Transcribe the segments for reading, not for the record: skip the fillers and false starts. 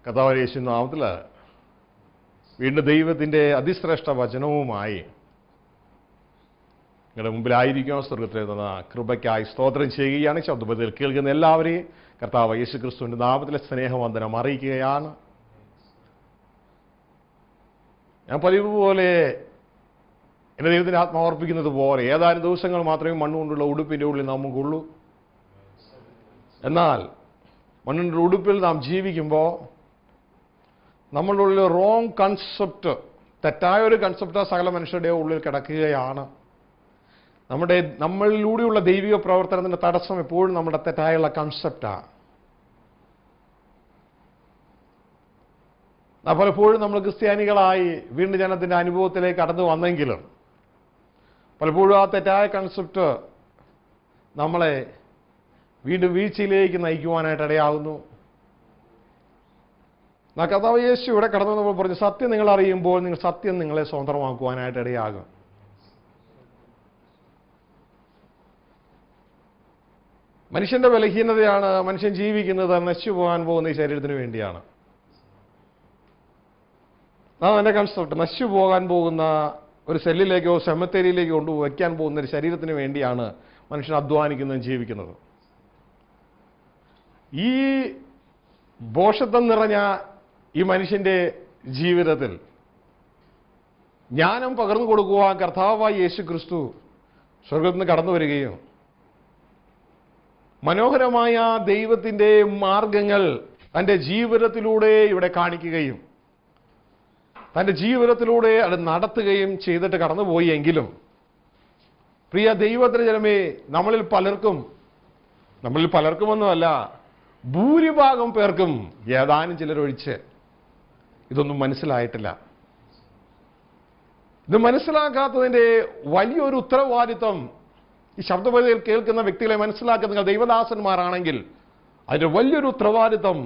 കർത്താവായ യേശു നാമത്തിൽ വീണ്ടും ദൈവത്തിൻ്റെ അതിശ്രേഷ്ഠ വചനവുമായി നിങ്ങളുടെ മുമ്പിലായിരിക്കും. സ്വർഗത്തിൽ എഴുതുന്ന കൃപയ്ക്കായി സ്തോത്രം ചെയ്യുകയാണ്. ശബ്ദത്തിൽ കേൾക്കുന്ന എല്ലാവരെയും കർത്താവ് യേശു ക്രിസ്തുവിൻ്റെ നാമത്തിലെ സ്നേഹവന്ദനം അറിയിക്കുകയാണ്. ഞാൻ പതിവ് പോലെ എൻ്റെ ദൈവത്തിൻ്റെ ആത്മാവർപ്പിക്കുന്നത് പോലെ ഏതാനും ദിവസങ്ങൾ മാത്രമേ മണ്ണുകൊണ്ടുള്ള ഉടുപ്പിൻ്റെ ഉള്ളിൽ നമുക്കുള്ളൂ. എന്നാൽ മണ്ണിൻ്റെ ഉടുപ്പിൽ നാം ജീവിക്കുമ്പോൾ നമ്മളുടെ ഉള്ളിൽ റോങ് കൺസെപ്റ്റ്, തെറ്റായ ഒരു കൺസെപ്റ്റ് സകല മനുഷ്യരുടെ ഉള്ളിൽ കിടക്കുകയാണ്. നമ്മളിലൂടെയുള്ള ദൈവിക പ്രവർത്തനത്തിൻ്റെ തടസ്സം എപ്പോഴും നമ്മുടെ തെറ്റായുള്ള കൺസെപ്റ്റാണ്. പലപ്പോഴും നമ്മൾ ക്രിസ്ത്യാനികളായി വീണ്ടും ജനത്തിൻ്റെ അനുഭവത്തിലേക്ക് കടന്നു വന്നെങ്കിലും പലപ്പോഴും ആ തെറ്റായ കൺസെപ്റ്റ് നമ്മളെ വീണ്ടും വീഴ്ചയിലേക്ക് നയിക്കുവാനായിട്ട് ഇടയാകുന്നു. കർത്താവ് യേശു ഇവിടെ കടന്നു നമ്മൾ പറഞ്ഞു, സത്യം നിങ്ങൾ അറിയുമ്പോൾ നിങ്ങൾ സത്യം നിങ്ങളെ സ്വതന്ത്രമാക്കുവാനായിട്ട് ഇടയാകും. മനുഷ്യന്റെ ബലഹീനതയാണ് മനുഷ്യൻ ജീവിക്കുന്നത് നശിച്ചു പോകാൻ പോകുന്ന ഈ ശരീരത്തിന് വേണ്ടിയാണ്. എൻ്റെ കൺസെപ്റ്റ് നശിച്ചു പോകാൻ പോകുന്ന ഒരു സെല്ലിലേക്കോ സെമിത്തേരിയിലേക്കോ വയ്ക്കാൻ പോകുന്ന ഒരു ശരീരത്തിന് വേണ്ടിയാണ് മനുഷ്യൻ അധ്വാനിക്കുന്നതും ജീവിക്കുന്നത്. ഈ ഭോഷത്വം നിറഞ്ഞ ഈ മനുഷ്യന്റെ ജീവിതത്തിൽ ജ്ഞാനം പകർന്നു കൊടുക്കുവാൻ കർത്താവായ യേശു ക്രിസ്തു സ്വർഗത്തിൽ നിന്ന് കടന്നു വരികയും മനോഹരമായ ദൈവത്തിൻ്റെ മാർഗങ്ങൾ തൻ്റെ ജീവിതത്തിലൂടെ ഇവിടെ കാണിക്കുകയും തൻ്റെ ജീവിതത്തിലൂടെ അത് നടത്തുകയും ചെയ്തിട്ട് കടന്നുപോയി. എങ്കിലും പ്രിയ ദൈവത്തിന് ജനമേ, നമ്മളിൽ പലർക്കുമൊന്നുമല്ല, ഭൂരിഭാഗം പേർക്കും ഏതാനും ചിലരൊഴിച്ച് ഇതൊന്നും മനസ്സിലായിട്ടില്ല. ഇത് മനസ്സിലാക്കാത്തതിൻ്റെ വലിയൊരു ഉത്തരവാദിത്വം ഈ ശബ്ദപരിധിയിൽ കേൾക്കുന്ന വ്യക്തികളെ മനസ്സിലാക്കുന്ന നിങ്ങൾ ദൈവദാസന്മാരാണെങ്കിൽ അതിൻ്റെ വലിയൊരു ഉത്തരവാദിത്വം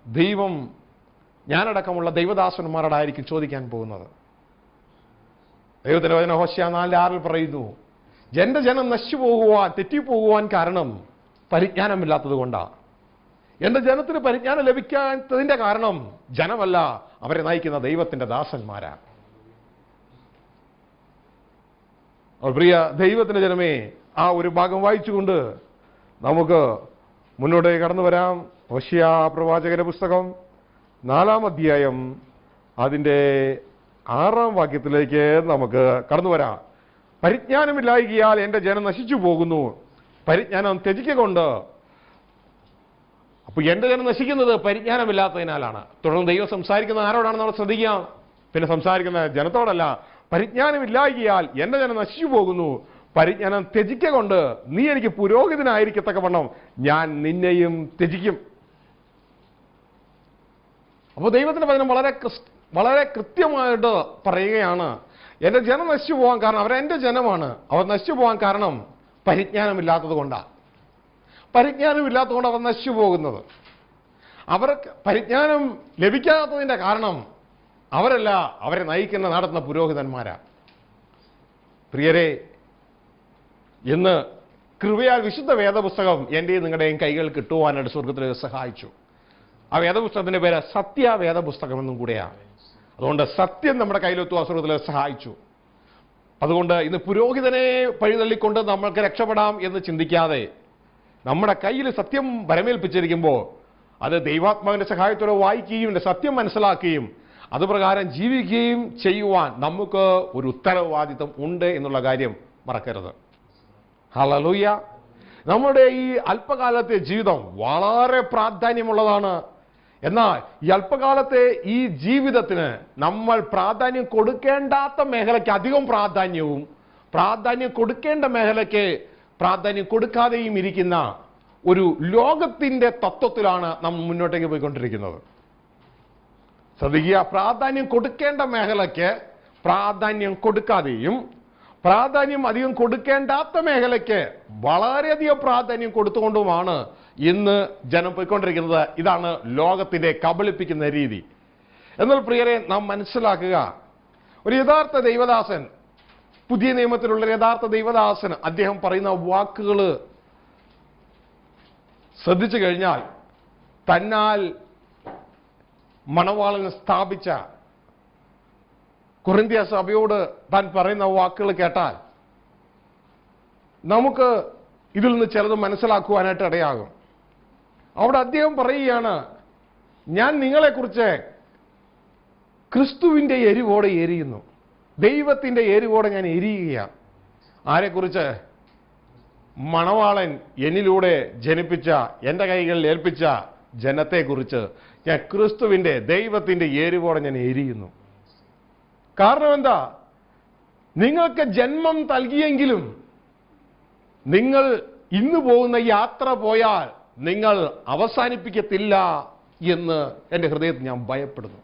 ദൈവം ഞാനടക്കമുള്ള ദൈവദാസന്മാരോടായിരിക്കും ചോദിക്കാൻ പോകുന്നത്. ദൈവത്തിൻ്റെ വചനം ഹോശേയ 4:6 പറയുന്നു, എൻ്റെ ജനം നശിച്ചു പോകുവാൻ തെറ്റിപ്പോകുവാൻ കാരണം പരിജ്ഞാനമില്ലാത്തത് കൊണ്ടാണ്. എൻ്റെ ജനത്തിന് പരിജ്ഞാനം ലഭിക്കാത്തതിൻ്റെ കാരണം ജനമല്ല, അവരെ നയിക്കുന്ന ദൈവത്തിൻ്റെ ദാസന്മാരാണ്. പ്രിയ ദൈവത്തിൻ്റെ ജനമേ, ആ ഒരു ഭാഗം വായിച്ചുകൊണ്ട് നമുക്ക് മുന്നോട്ട് കടന്നു വരാം. ഹോശേയ പ്രവാചകന്റെ പുസ്തകം 4-ാം അധ്യായം അതിൻ്റെ 6-ാം വാക്യത്തിലേക്ക് നമുക്ക് കടന്നു വരാം. പരിജ്ഞാനമില്ലായ്കയാൽ എൻ്റെ ജനം നശിച്ചു പോകുന്നു, പരിജ്ഞാനം ത്യജിക്കൊണ്ട്. അപ്പോൾ എൻ്റെ ജനം നശിക്കുന്നത് പരിജ്ഞാനമില്ലാത്തതിനാലാണ്. തുടർന്ന് ദൈവം സംസാരിക്കുന്ന ആരോടാണ് നമ്മൾ ശ്രദ്ധിക്കാം? പിന്നെ സംസാരിക്കുന്ന ജനത്തോടല്ല. പരിജ്ഞാനമില്ലായ്കയാൽ എൻ്റെ ജനം നശിച്ചു പോകുന്നു, പരിജ്ഞാനം ത്യജിക്കൊണ്ട് നീ എനിക്ക് പുരോഹിതനായിരിക്കത്തക്കവണ്ണം ഞാൻ നിന്നെയും ത്യജിക്കും. അപ്പോൾ ദൈവത്തിന്റെ വചനം വളരെ കൃത്യമായിട്ട് പറയുകയാണ്, എൻ്റെ ജനം നശിച്ചു പോകാൻ കാരണം, അവരെൻ്റെ ജനമാണ്, അവർ നശിച്ചു പോകാൻ കാരണം പരിജ്ഞാനമില്ലാത്തത് കൊണ്ടാണ്. പരിജ്ഞാനമില്ലാത്തതുകൊണ്ട് അവർ നശിച്ചു പോകുന്നത്. അവർക്ക് പരിജ്ഞാനം ലഭിക്കാത്തതിൻ്റെ കാരണം അവരല്ല, അവരെ നയിക്കുന്ന നടത്തുന്ന പുരോഹിതന്മാരാ. പ്രിയരെ, ഇന്ന് കൃപയാൽ വിശുദ്ധ വേദപുസ്തകം എൻ്റെയും നിങ്ങളുടെയും കൈകൾ കിട്ടുവാനായിട്ട് സ്വർഗത്തിൽ സഹായിച്ചു. ആ വേദപുസ്തകത്തിന്റെ പേര് സത്യവേദപുസ്തകം എന്നും കൂടെയാണ്. അതുകൊണ്ട് സത്യം നമ്മുടെ കയ്യിലെത്തുവാൻ സ്വർഗത്തിൽ സഹായിച്ചു. അതുകൊണ്ട് ഇന്ന് പുരോഹിതനെ പഴിതള്ളിക്കൊണ്ട് നമ്മൾക്ക് രക്ഷപ്പെടാം എന്ന് ചിന്തിക്കാതെ നമ്മുടെ കയ്യിൽ സത്യം വരമേൽപ്പിച്ചിരിക്കുമ്പോൾ അത് ദൈവാത്മാവിന്റെ സഹായത്തോടെ വായിക്കുകയും സത്യം മനസ്സിലാക്കുകയും അതുപ്രകാരം ജീവിക്കുകയും ചെയ്യുവാൻ നമുക്ക് ഒരു ഉത്തരവാദിത്വം ഉണ്ട് എന്നുള്ള കാര്യം മറക്കരുത്. ഹല്ലേലൂയ. നമ്മുടെ ഈ അല്പകാലത്തെ ജീവിതം വളരെ പ്രാധാന്യമുള്ളതാണ്. എന്നാൽ ഈ അല്പകാലത്തെ ഈ ജീവിതത്തിന് നമ്മൾ പ്രാധാന്യം കൊടുക്കേണ്ടാത്ത മേഖലയ്ക്ക് അധികം പ്രാധാന്യവും പ്രാധാന്യം കൊടുക്കേണ്ട മേഖലയ്ക്ക് പ്രാധാന്യം കൊടുക്കാതെയും ഇരിക്കുന്ന ഒരു ലോകത്തിന്റെ തത്വത്തിലാണ് നാം മുന്നോട്ടേക്ക് പോയിക്കൊണ്ടിരിക്കുന്നത്. ശ്രദ്ധിക്കുക, പ്രാധാന്യം കൊടുക്കേണ്ട മേഖലയ്ക്ക് പ്രാധാന്യം കൊടുക്കാതെയും പ്രാധാന്യം അധികം കൊടുക്കേണ്ടാത്ത മേഖലയ്ക്ക് വളരെയധികം പ്രാധാന്യം കൊടുത്തുകൊണ്ടുമാണ് ഇന്ന് ജനം പോയിക്കൊണ്ടിരിക്കുന്നത്. ഇതാണ് ലോകത്തിന്റെ കബളിപ്പിക്കുന്ന രീതി. എന്നാൽ പ്രിയരെ, നാം മനസ്സിലാക്കുക, ഒരു യഥാർത്ഥ ദൈവദാസൻ, പുതിയ നിയമത്തിലുള്ള യഥാർത്ഥ ദൈവദാസൻ അദ്ദേഹം പറയുന്ന വാക്കുകൾ ശ്രദ്ധിച്ചു കഴിഞ്ഞാൽ തന്നാൽ മണവാളൻ സ്ഥാപിച്ച കൊരിന്ത്യ സഭയോട് താൻ പറയുന്ന വാക്കുകൾ കേട്ടാൽ നമുക്ക് ഇതിൽ നിന്ന് ചിലത് മനസ്സിലാക്കുവാനായിട്ട് ഇടയാകും. അവിടെ അദ്ദേഹം പറയുകയാണ്, ഞാൻ നിങ്ങളെക്കുറിച്ച് ക്രിസ്തുവിൻ്റെ എരിവോടെ എരിയുന്നു, ദൈവത്തിൻ്റെ എരിവോടെ ഞാൻ എരിയുകയാണ്. ആരെക്കുറിച്ച്? മണവാളൻ എന്നിലൂടെ ജനിപ്പിച്ച, എൻ്റെ കൈകളിൽ ഏൽപ്പിച്ച ജനത്തെക്കുറിച്ച് ഞാൻ ക്രിസ്തുവിൻ്റെ ദൈവത്തിൻ്റെ എരിവോടെ ഞാൻ എരിയുന്നു. കാരണം എന്താ? നിങ്ങൾക്ക് ജന്മം നൽകിയെങ്കിലും നിങ്ങൾ ഇന്ന് പോകുന്ന യാത്ര പോയാൽ നിങ്ങൾ അവസാനിപ്പിക്കത്തില്ല എന്ന് എൻ്റെ ഹൃദയത്തിൽ ഞാൻ ഭയപ്പെടുന്നു.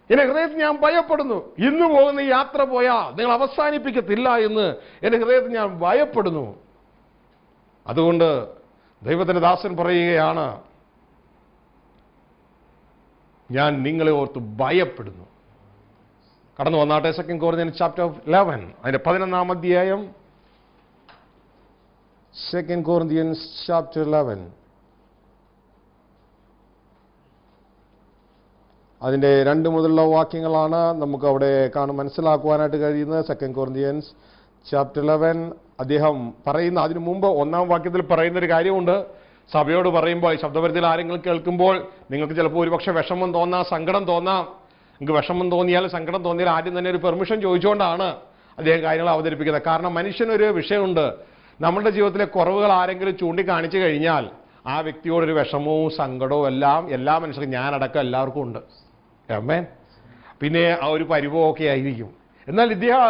എന്റെ ഹൃദയത്തിൽ ഞാൻ ഭയപ്പെടുന്നു. ഇന്ന് പോകുന്ന യാത്ര പോയാൽ നിങ്ങൾ അവസാനിപ്പിക്കത്തില്ല എന്ന് എന്റെ ഹൃദയത്തിൽ ഞാൻ ഭയപ്പെടുന്നു. അതുകൊണ്ട് ദൈവത്തിന്റെ ദാസൻ പറയുകയാണ്, ഞാൻ നിങ്ങളെ ഓർത്ത് ഭയപ്പെടുന്നു. കടന്നു വന്നാട്ടെ 2 Corinthians chapter 11, അതിന്റെ 11-ാം അധ്യായം. 2 Corinthians chapter 11, അതിന്റെ 2 മുതലുള്ള വാക്യങ്ങളാണ് നമുക്ക് അവിടെ മനസ്സിലാക്കുവാനായിട്ട് കഴിയുന്നത്. 2 Corinthians chapter 11 അദ്ദേഹം പറയുന്ന, അതിനു മുമ്പ് 1-ാം വാക്യത്തിൽ പറയുന്ന ഒരു കാര്യമുണ്ട്. സഭയോട് പറയുമ്പോൾ, ശബ്ദപരിധിയിൽ ആരെങ്കിലും കേൾക്കുമ്പോൾ നിങ്ങൾക്ക് ചിലപ്പോൾ ഒരുപക്ഷെ വിഷമം തോന്നാം, സങ്കടം തോന്നാം. നിങ്ങൾക്ക് വിഷമം തോന്നിയാൽ, സങ്കടം തോന്നിയാൽ ആദ്യം തന്നെ ഒരു പെർമിഷൻ ചോദിച്ചുകൊണ്ടാണ് അദ്ദേഹം കാര്യങ്ങൾ അവതരിപ്പിക്കുന്നത്. കാരണം മനുഷ്യനൊരു വിഷയമുണ്ട്, നമ്മുടെ ജീവിതത്തിലെ കുറവുകൾ ആരെങ്കിലും ചൂണ്ടിക്കാണിച്ചു കഴിഞ്ഞാൽ ആ വ്യക്തിയോടൊരു വിഷമവും സങ്കടവും എല്ലാ മനുഷ്യർക്കും, ഞാനടക്കം എല്ലാവർക്കും ഉണ്ട്. ആമേൻ. പിന്നെ ആ ഒരു പരിവമൊക്കെ ആയിരിക്കും. എന്നാൽ ഇദ്ദേഹം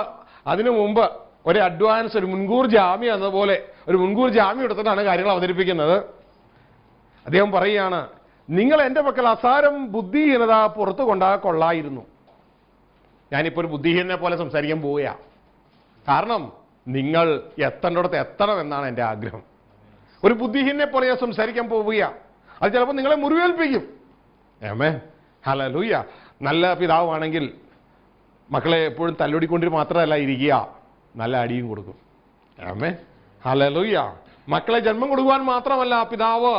അതിനു മുമ്പ് ഒരു അഡ്വാൻസ്, ഒരു മുൻകൂർ ജാമ്യം എന്നപോലെ ഒരു മുൻകൂർ ജാമ്യം എടുത്തിട്ടാണ് കാര്യങ്ങൾ അവതരിപ്പിക്കുന്നത്. അദ്ദേഹം പറയുകയാണ്, നിങ്ങൾ എൻ്റെ പക്കൽ അസാരം ബുദ്ധിഹീനത പുറത്തു കൊണ്ടാൽ കൊള്ളായിരുന്നു. ഞാനിപ്പോൾ ഒരു ബുദ്ധിഹീനനെ പോലെ സംസാരിക്കാൻ പോവുകയാണ്. കാരണം നിങ്ങൾ എത്തേണ്ടടുത്ത് എത്തണം എന്നാണ് എൻ്റെ ആഗ്രഹം. ഒരു ബുദ്ധിഹീനനെ പോലെ ഞാൻ സംസാരിക്കാൻ പോവുകയാണ്. അത് ചിലപ്പോൾ നിങ്ങളെ മുറിവേൽപ്പിക്കും. ആമേൻ. ഹല്ലേലൂയ. നല്ല പിതാവാണെങ്കിൽ മക്കളെ എപ്പോഴും തല്ലോടിക്കൊണ്ടിരി മാത്രമല്ല ഇരിക്കുക, നല്ല അടിയും കൊടുക്കും. ആമേൻ. ഹല്ലേലൂയ. മക്കളെ ജന്മം കൊടുക്കുവാൻ മാത്രമല്ല പിതാവ്,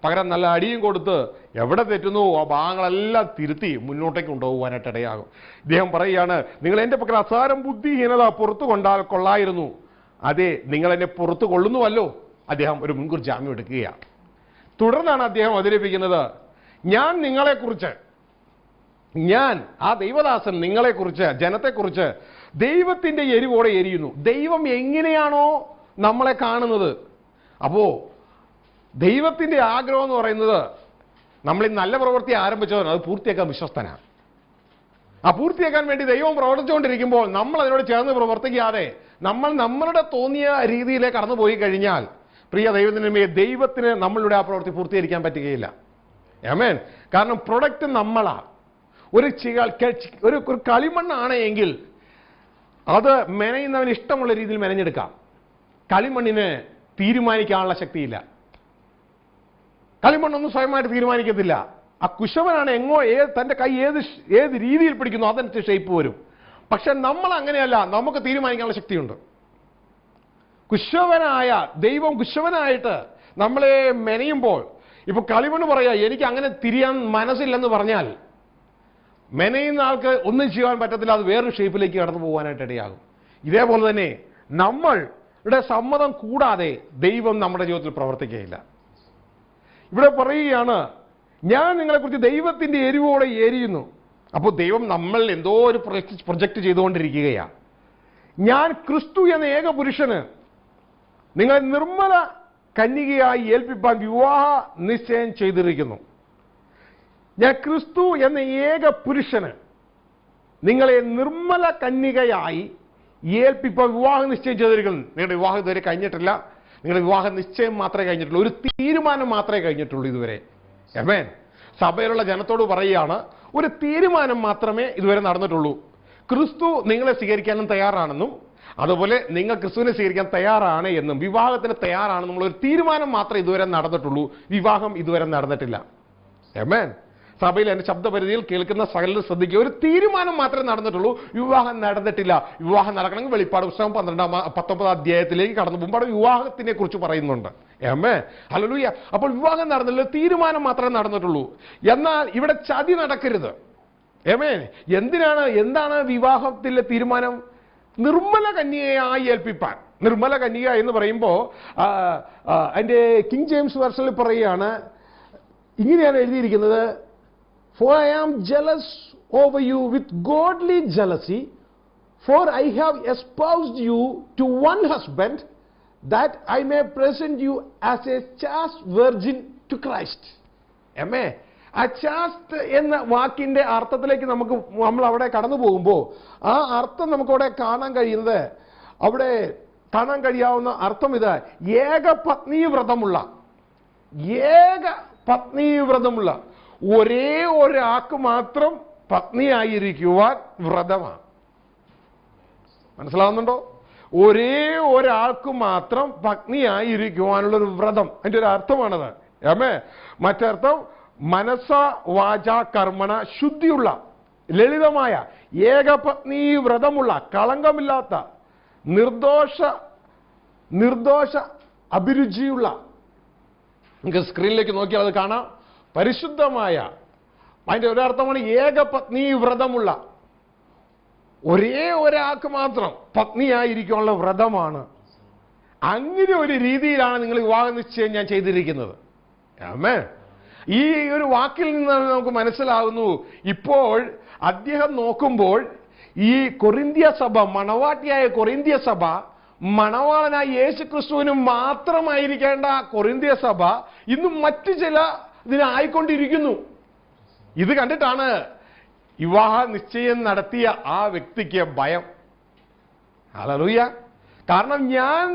പകരം നല്ല അടിയും കൊടുത്ത് എവിടെ തെറ്റുന്നു ആ ഭാഗങ്ങളെല്ലാം തിരുത്തി മുന്നോട്ടേക്ക് കൊണ്ടുപോകുവാനായിട്ട് ഇടയാകും. ഇദ്ദേഹം പറയുകയാണ്, നിങ്ങൾ എൻ്റെ പക്കൽ അസാരം ബുദ്ധിഹീനത പുറത്തു കൊണ്ടാൽ കൊള്ളായിരുന്നു. അതെ, നിങ്ങൾ എന്നെ പുറത്തു കൊള്ളുന്നുവല്ലോ. അദ്ദേഹം ഒരു മുൻകൂർ ജാമ്യം എടുക്കുകയാണ്. തുടർന്നാണ് അദ്ദേഹം അവതരിപ്പിക്കുന്നത്, ഞാൻ നിങ്ങളെക്കുറിച്ച്, ഞാൻ ആ ദൈവദാസൻ നിങ്ങളെക്കുറിച്ച്, ജനത്തെക്കുറിച്ച് ദൈവത്തിൻ്റെ എരിവോടെ എരിയുന്നു. ദൈവം എങ്ങനെയാണോ നമ്മളെ കാണുന്നത്, അപ്പോ ദൈവത്തിൻ്റെ ആഗ്രഹം എന്ന് പറയുന്നത് നമ്മൾ ഈ നല്ല പ്രവൃത്തി ആരംഭിച്ചവൻ അത് പൂർത്തിയാക്കാൻ വിശ്വസ്തനാണ്. ആ പൂർത്തിയാക്കാൻ വേണ്ടി ദൈവം പ്രവർത്തിച്ചുകൊണ്ടിരിക്കുമ്പോൾ നമ്മൾ അതിനോട് ചേർന്ന് പ്രവർത്തിക്കാതെ നമ്മൾ നമ്മളുടെ തോന്നിയ രീതിയിലേക്ക് കടന്നു പോയി കഴിഞ്ഞാൽ, പ്രിയ ദൈവത്തിന് നമ്മളുടെ ആ പ്രവൃത്തി പൂർത്തീകരിക്കാൻ പറ്റുകയില്ല. ആമേൻ. കാരണം പ്രൊഡക്റ്റ് നമ്മളാ. ഒരു കളിമണ്ണാണ് എങ്കിൽ അത് മെനയുന്നവന് ഇഷ്ടമുള്ള രീതിയിൽ മെനഞ്ഞെടുക്കാം. കളിമണ്ണിന് തീരുമാനിക്കാനുള്ള ശക്തിയില്ല. കളിമണ്ണൊന്നും സ്വയമായിട്ട് തീരുമാനിക്കത്തില്ല. ആ കുശവനാണ് തൻ്റെ കൈ ഏത് രീതിയിൽ പിടിക്കുന്നു അതനുസരിച്ച് ഷേപ്പ് വരും. പക്ഷെ നമ്മൾ അങ്ങനെയല്ല, നമുക്ക് തീരുമാനിക്കാനുള്ള ശക്തിയുണ്ട്. ദൈവം കുശവനായിട്ട് നമ്മളെ മെനയുമ്പോൾ, ഇപ്പൊ കളിമണ്ണ് പറയാ എനിക്ക് അങ്ങനെ തിരിയാൻ മനസ്സില്ലെന്ന് പറഞ്ഞാൽ മെനയുന്ന ആൾക്ക് ഒന്നും ചെയ്യാൻ പറ്റത്തില്ല, അത് വേറൊരു ഷേപ്പിലേക്ക് കടന്നു പോകാനായിട്ട് ഇടയാകും. ഇതേപോലെ തന്നെ നമ്മളുടെ സമ്മതം കൂടാതെ ദൈവം നമ്മുടെ ജീവിതത്തിൽ പ്രവർത്തിക്കുകയില്ല. ഇവിടെ പറയുകയാണ്, ഞാൻ നിങ്ങളെക്കുറിച്ച് ദൈവത്തിൻ്റെ എരിവോടെ എരിയുന്നു. അപ്പോൾ ദൈവം നമ്മൾ എന്തോ ഒരു പ്രൊജക്റ്റ് ചെയ്തുകൊണ്ടിരിക്കുകയാണ്. ഞാൻ ക്രിസ്തു എന്ന ഏക പുരുഷന് നിങ്ങളെ നിർമ്മല കന്യകയായി ഏൽപ്പിപ്പാൻ വിവാഹ നിശ്ചയം ചെയ്തിരിക്കുന്നു. ഞാൻ ക്രിസ്തു എന്ന ഏക പുരുഷന് നിങ്ങളെ നിർമ്മല കന്യകയായി ഏൽപ്പിപ്പാൻ വിവാഹ നിശ്ചയം ചെയ്തിരിക്കുന്നു. നിങ്ങളുടെ വിവാഹം ഇതുവരെ കഴിഞ്ഞിട്ടില്ല. നിങ്ങളുടെ വിവാഹ നിശ്ചയം മാത്രമേ കഴിഞ്ഞിട്ടുള്ളൂ, ഒരു തീരുമാനം മാത്രമേ കഴിഞ്ഞിട്ടുള്ളൂ ഇതുവരെ. ആമേൻ. സഭയിലുള്ള ജനത്തോട് പറയുകയാണ്, ഒരു തീരുമാനം മാത്രമേ ഇതുവരെ നടന്നിട്ടുള്ളൂ. ക്രിസ്തു നിങ്ങളെ സ്വീകരിക്കാനും തയ്യാറാണെന്നും അതുപോലെ നിങ്ങൾ ക്രിസ്തുവിനെ സ്വീകരിക്കാൻ തയ്യാറാണ് എന്നും വിവാഹത്തിന് തയ്യാറാണെന്നും ഒരു തീരുമാനം മാത്രമേ ഇതുവരെ നടന്നിട്ടുള്ളൂ. വിവാഹം ഇതുവരെ നടന്നിട്ടില്ല. ആമേൻ. സഭയിൽ എന്റെ ശബ്ദപരിധിയിൽ കേൾക്കുന്ന സകലരും ശ്രദ്ധിക്കുക. ഒരു തീരുമാനം മാത്രമേ നടന്നിട്ടുള്ളൂ, വിവാഹം നടന്നിട്ടില്ല. വിവാഹം നടക്കണമെങ്കിൽ വെളിപ്പാട് പുസ്തകം 19 അധ്യായത്തിലേക്ക് കടന്നു പോകുമ്പോൾ വിവാഹത്തിനെ കുറിച്ച് പറയുന്നുണ്ട്. ഹല്ലേലൂയ. അപ്പോൾ വിവാഹം നടന്നില്ല, തീരുമാനം മാത്രമേ നടന്നിട്ടുള്ളൂ. എന്നാൽ ഇവിടെ ചതി നടക്കരുത്. എന്താണ് വിവാഹത്തിലെ തീരുമാനം? നിർമ്മല കന്യകയായി ഏൽപ്പിപ്പാൻ. നിർമ്മല കന്യക എന്ന് പറയുമ്പോൾ അതിന്റെ കിങ് ജെയിംസ് വെർഷനിൽ പറയുകയാണ്, ഇങ്ങനെയാണ് എഴുതിയിരിക്കുന്നത്: For I am jealous over you with godly jealousy, for I have espoused you to one husband, that I may present you as a chaste virgin to Christ. ആ chaste എന്ന വാക്കിന്റെ അർത്ഥത്തിലേക്ക് നമ്മൾ അവിടെ കടന്നു പോകുമ്പോൾ ആ അർത്ഥം നമുക്കവിടെ കാണാൻ കഴിയുന്നത്, അവിടെ കാണാൻ കഴിയാവുന്ന അർത്ഥം ഇത്: ഏക പത്നി വ്രതമുള്ള ഒരേ ഒരാൾക്ക് മാത്രം പത്നിയായിരിക്കുവാൻ വ്രതമാണ്. മനസ്സിലാവുന്നുണ്ടോ? ഒരേ ഒരാൾക്ക് മാത്രം പത്നിയായിരിക്കുവാനുള്ളൊരു വ്രതം, അതിൻ്റെ ഒരു അർത്ഥമാണത്. മറ്റർത്ഥം മനസ്സ വാച കർമ്മണ ശുദ്ധിയുള്ള, ലളിതമായ, ഏകപത്നി വ്രതമുള്ള, കളങ്കമില്ലാത്ത, നിർദോഷ അഭിരുചിയുള്ള. നിങ്ങൾക്ക് സ്ക്രീനിലേക്ക് നോക്കിയാൽ അത് കാണാം. പരിശുദ്ധമായ, അതിന്റെ ഒരർത്ഥമാണ് ഏകപത്നി വ്രതമുള്ള, ഒരേ ഒരാൾക്ക് മാത്രം പത്നിയായിരിക്കാനുള്ള വ്രതമാണ്. അങ്ങനെ ഒരു രീതിയിലാണ് നിങ്ങൾ വിവാഹ നിശ്ചയം ഞാൻ ചെയ്തിരിക്കുന്നത്. ഈ ഒരു വാക്കിൽ നിന്ന് നമുക്ക് മനസ്സിലാകുന്നു, ഇപ്പോൾ അദ്ദേഹം നോക്കുമ്പോൾ ഈ കൊറിന്ത്യ സഭ, മണവാട്ടിയായ കൊറിന്ത്യ സഭ, മണവാളനായ യേശു ക്രിസ്തുവിന് മാത്രമായിരിക്കേണ്ട കൊറിന്ത്യ സഭ ഇന്നും മറ്റു ചില ഇതിനായിക്കൊണ്ടിരിക്കുന്നു. ഇത് കണ്ടിട്ടാണ് വിവാഹ നിശ്ചയം നടത്തിയ ആ വ്യക്തിക്ക് ഭയം. ഹല്ലേലൂയ. കാരണം ഞാൻ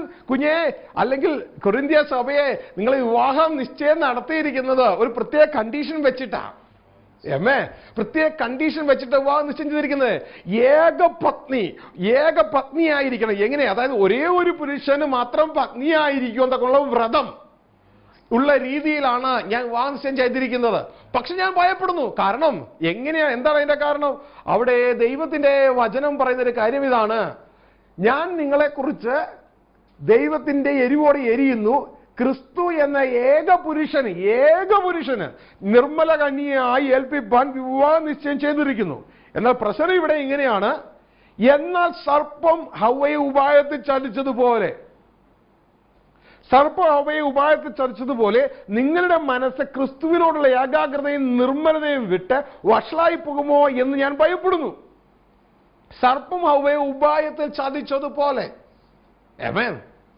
അല്ലെങ്കിൽ കൊരിന്ത്യ സഭയെ നിങ്ങൾ വിവാഹം നിശ്ചയം നടത്തിയിരിക്കുന്നത് ഒരു പ്രത്യേക കണ്ടീഷൻ വെച്ചിട്ടാ. പ്രത്യേക കണ്ടീഷൻ വെച്ചിട്ട് വിവാഹം നിശ്ചയം ചെയ്തിരിക്കുന്നത് ഏക പത്നിയായിരിക്കണം. എങ്ങനെ? അതായത് ഒരേ ഒരു പുരുഷന് മാത്രം പത്നിയായിരിക്കും എന്നൊക്കെയുള്ള വ്രതം ഉള്ള രീതിയിലാണ് ഞാൻ വിവാഹം നിശ്ചയം ചെയ്തിരിക്കുന്നത്. പക്ഷെ ഞാൻ ഭയപ്പെടുന്നു. കാരണം എന്താണ് അതിന്റെ കാരണം? അവിടെ ദൈവത്തിന്റെ വചനം പറയുന്ന ഒരു കാര്യം ഇതാണ്: ഞാൻ നിങ്ങളെക്കുറിച്ച് ദൈവത്തിന്റെ എരിവോടെ എരിയുന്നു, ക്രിസ്തു എന്ന ഏക പുരുഷന് നിർമ്മല കന്യയായി ഏൽപ്പിപ്പാൻ വിവാഹ നിശ്ചയം ചെയ്തിരിക്കുന്നു. എന്നാൽ പ്രശ്നം ഇവിടെ ഇങ്ങനെയാണ്: എന്നാൽ സർപ്പം ഹവ്വയെ ഉപായത്തിൽ ചതിച്ചതുപോലെ നിങ്ങളുടെ മനസ്സ് ക്രിസ്തുവിനോടുള്ള ഏകാഗ്രതയും നിർമ്മലതയും വിട്ട് വഷളായി പോകുമോ എന്ന് ഞാൻ ഭയപ്പെടുന്നു. സർപ്പം ഹവ്വയെ ഉപായത്തിൽ ചതിച്ചതുപോലെ.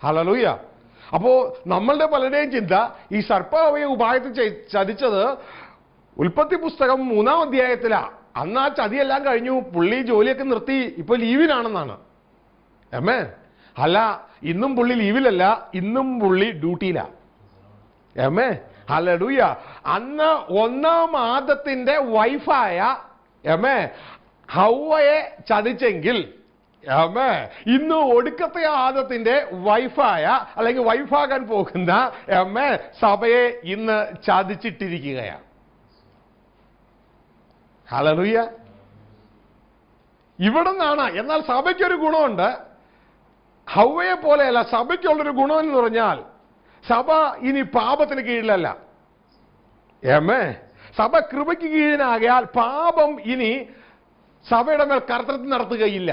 ഹല്ലേലൂയ. അപ്പോ നമ്മളുടെ പലരുടെയും ചിന്ത, ഈ സർപ്പം ഹവ്വയെ ഉപായത്തിൽ ചതിച്ചത് ഉൽപ്പത്തി പുസ്തകം 3-ാം അധ്യായത്തിലാ. അന്ന് ആ ചതിയെല്ലാം കഴിഞ്ഞു, പുള്ളി ജോലിയൊക്കെ നിർത്തി, ഇപ്പൊ ലീവിനാണെന്നാണ്. അല്ല, ഇന്നും പുള്ളി ലീവിലല്ല, ഇന്നും പുള്ളി ഡ്യൂട്ടിയിലാ. ഹല്ലേലൂയ. അന്ന് 1-ാം ആദത്തിന്റെ വൈഫായ ഹവ്വയെ ചതിച്ചെങ്കിൽ ഇന്ന് ഒടുക്കത്തെ ആദത്തിന്റെ വൈഫായ അല്ലെങ്കിൽ വൈഫാകാൻ പോകുന്ന സഭയെ ഇന്ന് ചതിച്ചിട്ടിരിക്കുകയാണ്. ഹല്ലേലൂയ. ഇവിടെ നിന്നാണ്. എന്നാൽ സഭയ്ക്കൊരു ഗുണമുണ്ട്. ഹവ്വയെ പോലെയല്ല, സഭയ്ക്കുള്ളൊരു ഗുണം എന്ന് പറഞ്ഞാൽ സഭ ഇനി പാപത്തിന് കീഴിലല്ല. സഭ കൃപയ്ക്ക് കീഴിലാകിയാൽ പാപം ഇനി സഭയുടെ മേൽ കർത്തൃത്വം നടത്തുകയില്ല.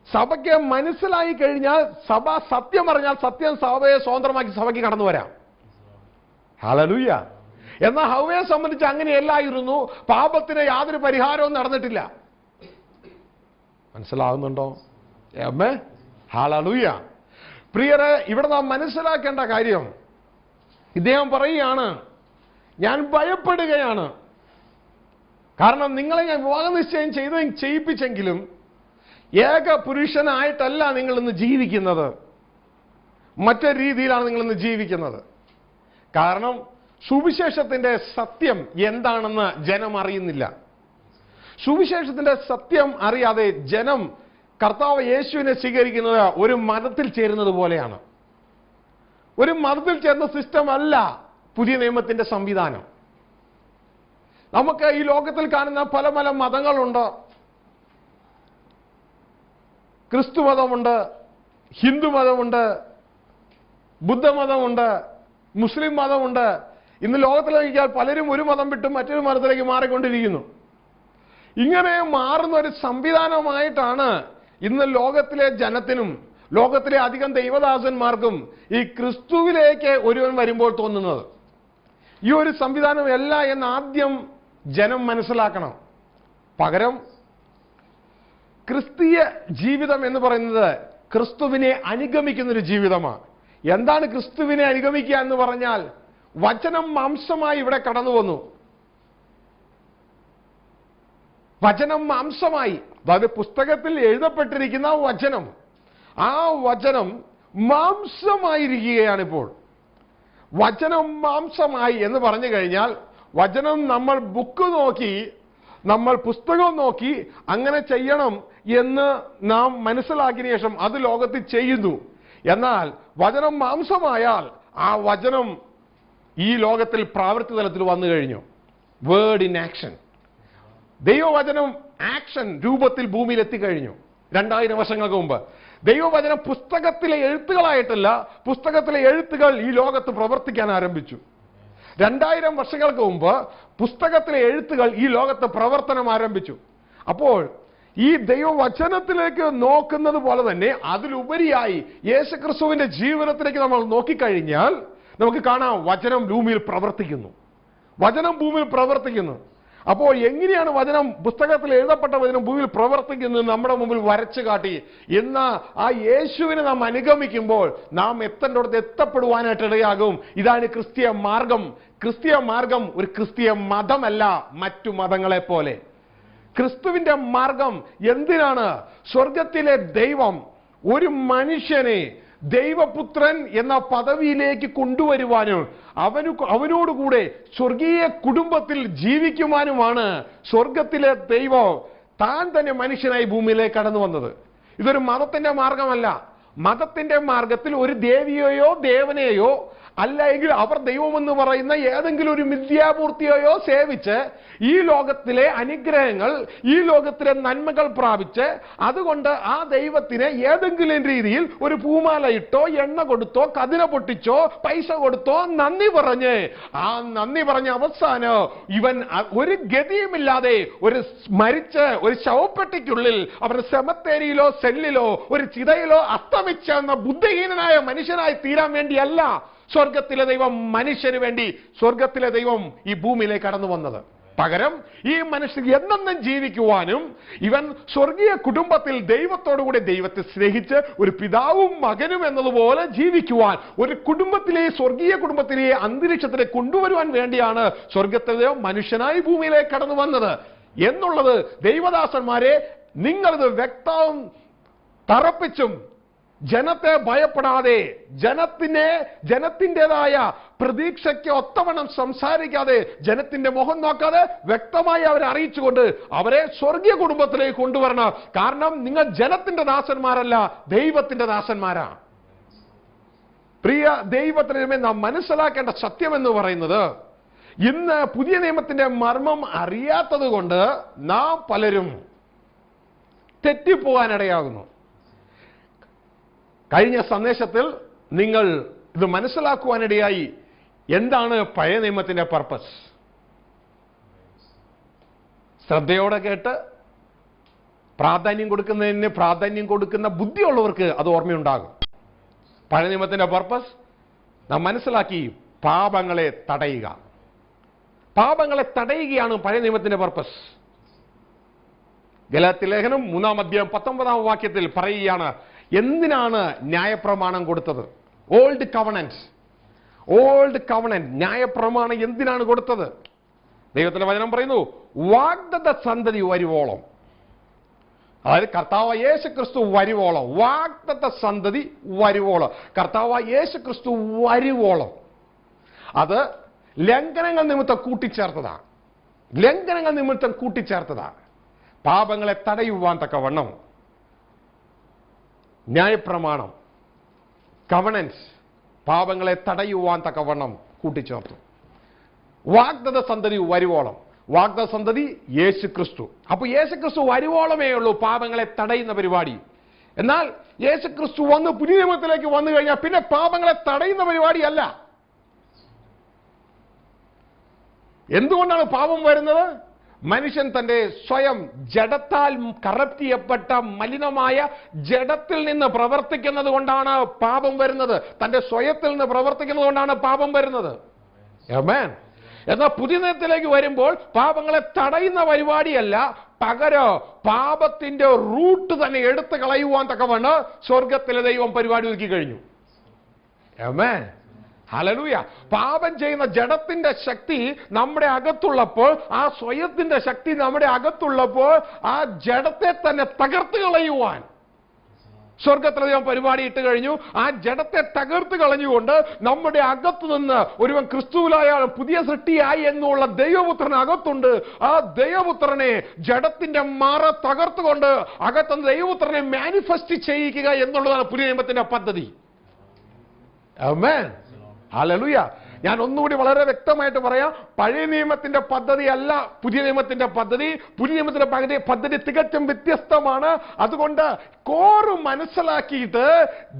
സഭയ്ക്ക് മനസ്സിലായി കഴിഞ്ഞാൽ, സഭ സത്യം അറിഞ്ഞാൽ സത്യം സഭയെ സ്വതന്ത്രമാക്കി സഭയ്ക്ക് കടന്നു വരാം. ഹല്ലേലൂയ. എന്നാൽ ഹവ്വയെ സംബന്ധിച്ച് അങ്ങനെയല്ലായിരുന്നു. പാപത്തിന് യാതൊരു പരിഹാരവും നടന്നിട്ടില്ല. മനസ്സിലാകുന്നുണ്ടോ? ഹല്ലേലൂയ. പ്രിയരെ, ഇവിടെ നാം മനസ്സിലാക്കേണ്ട കാര്യം, ഇദ്ദേഹം പറയുകയാണ്, ഞാൻ ഭയപ്പെടുകയാണ്. കാരണം നിങ്ങളെ ഞാൻ വിവാഹ നിശ്ചയം ചെയ്യിപ്പിച്ചെങ്കിലും ഏക പുരുഷനായിട്ടല്ല നിങ്ങൾ ഇന്ന് ജീവിക്കുന്നത്, മറ്റൊരു രീതിയിലാണ് നിങ്ങൾ ഇന്ന് ജീവിക്കുന്നത്. കാരണം സുവിശേഷത്തിന്റെ സത്യം എന്താണെന്ന് ജനം അറിയുന്നില്ല. സുവിശേഷത്തിന്റെ സത്യം അറിയാതെ ജനം കർത്താവ് യേശുവിനെ സ്വീകരിക്കുന്നത് ഒരു മതത്തിൽ ചേരുന്നത് പോലെയാണ്. ഒരു മതത്തിൽ ചേർന്ന സിസ്റ്റം അല്ല പുതിയ നിയമത്തിന്റെ സംവിധാനം. നമുക്ക് ഈ ലോകത്തിൽ കാണുന്ന പല പല മതങ്ങളുണ്ട്. ക്രിസ്തു മതമുണ്ട്, ഹിന്ദു മതമുണ്ട്, ബുദ്ധമതമുണ്ട്, മുസ്ലിം മതമുണ്ട്. ഇന്ന് ലോകത്തിലേക്കാൾ പലരും ഒരു മതം വിട്ടും മറ്റൊരു മതത്തിലേക്ക് മാറിക്കൊണ്ടിരിക്കുന്നു. ഇങ്ങനെ മാറുന്ന ഒരു സംവിധാനമായിട്ടാണ് ഇന്ന് ലോകത്തിലെ ജനത്തിനും ലോകത്തിലെ അധികം ദൈവദാസന്മാർക്കും ഈ ക്രിസ്തുവിലേക്ക് ഒരുവൻ വരുമ്പോൾ തോന്നുന്നത്. ഈ ഒരു സംവിധാനമല്ല എന്ന് ആദ്യം ജനം മനസ്സിലാക്കണം. പകരം ക്രിസ്തീയ ജീവിതം എന്ന് പറയുന്നത് ക്രിസ്തുവിനെ അനുഗമിക്കുന്നൊരു ജീവിതമാണ്. എന്താണ് ക്രിസ്തുവിനെ അനുഗമിക്കുക എന്ന് പറഞ്ഞാൽ? വചനം മാംസമായി ഇവിടെ കടന്നു വന്നു. വചനം മാംസമായി, അതായത് പുസ്തകത്തിൽ എഴുതപ്പെട്ടിരിക്കുന്ന വചനം, ആ വചനം മാംസമായിരിക്കുകയാണിപ്പോൾ. വചനം മാംസമായി എന്ന് പറഞ്ഞു കഴിഞ്ഞാൽ വചനം നമ്മൾ ബുക്ക് നോക്കി, നമ്മൾ പുസ്തകം നോക്കി അങ്ങനെ ചെയ്യണം എന്ന് നാം മനസ്സിലാക്കിയ ശേഷം അത് ലോകത്തിൽ ചെയ്യുന്നു. എന്നാൽ വചനം മാംസമായാൽ ആ വചനം ഈ ലോകത്തിൽ പ്രാവർത്തി തലത്തിൽ വന്നു കഴിഞ്ഞു. Word in action. ദൈവവചനം ആക്ഷൻ രൂപത്തിൽ ഭൂമിയിൽ എത്തിക്കഴിഞ്ഞു. 2000 വർഷങ്ങൾക്ക് മുമ്പ് ദൈവവചനം പുസ്തകത്തിലെ എഴുത്തുകളായിട്ടല്ല, പുസ്തകത്തിലെ എഴുത്തുകൾ ഈ ലോകത്ത് പ്രവർത്തിക്കാൻ ആരംഭിച്ചു. 2000 വർഷങ്ങൾക്ക് മുമ്പ് പുസ്തകത്തിലെ എഴുത്തുകൾ ഈ ലോകത്ത് പ്രവർത്തനം ആരംഭിച്ചു. അപ്പോൾ ഈ ദൈവവചനത്തിലേക്ക് നോക്കുന്നത് പോലെ തന്നെ അതിലുപരിയായി യേശുക്രിസ്തുവിന്റെ ജീവിതത്തിലേക്ക് നമ്മൾ നോക്കിക്കഴിഞ്ഞാൽ നമുക്ക് കാണാം വചനം ഭൂമിയിൽ പ്രവർത്തിക്കുന്നു. വചനം ഭൂമിയിൽ പ്രവർത്തിക്കുന്നു. അപ്പോൾ എങ്ങനെയാണ് വചനം, പുസ്തകത്തിൽ എഴുതപ്പെട്ട വചനം ഭൂമിയിൽ പ്രവർത്തിക്കുന്നത് നമ്മുടെ മുമ്പിൽ വരച്ചു കാട്ടി. ഇന്ന് ആ യേശുവിനെ നാം അനുഗമിക്കുമ്പോൾ നാം എത്തേണ്ടടുത്ത് എത്തപ്പെടുവാനായിട്ട് ഇടയാകും. ഇതാണ് ക്രിസ്തീയ മാർഗം. ക്രിസ്തീയ മാർഗം ഒരു ക്രിസ്തീയ മതമല്ല മറ്റു മതങ്ങളെ പോലെ. ക്രിസ്തുവിന്റെ മാർഗം എന്തിനാണ്? സ്വർഗത്തിലെ ദൈവം ഒരു മനുഷ്യനെ ദൈവപുത്രൻ എന്ന പദവിയിലേക്ക് കൊണ്ടുവരുവാനും അവനോടുകൂടെ സ്വർഗീയ കുടുംബത്തിൽ ജീവിക്കുവാനുമാണ് സ്വർഗത്തിലെ ദൈവം താൻ തന്നെ മനുഷ്യനായി ഭൂമിയിലേക്ക് കടന്നു വന്നത്. ഇതൊരു മതത്തിന്റെ മാർഗമല്ല. മതത്തിന്റെ മാർഗത്തിൽ ഒരു ദേവിയെയോ ദേവനെയോ അല്ലെങ്കിൽ അവർ ദൈവമെന്ന് പറയുന്ന ഏതെങ്കിലും ഒരു മിഥ്യാമൂർത്തിയെയോ സേവിച്ച് ഈ ലോകത്തിലെ അനുഗ്രഹങ്ങൾ, ഈ ലോകത്തിലെ നന്മകൾ പ്രാപിച്ച് അതുകൊണ്ട് ആ ദൈവത്തിന് ഏതെങ്കിലും രീതിയിൽ ഒരു പൂമാല ഇട്ടോ, എണ്ണ കൊടുത്തോ, കതിന പൊട്ടിച്ചോ, പൈസ കൊടുത്തോ നന്ദി പറഞ്ഞ് ആ നന്ദി പറഞ്ഞ അവസാനം ഇവൻ ഒരു ഗതിയുമില്ലാതെ ഒരു മരിച്ച് ഒരു ശവപ്പെട്ടിക്കുള്ളിൽ അവരുടെ സെമത്തേരിയിലോ സെല്ലിലോ ഒരു ചിതയിലോ അസ്തമിച്ച എന്ന ബുദ്ധിഹീനനായ മനുഷ്യനായി തീരാൻ വേണ്ടിയല്ല സ്വർഗത്തിലെ ദൈവം മനുഷ്യന് വേണ്ടി സ്വർഗത്തിലെ ദൈവം ഈ ഭൂമിയിലേക്ക് കടന്നു വന്നത്. പകരം ഈ മനുഷ്യൻ എന്നെന്നും ജീവിക്കുവാനും ഇവൻ സ്വർഗീയ കുടുംബത്തിൽ ദൈവത്തോടുകൂടി ദൈവത്തെ സ്നേഹിച്ച് ഒരു പിതാവും മകനും എന്നതുപോലെ ജീവിക്കുവാൻ ഒരു കുടുംബത്തിലെ സ്വർഗീയ കുടുംബത്തിലെ അന്തരീക്ഷത്തിലെ കൊണ്ടുവരുവാൻ വേണ്ടിയാണ് സ്വർഗത്തിലെ മനുഷ്യനായി ഭൂമിയിലേക്ക് കടന്നു വന്നത് എന്നുള്ളത് ദൈവദാസന്മാരെ നിങ്ങളിത് വ്യക്തവും തറപ്പിച്ചും ജനത്തെ ഭയപ്പെടാതെ ജനത്തിൻ്റെതായ പ്രതീക്ഷയ്ക്ക് ഒത്തവണ്ണം സംസാരിക്കാതെ ജനത്തിന്റെ മുഖം നോക്കാതെ വ്യക്തമായി അവരെ അറിയിച്ചുകൊണ്ട് അവരെ സ്വർഗീയ കുടുംബത്തിലേക്ക് കൊണ്ടുവരണം. കാരണം നിങ്ങൾ ജനത്തിന്റെ ദാസന്മാരല്ല, ദൈവത്തിന്റെ ദാസന്മാരാണ്. പ്രിയ ദൈവത്തിനുമേ നാം മനസ്സിലാക്കേണ്ട സത്യം എന്ന് പറയുന്നത് ഇന്ന് പുതിയ നിയമത്തിന്റെ മർമ്മം അറിയാത്തത് കൊണ്ട് നാം പലരും തെറ്റിപ്പോകാനിടയാകുന്നു. കഴിഞ്ഞ സന്ദേശത്തിൽ നിങ്ങൾ ഇത് മനസ്സിലാക്കുവാനിടയായി എന്താണ് പഴയ നിയമത്തിന്റെ പർപ്പസ്. ശ്രദ്ധയോടെ കേട്ട് പ്രാധാന്യം കൊടുക്കുന്ന ബുദ്ധിയുള്ളവർക്ക് അത് ഓർമ്മയുണ്ടാകും. പഴയ നിയമത്തിന്റെ പർപ്പസ് നാം മനസ്സിലാക്കി പാപങ്ങളെ തടയുക. പാപങ്ങളെ തടയുകയാണ് പഴയ നിയമത്തിന്റെ പർപ്പസ്. ഗലാത്യ ലേഖനം 3-ാം അധ്യായം 19-ാം വാക്യത്തിൽ പറയുകയാണ് എന്തിനാണ് ന്യായപ്രമാണം കൊടുത്തത്. ഓൾഡ് കവണന്റ് ന്യായപ്രമാണം എന്തിനാണ് കൊടുത്തത്? ദൈവത്തിന്റെ വചനം പറയുന്നു വാഗ്ദത്ത സന്തതി വരുവോളം, അതായത് കർത്താവ് യേശുക്രിസ്തു വരുവോളം, വാഗ്ദത്ത സന്തതി വരുവോളം, കർത്താവ് യേശുക്രിസ്തു വരുവോളം. അത് ലംഘനങ്ങൾ നിമിത്തം കൂട്ടിച്ചേർത്തതാണ്. പാപങ്ങളെ തടയുവാൻ തക്കവണ്ണം ന്യായപ്രമാണം കവണൻസ് പാപങ്ങളെ തടയുവാൻ തക്കവണ്ണം കൂട്ടിച്ചേർത്തു. വാഗ്ദത്ത സന്തതി വരുവോളം. വാഗ്ദത്ത സന്തതി യേശു ക്രിസ്തു. അപ്പൊ യേശു ക്രിസ്തു വരുവോളമേ ഉള്ളൂ പാപങ്ങളെ തടയുന്ന പരിപാടി. എന്നാൽ യേശു ക്രിസ്തു വന്ന് പുതിയ നിയമത്തിലേക്ക് വന്നു കഴിഞ്ഞാൽ പിന്നെ പാപങ്ങളെ തടയുന്ന പരിപാടിയല്ല. എന്തുകൊണ്ടാണ് പാപം വരുന്നത്? മനുഷ്യൻ തന്റെ സ്വയം ജഡത്താൽ കറപ്റ്റ് ചെയ്യപ്പെട്ട മലിനമായ ജഡത്തിൽ നിന്ന് പ്രവർത്തിക്കുന്നത് കൊണ്ടാണ് പാപം വരുന്നത്. തന്റെ സ്വയത്തിൽ നിന്ന് പ്രവർത്തിക്കുന്നത് കൊണ്ടാണ് പാപം വരുന്നത്. ആമേൻ. എന്നാൽ പുതിയ നിയമത്തിലേക്ക് വരുമ്പോൾ പാപങ്ങളെ തടയുന്ന പരിപാടിയല്ല, പകരം പാപത്തിന്റെ റൂട്ട് തന്നെ എടുത്തു കളയുവാൻ തക്കവണ്ണം സ്വർഗത്തിലെ ദൈവം പരിപാടി ഒരുക്കി കഴിഞ്ഞു. ആമേൻ. ഹല്ലേലൂയ. പാപം ചെയ്യുന്ന ജഡത്തിന്റെ ശക്തി നമ്മുടെ അകത്തുള്ളപ്പോൾ, ആ സ്വയത്തിന്റെ ശക്തി നമ്മുടെ അകത്തുള്ളപ്പോൾ, ആ ജഡത്തെ തന്നെ തകർത്ത് കളയുവാൻ സ്വർഗത്തിലെ ദൈവം പരിപാടി ഇട്ട് കഴിഞ്ഞു. ആ ജഡത്തെ തകർത്ത് കളഞ്ഞുകൊണ്ട് നമ്മുടെ അകത്തു നിന്ന് ഒരുവൻ ക്രിസ്തുവിലായ പുതിയ സൃഷ്ടിയായി എന്നുള്ള ദൈവപുത്രൻ അകത്തുണ്ട്. ആ ദൈവപുത്രനെ ജഡത്തിന്റെ മറ തകർത്തുകൊണ്ട് അകത്തുനിന്ന് ദൈവപുത്രനെ മാനിഫെസ്റ്റ് ചെയ്യിക്കുക എന്നുള്ളതാണ് പുതിയ നിയമത്തിന്റെ പദ്ധതി. ആമേൻ. ഹല്ലേലൂയ. ഞാൻ ഒന്നുകൂടി വളരെ വ്യക്തമായിട്ട് പറയാം, പഴയ നിയമത്തിന്റെ പദ്ധതി അല്ല പുതിയ നിയമത്തിന്റെ പദ്ധതി. പുതിയ നിയമത്തിന്റെ പദ്ധതി തികച്ചും വ്യത്യസ്തമാണ്. അതുകൊണ്ട് കോറ് മനസ്സിലാക്കിയിട്ട്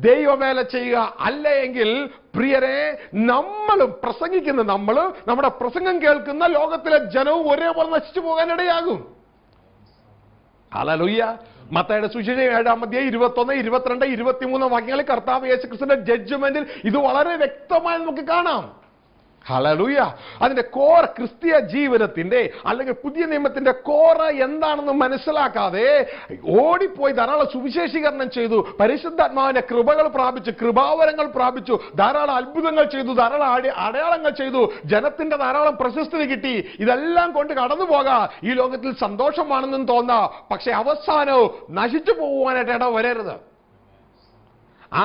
ദൈവവേല ചെയ്യുക. അല്ലെങ്കിൽ പ്രിയരെ, നമ്മളും പ്രസംഗിക്കുന്ന നമ്മുടെ പ്രസംഗം കേൾക്കുന്ന ലോകത്തിലെ ജനവും ഒരേപോലെ നശിച്ചു പോകാനിടയാകും. ഹല്ലേലൂയ. മത്തായിയുടെ സുവിശേഷം 7-ാം അധ്യായം 21, 22, 23 വാക്യങ്ങളിൽ കർത്താവ് യേശുക്രിസ്തുവിന്റെ ജഡ്ജ്മെന്റിൽ ഇത് വളരെ വ്യക്തമായി നമുക്ക് കാണാം. ഹല്ലേലൂയ. അതിന്റെ കോർ ക്രിസ്തീയ ജീവിതത്തിന്റെ അല്ലെങ്കിൽ പുതിയ നിയമത്തിന്റെ കോർ എന്താണെന്ന് മനസ്സിലാക്കാതെ ഓടിപ്പോയി ധാരാളം സുവിശേഷീകരണം ചെയ്തു, പരിശുദ്ധാത്മാവിന്റെ കൃപകൾ പ്രാപിച്ചു, കൃപാവരങ്ങൾ പ്രാപിച്ചു, ധാരാളം അത്ഭുതങ്ങൾ ചെയ്തു, ധാരാളം അടയാളങ്ങൾ ചെയ്തു, ജനത്തിന്റെ ധാരാളം പ്രശസ്തി കിട്ടി. ഇതെല്ലാം കൊണ്ട് കടന്നു പോകാം, ഈ ലോകത്തിൽ സന്തോഷമാണെന്നും തോന്നാം. പക്ഷെ അവസാനവും നശിച്ചു പോകുവാനായിട്ട് ഇട വരരുത്. ആ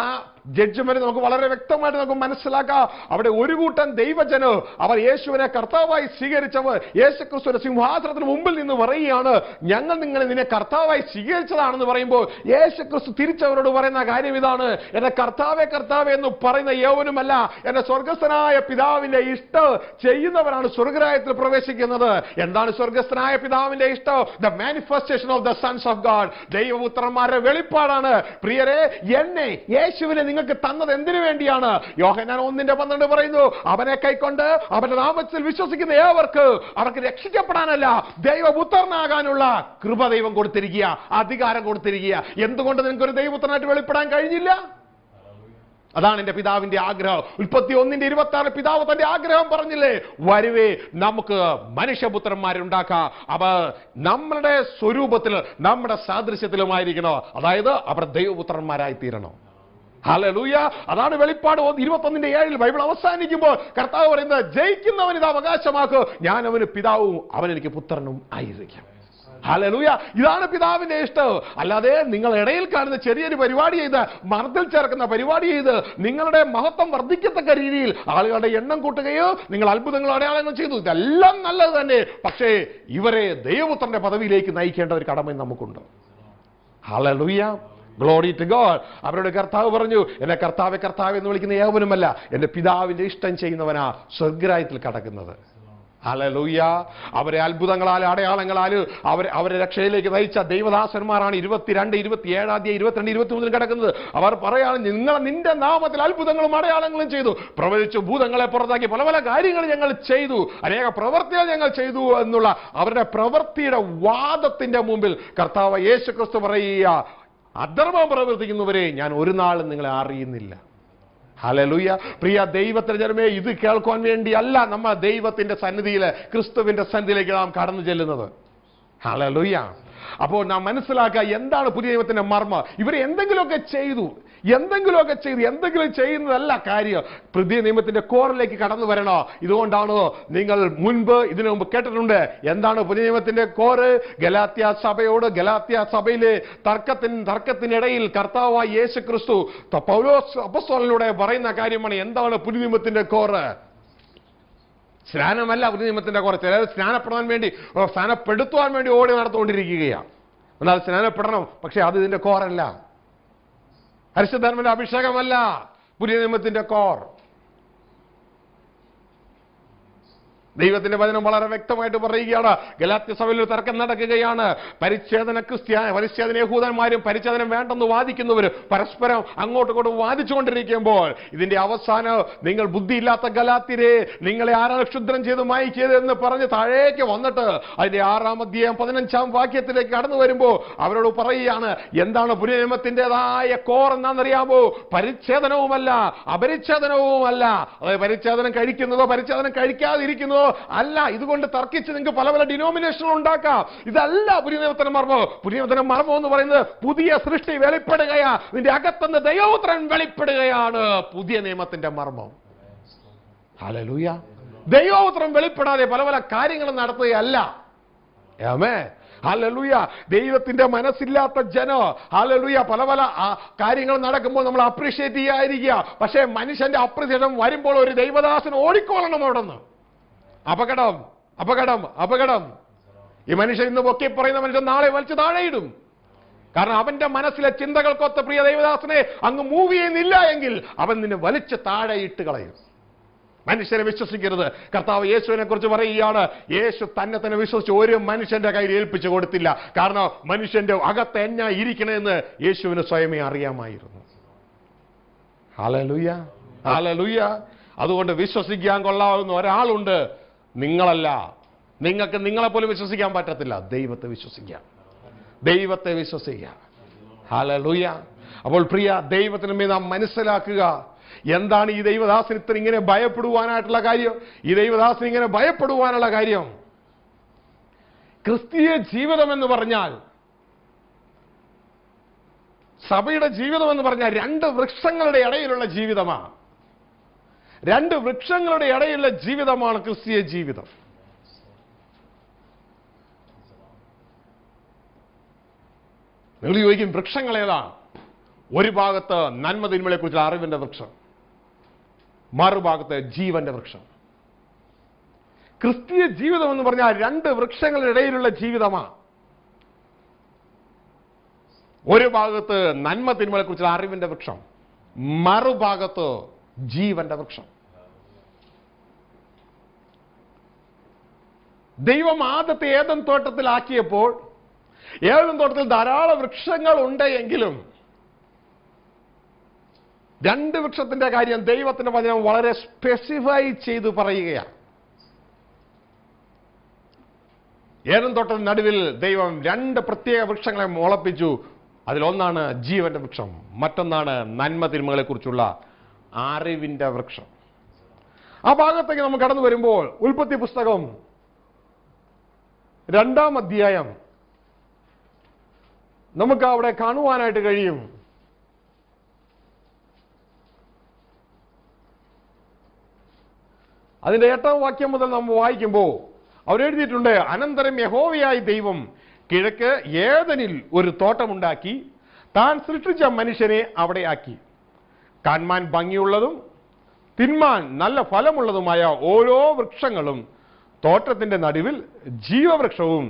ജഡ്ജ്മെന്റ് നമുക്ക് വളരെ വ്യക്തമായിട്ട് നമുക്ക് മനസ്സിലാക്കാം. അവിടെ ഒരു കൂട്ടം ദൈവജനോ അവർ യേശുവിനെ കർത്താവായി സ്വീകരിച്ചവർ യേശുക്രിസ്തുവിന്റെ സിംഹാസനത്തിന് മുമ്പിൽ നിന്ന് പറയുകയാണ്, ഞങ്ങൾ നിന്നെ കർത്താവായി സ്വീകരിച്ചതാണെന്ന് പറയുമ്പോൾ യേശുക്രിസ്തു തിരിച്ചവരോട് പറയുന്ന കാര്യം ഇതാണ്, എന്നെ കർത്താവേ കർത്താവേ എന്ന് പറയുന്ന യവനുമല്ല, എന്റെ സ്വർഗസ്ഥനായ പിതാവിന്റെ ഇഷ്ടം ചെയ്യുന്നവരാണ് സ്വർഗരാജ്യത്തിൽ പ്രവേശിക്കുന്നത്. എന്താണ് സ്വർഗസ്ഥനായ പിതാവിന്റെ ഇഷ്ടം? The manifestation of the sons of God. ദൈവപുത്രന്മാരുടെ വെളിപ്പാടാണ്. പ്രിയരെ, എന്നെ യേശുവിനെ നിങ്ങൾക്ക് തന്നത് എന്തിനു വേണ്ടിയാണ്? യോഹന്നാൻ 1:12 പറയുന്നു, അവനെ കൈക്കൊണ്ട് അവന്റെ നാമത്തിൽ വിശ്വസിക്കുന്ന ഏവർക്ക് അവർക്ക് രക്ഷിക്കപ്പെടാനല്ല, ദൈവപുത്രനാകാനുള്ള കൃപ ദൈവം കൊടുത്തിരിക്കുക, അധികാരം കൊടുത്തിരിക്കുക. എന്തുകൊണ്ട് നിങ്ങൾക്ക് ഒരു ദൈവപുത്രനായിട്ട് വെളിപ്പെടാൻ കഴിഞ്ഞില്ല? അതാണ് എന്റെ പിതാവിന്റെ ആഗ്രഹം. 31:26 പിതാവ് തന്റെ ആഗ്രഹം പറഞ്ഞില്ലേ, വരുവേ നമുക്ക് മനുഷ്യപുത്രന്മാരുണ്ടാക്കാം, അവർ നമ്മുടെ സ്വരൂപത്തിൽ നമ്മുടെ സാദൃശ്യത്തിലുമായിരിക്കണോ, അതായത് അവർ ദൈവപുത്രന്മാരായി തീരണോ. ഹല്ലേലൂയ. അതാണ് വെളിപ്പാട് 21:7 ബൈബിൾ അവസാനിക്കുമ്പോൾ കർത്താവ് പറയുന്നത്, ജയിക്കുന്നവൻ ഇത് അവകാശമാക്കും, ഞാൻ അവന് പിതാവും അവൻ എനിക്ക് പുത്രനും ആയിരിക്കും. ഹല്ലേലൂയ. ഇതാണ് പിതാവിന്റെ ഇഷ്ടം. അല്ലാതെ നിങ്ങൾ ഇടയിൽ കാണുന്ന ചെറിയൊരു പരിപാടി ചെയ്ത്, മർദ്ദിൽ ചേർക്കുന്ന പരിപാടി ചെയ്ത് നിങ്ങളുടെ മഹത്വം വർദ്ധിക്കത്തക്ക രീതിയിൽ ആളുകളുടെ എണ്ണം കൂട്ടുകയോ നിങ്ങൾ അത്ഭുതങ്ങൾ അടയാളങ്ങൾ ചെയ്തു, ഇതെല്ലാം നല്ലത് തന്നെ. പക്ഷേ ഇവരെ ദൈവപുത്രന്റെ പദവിയിലേക്ക് നയിക്കേണ്ട ഒരു കടമ നമുക്കുണ്ട്. ഹല്ലേലൂയ. Glory to God. അവരുടെ കർത്താവ് പറഞ്ഞു, എന്നെ കർത്താവെ കർത്താവ് എന്ന് വിളിക്കുന്ന ഏവനുമല്ല, എന്റെ പിതാവിന്റെ ഇഷ്ടം ചെയ്യുന്നവനാ സ്വർഗരാജ്യത്തിൽ കടക്കുന്നത്. ഹല്ലേലൂയ. അവരെ അത്ഭുതങ്ങളാൽ അടയാളങ്ങളാൽ അവരെ രക്ഷയിലേക്ക് നയിച്ച ദൈവദാസന്മാരാണ് 22, 27, 22, 23 കിടക്കുന്നത്. അവർ പറയാണ്, നിന്റെ നാമത്തിൽ അത്ഭുതങ്ങളും അടയാളങ്ങളും ചെയ്തു, പ്രവചിച്ചു, ഭൂതങ്ങളെ പുറത്താക്കി, പല പല കാര്യങ്ങൾ ഞങ്ങൾ ചെയ്തു, അനേക പ്രവൃത്തികൾ ഞങ്ങൾ ചെയ്തു എന്നുള്ള അവരുടെ പ്രവൃത്തിയുടെ വാദത്തിന്റെ മുമ്പിൽ കർത്താവ് യേശുക്രിസ്തു പറയുക, അധർമ്മം പ്രവർത്തിക്കുന്നവരെ ഞാൻ ഒരു നാളും നിങ്ങളെ അറിയുന്നില്ല. ഹല്ലേലൂയ. പ്രിയ ദൈവത്തിന്റെ ജനമേ, ഇത് കേൾക്കാൻ വേണ്ടിയല്ല നമ്മൾ ദൈവത്തിന്റെ സന്നിധിയിൽ, ക്രിസ്തുവിന്റെ സന്നിധിയിലേക്ക് നാം കടന്നു ചെല്ലുന്നത്. ഹല്ലേലൂയ. അപ്പോൾ നാം മനസ്സിലാക്കുക, എന്താണ് പുതിയ നിയമത്തിന്റെ മർമ്മം. ഇവർ എന്തെങ്കിലുമൊക്കെ ചെയ്തു, എന്തെങ്കിലും ചെയ്യുന്നതല്ല കാര്യം. പുതിയ നിയമത്തിന്റെ കോറിലേക്ക് കടന്നു വരണോ. ഇതുകൊണ്ടാണോ നിങ്ങൾ ഇതിനു മുമ്പ് കേട്ടിട്ടുണ്ട്, എന്താണ് പുതിയ നിയമത്തിന്റെ കോറ്? ഗലാത്യ സഭയോട്, ഗലാത്യ സഭയിലെ തർക്കത്തിനിടയിൽ കർത്താവായ യേശുക്രിസ്തു പൗലോസ് അപ്പോസ്തലനിലൂടെ പറയുന്ന കാര്യമാണ്, എന്താണ് പുതിയ നിയമത്തിന്റെ കോറ്? സ്നാനമല്ല പുതിയ നിയമത്തിന്റെ കോറ്. ചിലർ സ്നാനപ്പെടുത്തുവാൻ വേണ്ടി ഓടി നടത്തുകൊണ്ടിരിക്കുകയാണ്. എന്നാൽ സ്നാനപ്പെടണം, പക്ഷെ അത് ഇതിന്റെ കോറല്ല. പരിശുദ്ധാത്മാവിന്റെ അഭിഷേകമല്ല പുതിയ നിയമത്തിന്റെ കോർ. ദൈവത്തിന്റെ വചനം വളരെ വ്യക്തമായിട്ട് പറയുകയാണ്. ഗലാത്യ സഭയിൽ ഒരു തർക്കം നടക്കുകയാണ്. പരിച്ഛേദന യഹൂദന്മാരും പരിച്ഛേദനം വേണ്ടെന്ന് വാദിക്കുന്നവർ പരസ്പരം അങ്ങോട്ടും ഇങ്ങോട്ടും വാദിച്ചുകൊണ്ടിരിക്കുമ്പോൾ ഇതിന്റെ അവസാനം, നിങ്ങൾ ബുദ്ധിയില്ലാത്ത ഗലാത്യരെ, നിങ്ങളെ ആരാണ് ക്ഷുദ്രം ചെയ്ത് മായിച്ചത് എന്ന് പറഞ്ഞ് താഴേക്ക് വന്നിട്ട് അതിന്റെ 6-ാം അധ്യായം 15-ാം വാക്യത്തിലേക്ക് കടന്നു വരുമ്പോൾ അവരോട് പറയുകയാണ്, എന്താണ് പുതിയ നിയമത്തിൻ്റെതായ കോർ എന്നാണെന്നറിയാമോ? പരിച്ഛേദനവുമല്ല, അപരിച്ഛേദനവുമല്ല. അതായത് പരിച്ഛേദനം കഴിക്കുന്നതോ പരിച്ഛേദനം കഴിക്കാതിരിക്കുന്നതോ അല്ല. ഇതുകൊണ്ട് തർക്കിച്ച് നിങ്ങൾക്ക് പല പല ഡിനോമിനേഷനുകൾ ഉണ്ടാക്കാം. ഇതല്ല പുതിയ നിയമത്തിന്റെ മർമ്മം. പുതിയ നിയമത്തിന്റെ മർമ്മം എന്ന് പറയുന്നത് പുതിയ സൃഷ്ടി വെളിപ്പെടുകയാ, നിന്റെ അകത്തുനിന്ന് ദൈവപുത്രൻ വെളിപ്പെടുകയാണ് പുതിയ നിയമത്തിന്റെ മർമ്മം. ഹല്ലേലൂയ. ദൈവപുത്രൻ വെളിപ്പെടാതെ പല പല കാര്യങ്ങളും നടത്തുകയല്ല. ആമേൻ. ഹല്ലേലൂയ. ദൈവത്തിന്റെ മനസ്സില്ലാത്ത ജനം, ഹല്ലേലൂയ, പല പല കാര്യങ്ങൾ നടക്കുമ്പോൾ നമ്മൾ അപ്രീഷിയേറ്റ് ചെയ്യാതിരിക്കുക. പക്ഷേ മനുഷ്യന്റെ അപ്രീസിയേഷൻ വരുമ്പോൾ ഒരു ദൈവദാസൻ ഓടിക്കോളണം അവിടെ നിന്ന്. അപകടം, അപകടം, അപകടം. ഈ മനുഷ്യൻ ഇന്ന് പൊക്കി പറയുന്ന മനുഷ്യൻ നാളെ വലിച്ചു താഴെയിടും. കാരണം അവന്റെ മനസ്സിലെ ചിന്തകൾക്കൊത്ത പ്രിയ ദൈവദാസനെ അങ്ങ് മൂവ് ചെയ്യുന്നില്ല എങ്കിൽ അവൻ നിന്നെ വലിച്ചു താഴെയിട്ട് കളയും. മനുഷ്യരെ വിശ്വസിക്കരുത്. കർത്താവ് യേശുവിനെ കുറിച്ച് പറയുകയാണ്, യേശു തന്നെ തന്നെ വിശ്വസിച്ച് ഒരു മനുഷ്യന്റെ കയ്യിൽ ഏൽപ്പിച്ചു കൊടുത്തില്ല. കാരണം മനുഷ്യന്റെ അകത്ത് എന്നാ ഇരിക്കണമെന്ന് യേശുവിന് സ്വയമേ അറിയാമായിരുന്നു. Hallelujah, hallelujah. അതുകൊണ്ട് വിശ്വസിക്കാൻ കൊള്ളാവുന്ന ഒരാളുണ്ട്, നിങ്ങളല്ല. നിങ്ങൾക്ക് നിങ്ങളെ പോലും വിശ്വസിക്കാൻ പറ്റത്തില്ല. ദൈവത്തെ വിശ്വസിക്കാം, ദൈവത്തെ വിശ്വസിക്കാം. ഹല്ലേലൂയ. അപ്പോൾ പ്രിയ ദൈവത്തിന് മേൽ നാം മനസ്സിലാക്കുക, എന്താണ് ഈ ദൈവദാസൻ ഇത്ര ഇങ്ങനെ ഭയപ്പെടുവാനായിട്ടുള്ള കാര്യം? ഈ ദൈവദാസൻ ഇങ്ങനെ ഭയപ്പെടുവാനുള്ള കാര്യം, ക്രിസ്തീയ ജീവിതം എന്ന് പറഞ്ഞാൽ, സഭയുടെ ജീവിതം എന്ന് പറഞ്ഞാൽ 2 വൃക്ഷങ്ങളുടെ ഇടയിലുള്ള ജീവിതമാണ്. 2 വൃക്ഷങ്ങളുടെ ഇടയിലുള്ള ജീവിതമാണ് ക്രിസ്തീയ ജീവിതം. നിങ്ങൾ ചോദിക്കും, വൃക്ഷങ്ങൾ ഏതാണ്? ഒരു ഭാഗത്ത് നന്മ തിന്മകളെ കുറിച്ചുള്ള അറിവിന്റെ വൃക്ഷം, മറുഭാഗത്ത് ജീവന്റെ വൃക്ഷം. ക്രിസ്തീയ ജീവിതം എന്ന് പറഞ്ഞാൽ 2 വൃക്ഷങ്ങളുടെ ഇടയിലുള്ള ജീവിതമാണ്. ഒരു ഭാഗത്ത് നന്മ തിന്മകളെ കുറിച്ചുള്ള അറിവിന്റെ വൃക്ഷം, മറുഭാഗത്ത് ജീവന്റെ വൃക്ഷം. ദൈവം ആദ്യത്തെ ഏദൻ തോട്ടത്തിലാക്കിയപ്പോൾ ഏദൻ തോട്ടത്തിൽ ധാരാളം വൃക്ഷങ്ങൾ ഉണ്ട് എങ്കിലും 2 വൃക്ഷത്തിന്റെ കാര്യം ദൈവത്തിന്റെ വചനം വളരെ സ്പെസിഫൈ ചെയ്ത് പറയുകയാണ്. ഏദൻ തോട്ടത്തിന് നടുവിൽ ദൈവം 2 പ്രത്യേക വൃക്ഷങ്ങളെ മുളപ്പിച്ചു. അതിലൊന്നാണ് ജീവന്റെ വൃക്ഷം, മറ്റൊന്നാണ് നന്മ തിന്മകളെ കുറിച്ചുള്ള അറിവിന്റെ വൃക്ഷം. ആ ഭാഗത്തേക്ക് നമ്മൾ കടന്നു വരുമ്പോൾ ഉൽപ്പത്തി പുസ്തകം 2-ാം അധ്യായം നമുക്ക് അവിടെ കാണുവാനായിട്ട് കഴിയും. അതിന്റെ 8-ാം വാക്യം മുതൽ നമ്മൾ വായിക്കുമ്പോൾ അവരെഴുതിയിട്ടുണ്ട്, അനന്തരം യഹോവയായ ദൈവം കിഴക്ക് ഏദനിൽ ഒരു തോട്ടമുണ്ടാക്കി താൻ സൃഷ്ടിച്ച മനുഷ്യനെ അവിടെ ആക്കി. കാൺമാൻ ഭംഗിയുള്ളതും തിന്മാൻ നല്ല ഫലമുള്ളതുമായ ഓരോ വൃക്ഷങ്ങളും തോട്ടത്തിന്റെ നടുവിൽ ജീവവൃക്ഷവും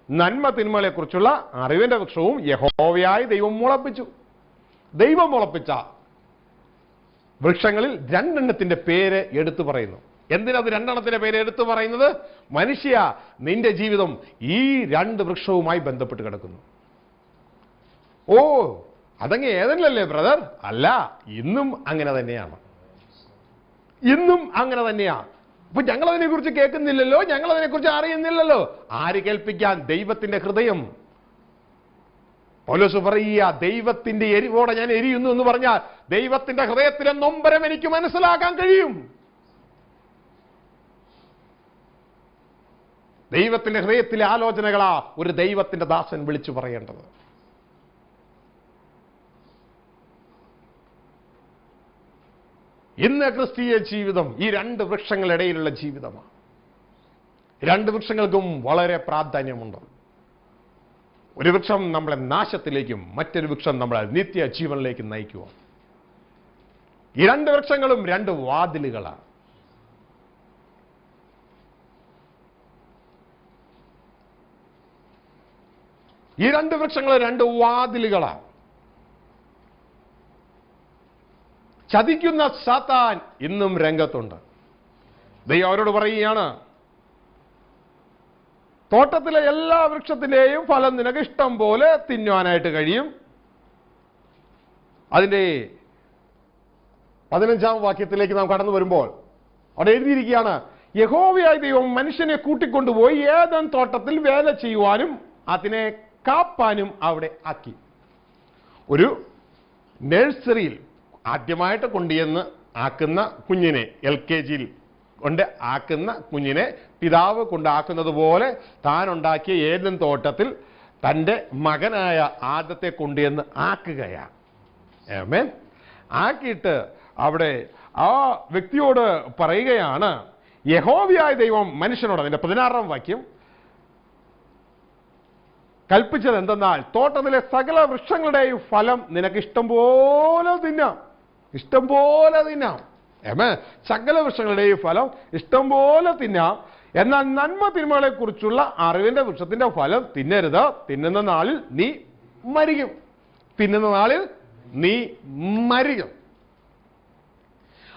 നന്മ തിന്മകളെ കുറിച്ചുള്ള അറിവിന്റെ വൃക്ഷവും യഹോവയായ ദൈവം മുളപ്പിച്ചു. ദൈവം മുളപ്പിച്ച വൃക്ഷങ്ങളിൽ 2 എണ്ണത്തിന്റെ പേര് എടുത്തു പറയുന്നു. എന്തിനത് 2 എണ്ണത്തിന്റെ പേര് എടുത്തു പറയുന്നത്? മനുഷ്യ, നിന്റെ ജീവിതം ഈ 2 വൃക്ഷവുമായി ബന്ധപ്പെട്ട് കിടക്കുന്നു. ഓ, അതങ്ങ് ഏതെങ്കിലല്ലേ ബ്രദർ? അല്ല, ഇന്നും അങ്ങനെ തന്നെയാണ്. ഇന്നും അങ്ങനെ തന്നെയാണ്. അപ്പൊ ഞങ്ങളതിനെ കുറിച്ച് കേൾക്കുന്നില്ലല്ലോ, ഞങ്ങളതിനെ കുറിച്ച് അറിയുന്നില്ലല്ലോ. ആര് കേൾപ്പിക്കാൻ? ദൈവത്തിന്റെ ഹൃദയം. പൗലോസ് പറയുക, ദൈവത്തിന്റെ എരിവോടെ ഞാൻ എരിയുന്നു എന്ന് പറഞ്ഞാൽ ദൈവത്തിന്റെ ഹൃദയത്തിലെ നൊമ്പരം എനിക്ക് മനസ്സിലാക്കാൻ കഴിയും. ദൈവത്തിന്റെ ഹൃദയത്തിലെ ആലോചനകളാ ഒരു ദൈവത്തിന്റെ ദാസൻ വിളിച്ചു പറയേണ്ടത്. ഇന്ന് ക്രിസ്തീയ ജീവിതം ഈ 2 വൃക്ഷങ്ങളിടയിലുള്ള ജീവിതമാണ്. 2 വൃക്ഷങ്ങൾക്കും വളരെ പ്രാധാന്യമുണ്ട്. ഒരു വൃക്ഷം നമ്മളെ നാശത്തിലേക്കും മറ്റൊരു വൃക്ഷം നമ്മളെ നിത്യ ജീവനിലേക്കും നയിക്കുക. ഈ 2 വൃക്ഷങ്ങളും 2 വാതിലുകളാണ്. ഈ 2 വൃക്ഷങ്ങൾ 2 വാതിലുകളാണ്. ചതിക്കുന്ന സാത്താൻ ഇന്നും രംഗത്തുണ്ട്. ദൈവം അവരോട് പറയുകയാണ്, തോട്ടത്തിലെ എല്ലാ വൃക്ഷത്തിന്റെയും ഫലം നിനക്ക് ഇഷ്ടം പോലെ തിന്നുവാനായിട്ട് കഴിയും. അതിന്റെ 15-ാം വാക്യത്തിലേക്ക് നാം കടന്നു വരുമ്പോൾ അവിടെ എഴുതിയിരിക്കുകയാണ്, യഹോവയായ ദൈവം മനുഷ്യനെ കൂട്ടിക്കൊണ്ടുപോയി ഏദൻ തോട്ടത്തിൽ വേല ചെയ്യുവാനും അതിനെ കാപ്പാനും അവിടെ ആക്കി. ഒരു നഴ്സറിയിൽ ആദ്യമായിട്ട് കൊണ്ടുചെന്ന് ആക്കുന്ന കുഞ്ഞിനെ, LKG കൊണ്ട് ആക്കുന്ന കുഞ്ഞിനെ പിതാവ് കൊണ്ടാക്കുന്നത് പോലെ താൻ ഉണ്ടാക്കിയ ഏദൻ തോട്ടത്തിൽ തൻ്റെ മകനായ ആദത്തെ കൊണ്ടുചെന്ന് ആക്കുകയാണ്. ആമേൻ. ആക്കിയിട്ട് അവിടെ ആ വ്യക്തിയോട് പറയുകയാണ്, യഹോവയായ ദൈവം മനുഷ്യനോട്, അതിന്റെ 16-ാം വാക്യം, കൽപ്പിച്ചത് എന്തെന്നാൽ തോട്ടത്തിലെ സകല വൃക്ഷങ്ങളുടെയും ഫലം നിനക്ക് ഇഷ്ടം പോലെ തിന്നാം. ഇഷ്ടം പോലെ തിന്നാം. സകല വൃക്ഷങ്ങളുടെയും ഫലം ഇഷ്ടം പോലെ തിന്നാം. എന്നാൽ നന്മ തിന്മകളെ കുറിച്ചുള്ള അറിവിന്റെ വൃക്ഷത്തിന്റെ ഫലം തിന്നരുത്. തിന്നുന്ന നാളിൽ നീ മരിക്കും. തിന്നുന്ന നാളിൽ നീ മരിക്കും.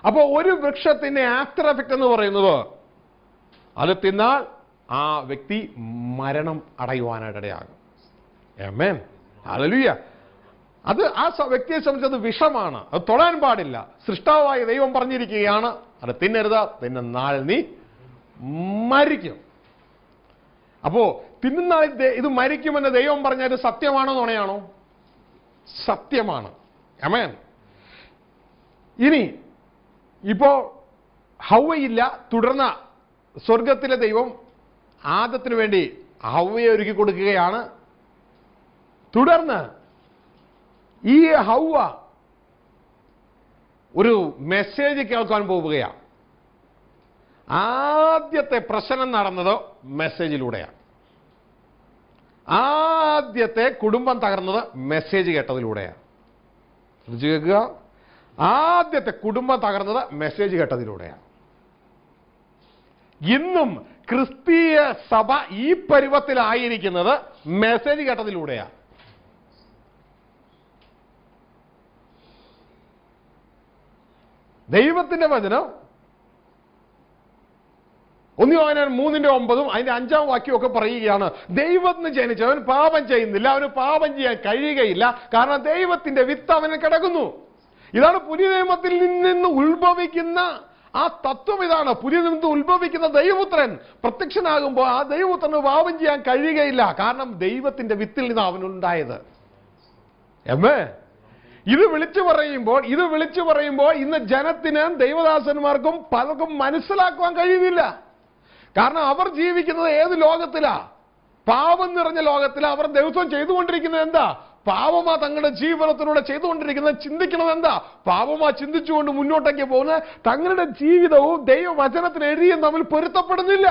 അപ്പോൾ ഒരു വൃക്ഷത്തിന്റെ ആഫ്റ്റർ എഫക്റ്റ് എന്ന് പറയുന്നത്, അത് തിന്നാൽ ആ വ്യക്തി മരണം അടയുവാനായിട്ട് ഇടയാകും. ആമേൻ. ഹല്ലേലൂയ. അത് ആ വ്യക്തിയെ സംബന്ധിച്ചത് വിഷമാണ്. അത് തൊടാൻ പാടില്ല. സൃഷ്ടാവായ ദൈവം പറഞ്ഞിരിക്കുകയാണ്, അത് തിന്നരുത്. തിന്നുന്ന നാളിൽ നീ മരിക്കും. അപ്പോ തിന്നുന്ന ഇത് മരിക്കുമെന്ന് ദൈവം പറഞ്ഞത് സത്യമാണോ നുണയാണോ? സത്യമാണ്. ആമേൻ. ഇനി ഇപ്പോ ഹവ്വയില്ല. തുടർന്ന് സ്വർഗത്തിലെ ദൈവം ആദത്തിന് വേണ്ടി ഹവ്വയെ ഒരുക്കി കൊടുക്കുകയാണ്. തുടർന്ന് ഈ ഹവ്വ ഒരു മെസ്സേജ് കേൾക്കാൻ പോവുകയാണ്. ആദ്യത്തെ പ്രശ്നം നടന്നത് മെസ്സേജിലൂടെയാണ്. ആദ്യത്തെ കുടുംബം തകർന്നത് മെസ്സേജ് കേട്ടതിലൂടെയാണ്. ശ്രദ്ധിച്ചു കേൾക്കുക. ആദ്യത്തെ കുടുംബം തകർന്നത് മെസ്സേജ് കേട്ടതിലൂടെയാണ്. ഇന്നും ക്രിസ്തീയ സഭ ഈ പരുവത്തിലായിരിക്കുന്നത് മെസ്സേജ് കേട്ടതിലൂടെയാണ്. ദൈവത്തിന്റെ വചനം 1 യോഹന്നാൻ 3:9 അതിന്റെ 5-ാം വാക്യമൊക്കെ പറയുകയാണ്, ദൈവത്തിന് ജനിച്ചവൻ പാപം ചെയ്യുന്നില്ല, അവന് പാപം ചെയ്യാൻ കഴിയുകയില്ല, കാരണം ദൈവത്തിന്റെ വിത്ത് അവന് കിടക്കുന്നു. ഇതാണ് പുതിയ നിയമത്തിൽ നിന്ന് ഉത്ഭവിക്കുന്ന ആ തത്വം. ഇതാണ് പുതിയ നിയമത്തിൽ ഉത്ഭവിക്കുന്ന ദൈവപുത്രൻ പ്രത്യക്ഷനാകുമ്പോൾ ആ ദൈവപുത്രന് പാപം ചെയ്യാൻ കഴിയുകയില്ല, കാരണം ദൈവത്തിന്റെ വിത്തിൽ നിന്ന് അവനുണ്ടായത്. ഇത് വിളിച്ചു പറയുമ്പോൾ ഇന്ന് ജനത്തിന്, ദൈവദാസന്മാർക്കും പലർക്കും മനസ്സിലാക്കുവാൻ കഴിയുന്നില്ല. കാരണം അവർ ജീവിക്കുന്നത് ഏത് ലോകത്തിലാ? പാപം നിറഞ്ഞ ലോകത്തിലാ. അവർ ദിവസവും ചെയ്തുകൊണ്ടിരിക്കുന്നത് എന്താ? പാപമാ തങ്ങളുടെ ജീവിതത്തിലൂടെ ചെയ്തുകൊണ്ടിരിക്കുന്നത്. ചിന്തിക്കുന്നത് എന്താ? പാപമാ ചിന്തിച്ചുകൊണ്ട് മുന്നോട്ടേക്ക് പോകുന്നത്. തങ്ങളുടെ ജീവിതവും ദൈവവചനത്തിന് എഴുതിയും തമ്മിൽ പൊരുത്തപ്പെടുന്നില്ല.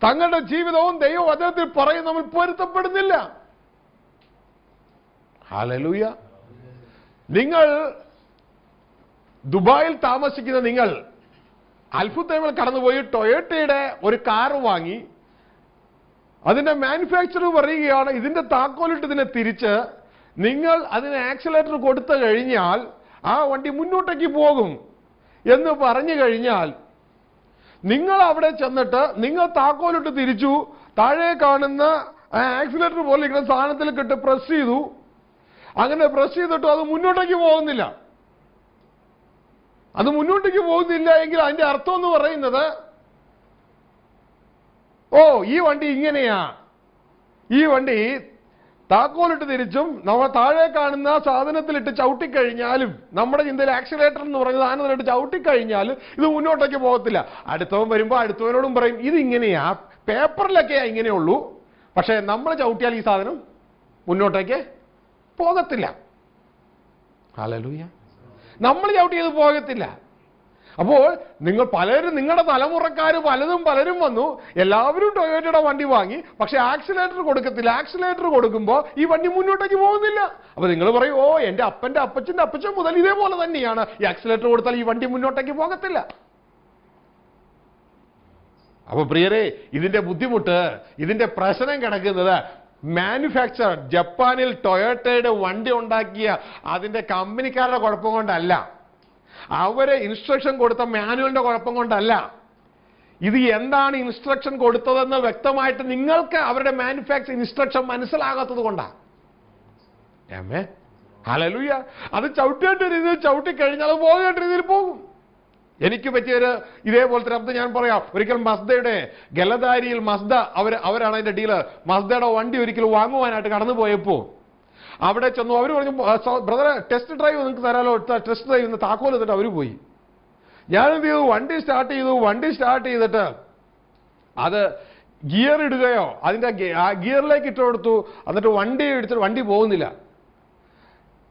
തങ്ങളുടെ ജീവിതവും ദൈവവചനത്തിൽ പറയും തമ്മിൽ പൊരുത്തപ്പെടുന്നില്ല. ഹല്ലേലൂയ. നിങ്ങൾ ദുബായിൽ താമസിക്കുന്ന നിങ്ങൾ അത്ഭുതങ്ങൾ കടന്നുപോയി ടൊയോട്ടയുടെ ഒരു കാർ വാങ്ങി, അതിന്റെ മാനുഫാക്ചർ പറയുകയാണ്, ഇതിന്റെ താക്കോലിട്ട് ഇതിനെ തിരിച്ച് നിങ്ങൾ അതിന് ആക്സിലേറ്റർ കൊടുത്തു കഴിഞ്ഞാൽ ആ വണ്ടി മുന്നോട്ടേക്ക് പോകും എന്ന് പറഞ്ഞു കഴിഞ്ഞാൽ, നിങ്ങൾ അവിടെ ചെന്നിട്ട് നിങ്ങൾ താക്കോലിട്ട് തിരിച്ചു, താഴെ കാണുന്ന ആക്സിലേറ്റർ പോലെ ഇരിക്കുന്ന സാധനത്തിൽ കിട്ട് പ്രസ് ചെയ്തു. അങ്ങനെ പ്രസ് ചെയ്തിട്ടും അത് മുന്നോട്ടേക്ക് പോകുന്നില്ല. അത് മുന്നോട്ടേക്ക് പോകുന്നില്ല എങ്കിൽ അതിന്റെ അർത്ഥം എന്ന് പറയുന്നത്, ഓ ഈ വണ്ടി ഇങ്ങനെയാ, ഈ വണ്ടി താക്കോലിട്ട് തിരിച്ചും നമ്മൾ താഴെ കാണുന്ന സാധനത്തിലിട്ട് ചവിട്ടിക്കഴിഞ്ഞാലും, നമ്മുടെ ചിന്തയിൽ ആക്സിലേറ്റർ എന്ന് പറയുന്ന സാധനത്തിലിട്ട് ചവിട്ടിക്കഴിഞ്ഞാലും ഇത് മുന്നോട്ടേക്ക് പോകത്തില്ല. അടുത്തവൻ വരുമ്പോൾ അടുത്തവനോടും പറയും ഇത് ഇങ്ങനെയാ, പേപ്പറിലൊക്കെയാ ഇങ്ങനെയുള്ളൂ, പക്ഷെ നമ്മൾ ചവിട്ടിയാൽ ഈ സാധനം മുന്നോട്ടേക്ക് പോകത്തില്ല. ഹല്ലേലൂയ. നമ്മൾ ചവിട്ടിയത് പോകത്തില്ല. അപ്പോൾ നിങ്ങൾ പലരും, നിങ്ങളുടെ തലമുറക്കാർ പലരും വന്നു, എല്ലാവരും ടൊയോട്ടയുടെ വണ്ടി വാങ്ങി, പക്ഷെ ആക്സിലേറ്റർ കൊടുക്കത്തില്ല. ആക്സിലേറ്റർ കൊടുക്കുമ്പോൾ ഈ വണ്ടി മുന്നോട്ടേക്ക് പോകുന്നില്ല. അപ്പൊ നിങ്ങൾ പറയും, ഓ എന്റെ അപ്പന്റെ അപ്പച്ചന്റെ അപ്പച്ചൻ മുതൽ ഇതേപോലെ തന്നെയാണ്, ഈ ആക്സിലേറ്റർ കൊടുത്താൽ ഈ വണ്ടി മുന്നോട്ടേക്ക് പോകത്തില്ല. അപ്പൊ പ്രിയരെ, ഇതിന്റെ ബുദ്ധിമുട്ട്, ഇതിന്റെ പ്രശ്നം കിടക്കുന്നത് മാനുഫാക്ചർ, ജപ്പാനിൽ ടൊയോട്ടയുടെ വണ്ടി ഉണ്ടാക്കിയ അതിന്റെ കമ്പനിക്കാരുടെ കുഴപ്പം കൊണ്ടല്ല, അവരെ ഇൻസ്ട്രക്ഷൻ കൊടുത്ത മാനുവലിന്റെ കുഴപ്പം കൊണ്ടല്ല. ഇത് എന്താണ് ഇൻസ്ട്രക്ഷൻ കൊടുത്തതെന്ന് വ്യക്തമായിട്ട് നിങ്ങൾക്ക് അവരുടെ മാനുഫാക്ചർ ഇൻസ്ട്രക്ഷൻ മനസ്സിലാകാത്തത് കൊണ്ടാണ്. ഹല്ലേലൂയ. അത് ചവിട്ടേണ്ട രീതിയിൽ ചവിട്ടിക്കഴിഞ്ഞാൽ അത് പോകേണ്ട രീതിയിൽ പോകും. എനിക്ക് പറ്റിയൊരു ഇതേപോലത്തെ ശബ്ദം ഞാൻ പറയാം. ഒരിക്കൽ മസ്ദയുടെ ഗലദാരിയിൽ അവരാണ് അതിന്റെ ഡീലർ. മസ്ദയുടെ വണ്ടി ഒരിക്കൽ വാങ്ങുവാനായിട്ട് കടന്നു പോയപ്പോൾ അവിടെ ചെന്നു. അവർ പറഞ്ഞു, ബ്രദറെ ടെസ്റ്റ് ഡ്രൈവ് നിങ്ങൾക്ക് തരാലോ, ടെസ്റ്റ് ഡ്രൈവ് എന്ന് താക്കോൽ എന്നിട്ട് അവർ പോയി. ഞാനെന്ത് ചെയ്തു, വണ്ടി സ്റ്റാർട്ട് ചെയ്തിട്ട് അത് ഗിയർ ഇടുകയോ അതിന്റെ ഗിയറിലേക്ക് ഇട്ട് കൊടുത്തു. എന്നിട്ട് വണ്ടി പോകുന്നില്ല.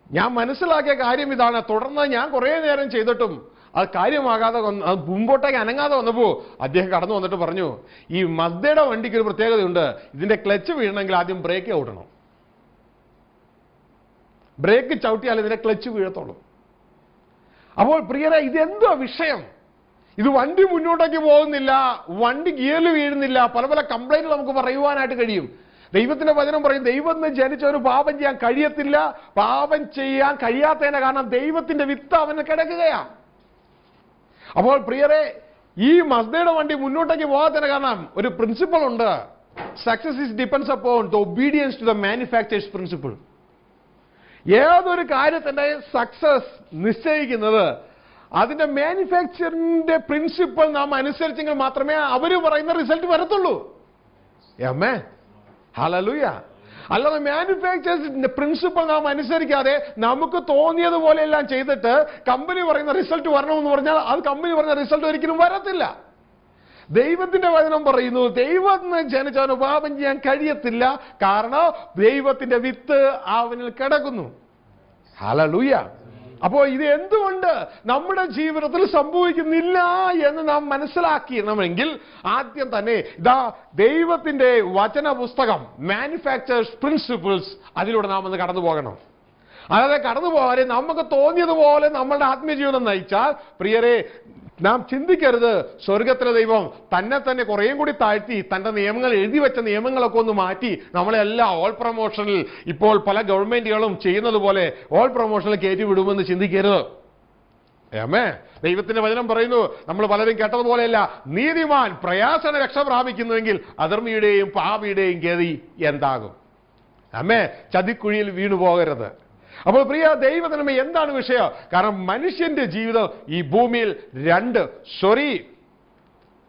ഞാൻ മനസ്സിലാക്കിയ കാര്യം ഇതാണ്. തുടർന്ന് ഞാൻ കുറേ നേരം ചെയ്തിട്ടും അത് കാര്യമാകാതെ മുമ്പോട്ടേക്ക് അനങ്ങാതെ വന്നപ്പോൾ അദ്ദേഹം കടന്നു വന്നിട്ട് പറഞ്ഞു, ഈ മസ്ദയുടെ വണ്ടിക്ക് ഒരു പ്രത്യേകതയുണ്ട്. ഇതിന്റെ ക്ലച്ച് വീഴണമെങ്കിൽ ആദ്യം ബ്രേക്ക് ചവിട്ടണം. ബ്രേക്ക് ചവിട്ടിയാൽ ഇതിന്റെ ക്ലച്ച് വീഴത്തുള്ളൂ. അപ്പോൾ പ്രിയരെ, ഇതെന്തോ വിഷയം? ഇത് വണ്ടി മുന്നോട്ടേക്ക് പോകുന്നില്ല, വണ്ടി ഗിയറിൽ വീഴുന്നില്ല, പല പല കംപ്ലൈന്റ് നമുക്ക് പറയുവാനായിട്ട് കഴിയും. ദൈവത്തിന്റെ വചനം പറയും, ദൈവത്തിന് ജനിച്ച ഒരു പാപം ചെയ്യാൻ കഴിയത്തില്ല. പാപം ചെയ്യാൻ കഴിയാത്തതിന്റെ കാരണം ദൈവത്തിന്റെ വിത്ത് അവന് കിടക്കുകയാണ്. അപ്പോൾ പ്രിയരെ, ഈ മസ്ദയുടെ വണ്ടി മുന്നോട്ടേക്ക് പോകാത്തതിന് കാരണം ഒരു പ്രിൻസിപ്പിൾ ഉണ്ട്. Success is depends upon the obedience to the manufacturers principle. ഏതൊരു കാര്യത്തിന്റെ സക്സസ് നിശ്ചയിക്കുന്നത് അതിന്റെ മാനുഫാക്ചറിന്റെ പ്രിൻസിപ്പിൾ നാം അനുസരിച്ചെങ്കിൽ മാത്രമേ അവർ പറയുന്ന റിസൾട്ട് വരത്തുള്ളൂ. ആമേൻ, ഹല്ലേലൂയ. അല്ലാതെ മാനുഫാക്ചേഴ്സിന്റെ പ്രിൻസിപ്പിൾ നാം അനുസരിക്കാതെ നമുക്ക് തോന്നിയതുപോലെ എല്ലാം ചെയ്തിട്ട് കമ്പനി പറയുന്ന റിസൾട്ട് വരണമെന്ന് പറഞ്ഞാൽ അത് കമ്പനി പറഞ്ഞ റിസൾട്ട് ഒരിക്കലും വരത്തില്ല. ദൈവത്തിന്റെ വചനം പറയുന്നു, ദൈവത്തിന് ജനിച്ചവന് പാപം ചെയ്യാൻ കഴിയത്തില്ല, കാരണം ദൈവത്തിന്റെ വിത്ത് അവനിൽ കിടക്കുന്നു. ഹല്ലേലൂയ. അപ്പോൾ ഇത് എന്തുകൊണ്ട് നമ്മുടെ ജീവിതത്തിൽ സംഭവിക്കുന്നില്ല എന്ന് നാം മനസ്സിലാക്കിയിരുന്നെങ്കിൽ ആദ്യം തന്നെ ദൈവത്തിന്റെ വചന പുസ്തകം മാനുഫാക്ചേഴ്സ് പ്രിൻസിപ്പിൾസ് അതിലൂടെ നാം ഒന്ന് കടന്നു പോകണം. അതായത് കടന്നു പോകാതെ നമുക്ക് തോന്നിയതുപോലെ നമ്മളുടെ ആത്മീയജീവിതം നയിച്ചാൽ പ്രിയരെ, നാം ചിന്തിക്കരുത് സ്വർഗത്തിലെ ദൈവം തന്നെ കുറേയും കൂടി താഴ്ത്തി തന്റെ നിയമങ്ങൾ എഴുതി വെച്ച നിയമങ്ങളൊക്കെ ഒന്ന് മാറ്റി നമ്മളെല്ലാം ഓൾ പ്രൊമോഷനിൽ ഇപ്പോൾ പല ഗവൺമെന്റുകളും ചെയ്യുന്നത് പോലെ ഓൾ പ്രൊമോഷനിൽ കയറ്റി വിടുമെന്ന് ചിന്തിക്കരുത്. ആമേൻ. ദൈവത്തിന്റെ വചനം പറയുന്നു, നമ്മൾ പലരും കേട്ടതുപോലെയല്ല, നീതിമാൻ പ്രയാസന രക്ഷ പ്രാപിക്കുന്നുവെങ്കിൽ അധർമ്മിയുടെയും പാപിയുടെയും ഗതി എന്താകും? ആമേൻ. ചതിക്കുഴിയിൽ വീണു പോകരുത്. അപ്പോൾ പ്രിയ ദൈവജനമേ, എന്താണ് വിഷയം? കാരണം മനുഷ്യന്റെ ജീവിതം ഈ ഭൂമിയിൽ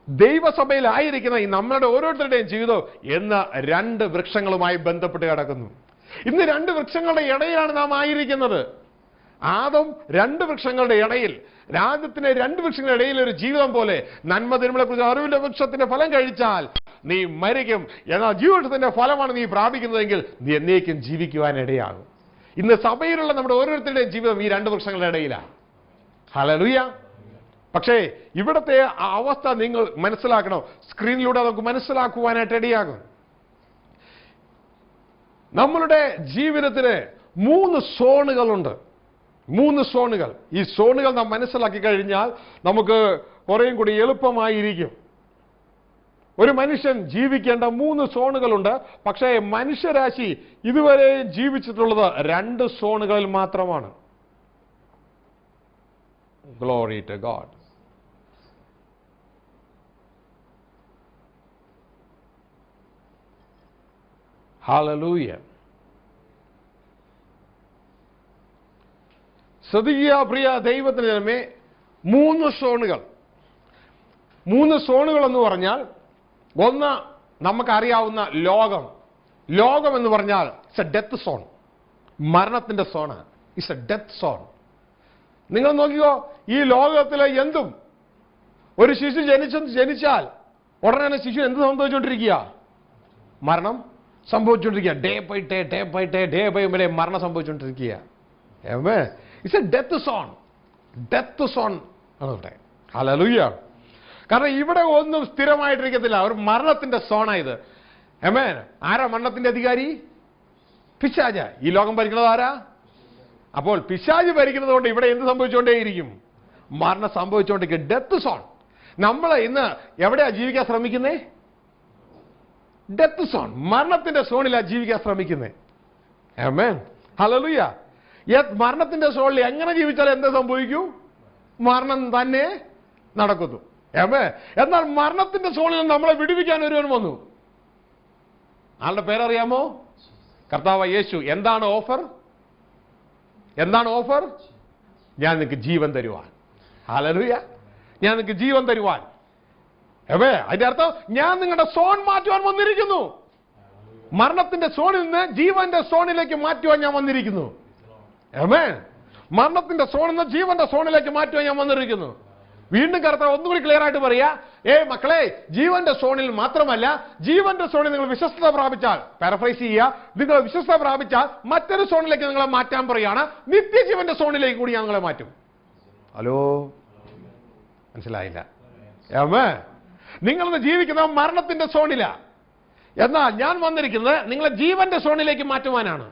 ദൈവസഭയിലായിരിക്കുന്ന ഈ നമ്മളുടെ ഓരോരുത്തരുടെയും ജീവിതം എന്ന രണ്ട് വൃക്ഷങ്ങളുമായി ബന്ധപ്പെട്ട് കിടക്കുന്നു. ഇന്ന് രണ്ട് വൃക്ഷങ്ങളുടെ ഇടയിലാണ് നാം ആയിരിക്കുന്നത്. ആദം രണ്ട് വൃക്ഷങ്ങളുടെ ഇടയിൽ, രാജ്യത്തിന്റെ രണ്ട് വൃക്ഷങ്ങളുടെ ഇടയിൽ ഒരു ജീവിതം പോലെ. നന്മ തിന്മകളെ കുറിച്ച് അറിവിന്റെ വൃക്ഷത്തിന്റെ ഫലം കഴിച്ചാൽ നീ മരിക്കും, എന്നാൽ ജീവിതത്തിന്റെ ഫലമാണ് നീ പ്രാപിക്കുന്നതെങ്കിൽ നീ എന്നേക്കും ജീവിക്കുവാൻ ഇടയാകും. ഇന്ന് സഭയിലുള്ള നമ്മുടെ ഓരോരുത്തരുടെയും ജീവിതം ഈ രണ്ട് വൃക്ഷങ്ങളുടെ ഇടയിലാണ്. ഹല്ലേലൂയ. പക്ഷേ ഇവിടത്തെ അവസ്ഥ നിങ്ങൾ മനസ്സിലാക്കണം. സ്ക്രീനിലൂടെ നമുക്ക് മനസ്സിലാക്കുവാനായിട്ട് ഇടയാകും. നമ്മളുടെ ജീവിതത്തിന് 3 സോണുകളുണ്ട്. 3 സോണുകൾ. ഈ സോണുകൾ നാം മനസ്സിലാക്കി കഴിഞ്ഞാൽ നമുക്ക് കുറേയും കൂടി എളുപ്പമായിരിക്കും. ഒരു മനുഷ്യൻ ജീവിക്കേണ്ട 3 സോണുകളുണ്ട്. പക്ഷേ മനുഷ്യരാശി ഇതുവരെ ജീവിച്ചിട്ടുള്ളത് 2 സോണുകളിൽ മാത്രമാണ്. Glory to God. ഹല്ലേലൂയ. ശ്രദ്ധിക്കുക പ്രിയ ദൈവത്തിന് ജനമേ, 3 സോണുകൾ. 3 സോണുകൾ എന്ന് പറഞ്ഞാൽ, ഒന്ന് നമുക്കറിയാവുന്ന ലോകം എന്ന് പറഞ്ഞാൽ ഇറ്റ്സ് എ ഡെത്ത് സോൺ. മരണത്തിന്റെ സോണാണ്. It's a death zone. നിങ്ങൾ നോക്കിക്കോ, ഈ ലോകത്തിലെ എന്തും ഒരു ശിശു ജനിച്ചാൽ ഉടനെ തന്നെ ശിശു എന്ത് സംഭവിച്ചുകൊണ്ടിരിക്കുക? മരണം സംഭവിച്ചുകൊണ്ടിരിക്കുക. ഡേ ബൈ ഡേ മരണം സംഭവിച്ചുകൊണ്ടിരിക്കുക. It's a death zone. Death zone ആണ്. ഹല്ലേലൂയ. കാരണം ഇവിടെ ഒന്നും സ്ഥിരമായിട്ടിരിക്കത്തില്ല. ഒരു മരണത്തിന്റെ സോണായത്. ആമേൻ. ആരാ മരണത്തിന്റെ അധികാരി? പിശാച. ഈ ലോകം ഭരിക്കുന്നത് ആരാ? അപ്പോൾ പിശാച് ഭരിക്കുന്നത് കൊണ്ട് ഇവിടെ എന്ത് സംഭവിച്ചുകൊണ്ടേയിരിക്കും? മരണം സംഭവിച്ചുകൊണ്ടിരിക്കും. Death zone. നമ്മൾ ഇന്ന് എവിടെയാ ജീവിക്കാൻ ശ്രമിക്കുന്നേ? ഡെത്ത് സോൺ, മരണത്തിന്റെ സോണിലാ ജീവിക്കാൻ ശ്രമിക്കുന്നേ. ആമേൻ. ഹല്ലേലൂയ. മരണത്തിന്റെ സോണിൽ എങ്ങനെ ജീവിച്ചാൽ എന്താ സംഭവിക്കൂ? മരണം തന്നെ നടക്കുന്നു. എന്നാൽ മരണത്തിന്റെ സോണിൽ നിന്ന് നമ്മളെ വിടുവിക്കാൻ ഒരുവൻ വന്നു. ആളുടെ പേരറിയാമോ? കർത്താവ് യേശു. എന്താണ് ഓഫർ? എന്താണ് ഓഫർ? ഞാൻ നിങ്ങൾക്ക് ജീവൻ തരുവാൻ. ഹല്ലേലൂയ. ഞാൻ നിങ്ങൾക്ക് ജീവൻ തരുവാൻ. അതിന്റെ അർത്ഥം ഞാൻ നിങ്ങളുടെ സോൺ മാറ്റുവാൻ വന്നിരിക്കുന്നു. മരണത്തിന്റെ സോണിൽ നിന്ന് ജീവന്റെ സോണിലേക്ക് മാറ്റുവാൻ ഞാൻ വന്നിരിക്കുന്നു. മരണത്തിന്റെ സോണിൽ നിന്ന് ജീവന്റെ സോണിലേക്ക് മാറ്റുവാൻ ഞാൻ വന്നിരിക്കുന്നു. വീണ്ടും കർത്താവ് ഒന്നുകൂടി ക്ലിയർ ആയിട്ട് പറയാ, മക്കളെ, ജീവന്റെ സോണിൽ മാത്രമല്ല, ജീവന്റെ സോണിൽ നിങ്ങൾ വിശ്വസ്തത പ്രാപിച്ചാൽ, പാരഫ്രൈസ് ചെയ്യുക, നിങ്ങൾ വിശ്വസ്തത പ്രാപിച്ചാൽ മറ്റൊരു സോണിലേക്ക് നിങ്ങളെ മാറ്റാൻ പറയാണ്. നിത്യജീവന്റെ സോണിലേക്ക് കൂടി ഞാൻ നിങ്ങളെ മാറ്റും. ഹലോ, മനസ്സിലായില്ല? നിങ്ങളിന്ന് ജീവിക്കുന്നത് മരണത്തിന്റെ സോണില. എന്നാൽ ഞാൻ വന്നിരിക്കുന്നത് നിങ്ങളെ ജീവന്റെ സോണിലേക്ക് മാറ്റുവാനാണ്.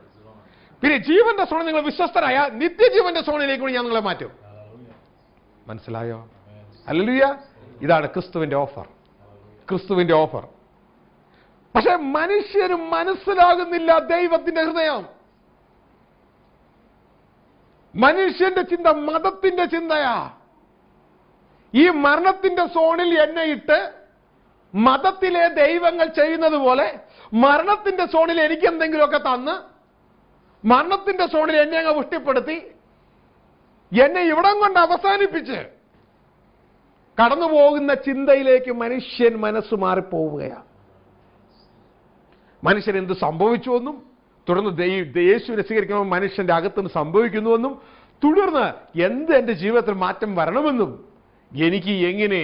പിന്നെ ജീവന്റെ സോണിൽ നിങ്ങൾ വിശ്വസ്തരായ നിത്യജീവന്റെ സോണിലേക്ക് കൂടി ഞാൻ നിങ്ങളെ മാറ്റും. മനസ്സിലായോ? ഹല്ലേലൂയ. ഇതാണ് ക്രിസ്തുവിന്റെ ഓഫർ. ക്രിസ്തുവിന്റെ ഓഫർ. പക്ഷെ മനുഷ്യന് മനസ്സിലാകുന്നില്ല ദൈവത്തിന്റെ ഹൃദയം. മനുഷ്യന്റെ ചിന്ത മതത്തിന്റെ ചിന്തയാ. ഈ മരണത്തിന്റെ സോണിൽ എന്നെ ഇട്ട് മതത്തിലെ ദൈവങ്ങൾ ചെയ്യുന്നത് പോലെ മരണത്തിന്റെ സോണിൽ എനിക്ക് എന്തെങ്കിലുമൊക്കെ തന്ന് മരണത്തിന്റെ സോണിൽ എന്നെ അങ്ങ് പുഷ്ടിപ്പെടുത്തി എന്നെ ഇവിടം കൊണ്ട് അവസാനിപ്പിച്ച് കടന്നു പോകുന്ന ചിന്തയിലേക്ക് മനുഷ്യൻ മനസ്സ് മാറിപ്പോവുകയാണ്. മനുഷ്യൻ എന്ത് സംഭവിച്ചുവെന്നും തുടർന്ന് യേശുവിനെ സ്വീകരിക്കുമ്പോൾ മനുഷ്യന്റെ അകത്തുനിന്ന് സംഭവിക്കുന്നുവെന്നും തുടർന്ന് എന്ത് എന്റെ ജീവിതത്തിൽ മാറ്റം വരണമെന്നും എനിക്ക് എങ്ങനെ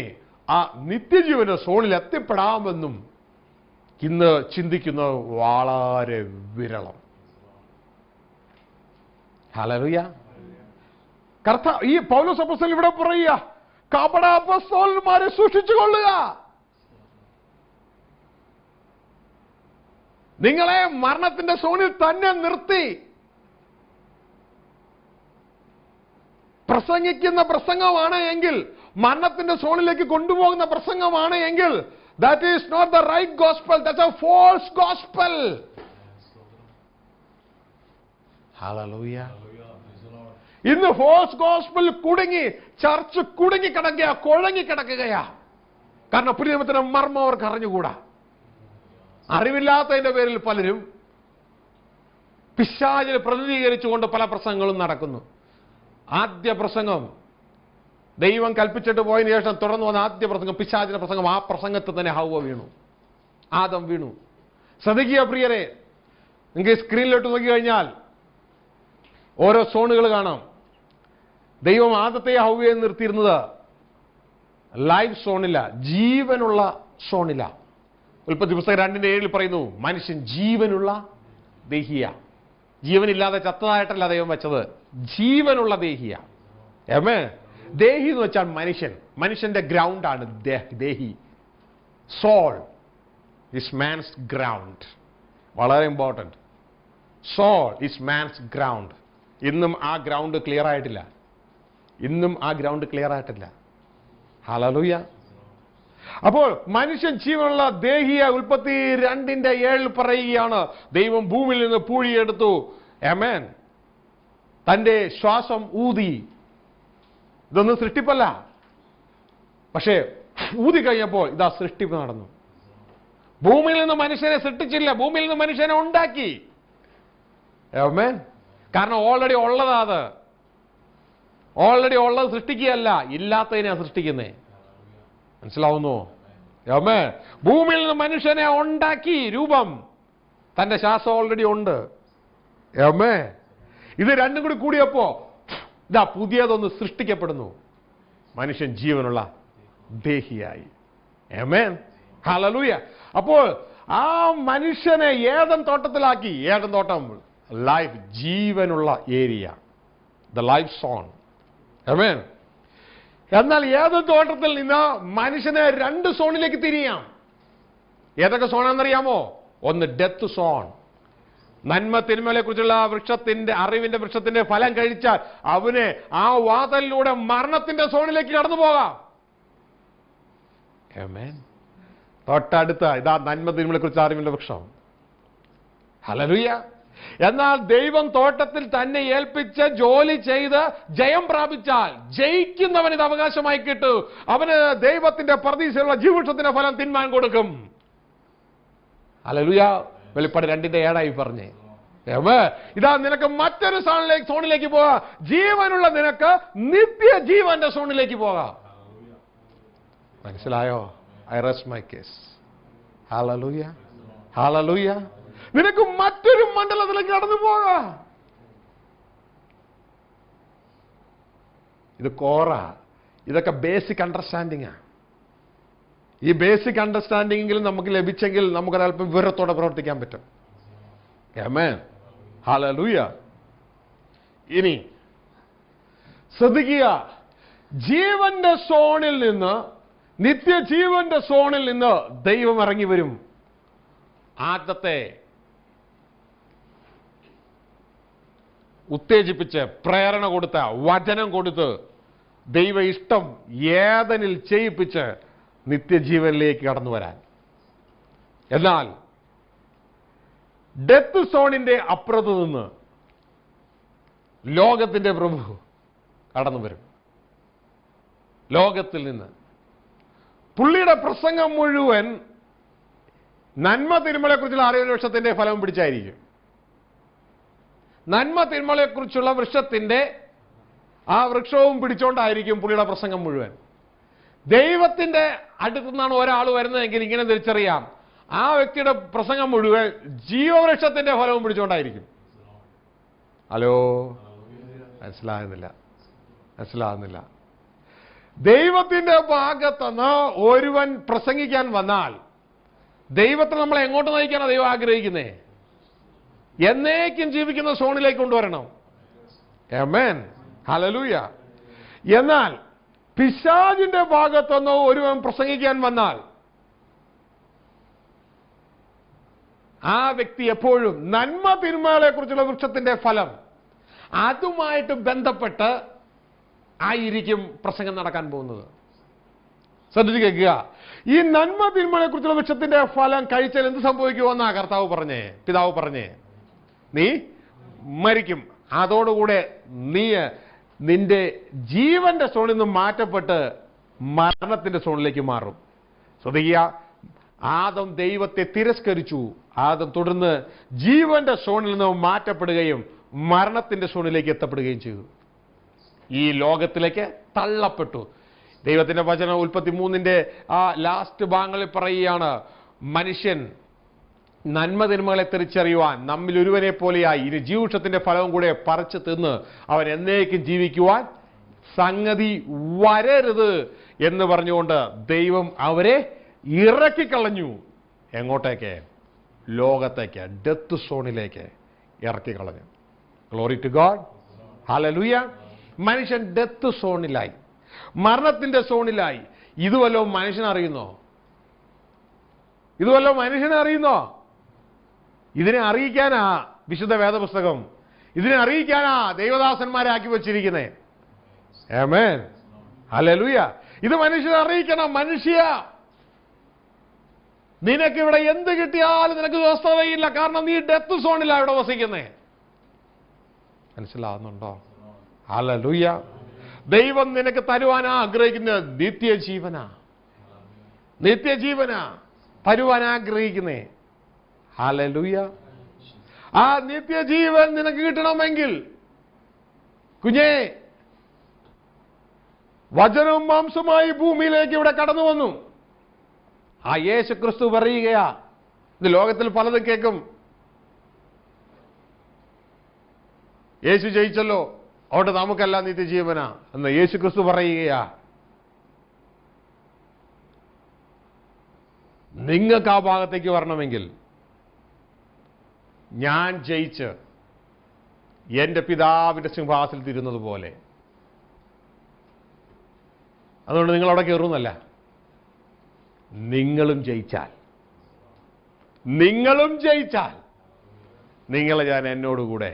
ആ നിത്യജീവന്റെ സോണിൽ എത്തിപ്പെടാമെന്നും ഇന്ന് ചിന്തിക്കുന്നത് വളരെ വിരളം. ഹല്ലേലൂയ. ഈ പൗലോസ് അപ്പോസ്തലൻ ഇവിടെ പറയുക, കപട അപ്പോസ്തലന്മാരെ സൂക്ഷിച്ചുകൊള്ളുക. നിങ്ങളെ മരണത്തിന്റെ സോണിൽ തന്നെ നിർത്തി പ്രസംഗിക്കുന്ന പ്രസംഗമാണ് എങ്കിൽ, മരണത്തിന്റെ സോണിലേക്ക് കൊണ്ടുപോകുന്ന പ്രസംഗമാണ് എങ്കിൽ, that is not the right gospel, that's a false gospel. Hallelujah. ഇന്ന് ഫോൾസ് ഗോസ്പൽ കുടുങ്ങി ചർച്ച് കുടുങ്ങി കിടക്കുക, കുഴങ്ങി കിടക്കുകയാ. കാരണം പുതിയ നിയമത്തിന്റെ മർമ്മം അവർക്ക് അറിഞ്ഞുകൂടാ. അറിവില്ലാത്തതിന്റെ പേരിൽ പലരും പിശാചിനെ പ്രതിനിധീകരിച്ചുകൊണ്ട് പല പ്രസംഗങ്ങളും നടക്കുന്നു. ആദ്യ പ്രസംഗം ദൈവം കൽപ്പിച്ചിട്ട് പോയതിനു ശേഷം തുടർന്ന് വന്ന ആദ്യ പ്രസംഗം പിശാചിന്റെ പ്രസംഗം. ആ പ്രസംഗത്തിൽ തന്നെ ഹവ്വ വീണു, ആദം വീണു. ശ്രദ്ധിക്കുക പ്രിയരെ, നിങ്ങൾക്ക് സ്ക്രീനിലോട്ട് നോക്കി കഴിഞ്ഞാൽ ഓരോ സോണുകൾ കാണാം. ദൈവം ആദത്തെ ഹവ്വയെ നിർത്തിയിരുന്നത് ലൈഫ് സോണില്ല, ജീവനുള്ള സോണില്ല. ഉൽപ്പത്തി പുസ്തകം 2:7 പറയുന്നു, മനുഷ്യൻ ജീവനുള്ള ദേഹിയ. ജീവനില്ലാതെ ചത്തതായിട്ടല്ല ദൈവം വെച്ചത്, ജീവനുള്ള ദേഹിയ. ദേഹി എന്ന് വെച്ചാൽ മനുഷ്യൻ, മനുഷ്യന്റെ ഗ്രൗണ്ടാണ് ദേഹി. Soul is man's ground. വളരെ important. Soul is man's ground. ഇന്നും ആ ഗ്രൗണ്ട് ക്ലിയർ ആയിട്ടില്ല. ഇന്നും ആ ഗ്രൗണ്ട് ക്ലിയർ ആയിട്ടില്ല. ഹല്ലേലൂയ. അപ്പോൾ മനുഷ്യൻ ജീവനുള്ള ദേഹിയ. ഉൽപ്പത്തി 2:7 പറയുകയാണ്, ദൈവം ഭൂമിയിൽ നിന്ന് പൂഴിയെടുത്തു, ആമേൻ, തന്റെ ശ്വാസം ഊതി. ഇതൊന്നും സൃഷ്ടിപ്പല്ല, പക്ഷേ ഊതി കഴിഞ്ഞപ്പോൾ ഇതാ സൃഷ്ടിപ്പ് നടന്നു. ഭൂമിയിൽ നിന്ന് മനുഷ്യനെ സൃഷ്ടിച്ചില്ല, ഭൂമിയിൽ നിന്ന് മനുഷ്യനെ ഉണ്ടാക്കി. ആമേൻ. കാരണം ഓൾറെഡി ഉള്ളതാ. അത് ഓൾറെഡി ഉള്ളത് സൃഷ്ടിക്കുകയല്ല, ഇല്ലാത്തതിനെയാണ് സൃഷ്ടിക്കുന്നേ. മനസ്സിലാവുന്നു? ആമേൻ. ഭൂമിയിൽ നിന്ന് മനുഷ്യനെ ഉണ്ടാക്കി, രൂപം, തന്റെ ശ്വാസം ഓൾറെഡി ഉണ്ട്. ആമേൻ. ഇത് രണ്ടും കൂടി കൂടിയപ്പോ ഇതാ പുതിയതൊന്ന് സൃഷ്ടിക്കപ്പെടുന്നു. മനുഷ്യൻ ജീവനുള്ള ദേഹിയായി. ആമേൻ. ഹല്ലേലൂയ. അപ്പോൾ ആ മനുഷ്യനെ ഏദൻ തോട്ടത്തിലാക്കി. ഏദൻ തോട്ടം ലൈഫ്, ജീവനുള്ള ഏരിയ, ദ ലൈഫ് സോൺ. ആമേൻ. എന്നാൽ ഏദൻ തോട്ടത്തിൽ നിന്ന് മനുഷ്യനെ 2 സോണിലേക്ക് തിരിയാം. ഏതൊക്കെ സോണാണെന്നറിയാമോ? ഒന്ന് ഡെത്ത് സോൺ. നന്മ തിന്മകളെ കുറിച്ചുള്ള വൃക്ഷത്തിന്റെ, അറിവിന്റെ വൃക്ഷത്തിന്റെ ഫലം കഴിച്ചാൽ അവന് ആ വാതിലിലൂടെ മരണത്തിന്റെ സോണിലേക്ക് കടന്നു പോകാം. ആമേൻ. തൊട്ടടുത്ത ഇതാ നന്മ തിന്മകളെ കുറിച്ച് അറിവിന്റെ വൃക്ഷം. ഹല്ലേലൂയ. എന്നാൽ ദൈവം തോട്ടത്തിൽ തന്നെ ഏൽപ്പിച്ച് ജോലി ചെയ്ത് ജയം പ്രാപിച്ചാൽ ജയിക്കുന്നവന് ഇത് അവകാശമായി കിട്ടും. അവന് ദൈവത്തിന്റെ പർദീസയുള്ള ജീവവൃക്ഷത്തിന്റെ ഫലം തിന്മാൻ കൊടുക്കും. ഹല്ലേലൂയ. വെളിപ്പാട് 2:7 പറഞ്ഞേ. ഇതാ നിനക്ക് മറ്റൊരു സോണിലേക്ക് പോകാം. ജീവനുള്ള നിനക്ക് നിത്യജീവന്റെ സോണിലേക്ക് പോകാം. മനസ്സിലായോ? I rest my case. Hallelujah, hallelujah. നിനക്ക് മറ്റൊരു മണ്ഡലത്തിലേക്ക് കടന്നു പോകാം. ഇത് കോറ. ഇതൊക്കെ ബേസിക് അണ്ടർസ്റ്റാൻഡിംഗാ. ഈ ബേസിക് അണ്ടർസ്റ്റാൻഡിംഗെങ്കിലും നമുക്ക് ലഭിച്ചെങ്കിൽ നമുക്കതല്പം വിവരത്തോടെ പ്രവർത്തിക്കാൻ പറ്റും. ആമേൻ, ഹല്ലേലൂയ. ഇനി ശ്രദ്ധിക്കുക, ജീവന്റെ സോണിൽ നിന്ന്, നിത്യജീവന്റെ സോണിൽ നിന്ന് ദൈവം ഇറങ്ങി വരും. ആദ്യത്തെ ഉത്തേജിപ്പിച്ച് പ്രേരണ കൊടുത്ത, വചനം കൊടുത്ത്, ദൈവ ഇഷ്ടം ഏതനിൽ ചെയ്യിപ്പിച്ച് നിത്യജീവനിലേക്ക് കടന്നു വരാൻ. എന്നാൽ ഡെത്ത് സോണിന്റെ അപ്പുറത്ത് നിന്ന് ലോകത്തിന്റെ പ്രഭു കടന്നു വരും. ലോകത്തിൽ നിന്ന് പുള്ളിയുടെ പ്രസംഗം മുഴുവൻ നന്മ തിന്മകളെക്കുറിച്ചുള്ള അറിവ് വൃക്ഷത്തിന്റെ ഫലം പിടിച്ചായിരിക്കും. നന്മ തിന്മകളെക്കുറിച്ചുള്ള വൃക്ഷത്തിന്റെ ആ വൃക്ഷവും പിടിച്ചോണ്ടായിരിക്കും പുള്ളിയുടെ പ്രസംഗം മുഴുവൻ. ദൈവത്തിന്റെ അടുത്തു നിന്നാണ് ഒരാൾ വരുന്നതെങ്കിൽ ഇങ്ങനെ തിരിച്ചറിയാം, ആ വ്യക്തിയുടെ പ്രസംഗം മുഴുവൻ ജീവവൃക്ഷത്തിന്റെ ഫലവും പിടിച്ചോണ്ടായിരിക്കും. ഹലോ, മനസ്സിലാകുന്നില്ല. ദൈവത്തിന്റെ ഭാഗത്തുനിന്ന് ഒരുവൻ പ്രസംഗിക്കാൻ വന്നാൽ ദൈവത്തെ നമ്മളെ എങ്ങോട്ട് നയിക്കാനാണ് ദൈവം ആഗ്രഹിക്കുന്നേ? എന്നേക്കും ജീവിക്കുന്ന സോണിലേക്ക് കൊണ്ടുവരണം. ആമേൻ, ഹല്ലേലൂയ. എന്നാൽ പിശാചിന്റെ ഭാഗത്തുനിന്ന് ഒരുവൻ പ്രസംഗിക്കാൻ വന്നാൽ ആ വ്യക്തി എപ്പോഴും നന്മ തിന്മകളെ കുറിച്ചുള്ള വൃക്ഷത്തിന്റെ ഫലം അതുമായിട്ട് ബന്ധപ്പെട്ട് ആയിരിക്കും പ്രസംഗം നടക്കാൻ പോകുന്നത്. ശ്രദ്ധിച്ചു കേൾക്കുക. ഈ നന്മ തിന്മകളെ കുറിച്ചുള്ള വൃക്ഷത്തിന്റെ ഫലം കഴിച്ചാൽ എന്ത് സംഭവിക്കുമെന്നാ പിതാവ് പറഞ്ഞേ? നീ മരിക്കും. അതോടുകൂടെ നീ നിന്റെ ജീവന്റെ സോണിൽ നിന്ന് മാറ്റപ്പെട്ട് മരണത്തിന്റെ സോണിലേക്ക് മാറും. ശ്രദ്ധിക്കുക, ആദം ദൈവത്തെ തിരസ്കരിച്ചു. ആദം തുടർന്ന് ജീവന്റെ സോണിൽ നിന്ന് മാറ്റപ്പെടുകയും മരണത്തിന്റെ സോണിലേക്ക് എത്തപ്പെടുകയും ചെയ്തു. ഈ ലോകത്തിലേക്ക് തള്ളപ്പെട്ടു. ദൈവത്തിന്റെ വചനം ഉൽപ്പത്തി 3 ആ ലാസ്റ്റ് ഭാഗങ്ങളിൽ പറയുകയാണ്, മനുഷ്യൻ നന്മ തിന്മകളെ തിരിച്ചറിയുവാൻ നമ്മിൽ ഒരുവനെ പോലെയായി ഇനി ജീവവൃക്ഷത്തിന്റെ ഫലവും കൂടെ പറിച്ചു തിന്ന് അവൻ എന്നേക്കും ജീവിക്കുവാൻ സംഗതി വരരുത് എന്ന് പറഞ്ഞുകൊണ്ട് ദൈവം അവരെ ഇറക്കിക്കളഞ്ഞു. എങ്ങോട്ടേക്ക്? ലോകത്തേക്ക്, ഡെത്ത് സോണിലേക്ക് ഇറക്കിക്കളഞ്ഞു. ഗ്ലോറി ടു ഗോഡ്, ഹല്ലേലൂയ. മനുഷ്യൻ ഡെത്ത് സോണിലായി, മരണത്തിന്റെ സോണിലായി. ഇതുവല്ലോ മനുഷ്യനറിയുന്നോ? ഇതിനെ അറിയിക്കാനാ വിശുദ്ധ വേദപുസ്തകം, ഇതിനെ അറിയിക്കാനാ ദൈവദാസന്മാരെ ആക്കി വച്ചിരിക്കുന്നേ. ആമേൻ, ഹല്ലേലൂയ. ഇത് മനുഷ്യനെ അറിയിക്കണം. മനുഷ്യ, നിനക്കിവിടെ എന്ത് കിട്ടിയാലും നിനക്ക് സ്വസ്ഥതയില്ല. കാരണം നീ ഡെത്ത് സോണിലാണ് ഇവിടെ വസിക്കുന്നേ. മനസ്സിലാവുന്നുണ്ടോ? ഹല്ലേലൂയ. ദൈവം നിനക്ക് തരുവാൻ ആഗ്രഹിക്കുന്ന നിത്യജീവനാ തരുവാൻ ആഗ്രഹിക്കുന്നേ. ഹല്ലേലൂയ. ആ നിത്യജീവൻ നിനക്ക് കിട്ടണമെങ്കിൽ കുഞ്ഞേ, വചനം മാംസമായി ഭൂമിയിലേക്ക് ഇവിടെ കടന്നു വന്നു. ആ യേശു ക്രിസ്തു പറയുകയാ, ഇത് ലോകത്തിൽ പലതും കേൾക്കും. യേശു ജയിച്ചല്ലോ, അവിടെ നമുക്കെല്ലാം നിത്യജീവനാ എന്ന് യേശു ക്രിസ്തു പറയുകയാ. നിങ്ങൾക്ക് ആ ഭാഗത്തേക്ക് വരണമെങ്കിൽ ഞാൻ ജയിച്ച് എന്റെ പിതാവിന്റെ സിംഹാസനത്തിൽ ഇരുന്നത് പോലെ, അതുകൊണ്ട് നിങ്ങൾ അവിടെ കയറുന്നല്ല, നിങ്ങളും ജയിച്ചാൽ നിങ്ങളെ ഞാൻ എന്നോടുകൂടെ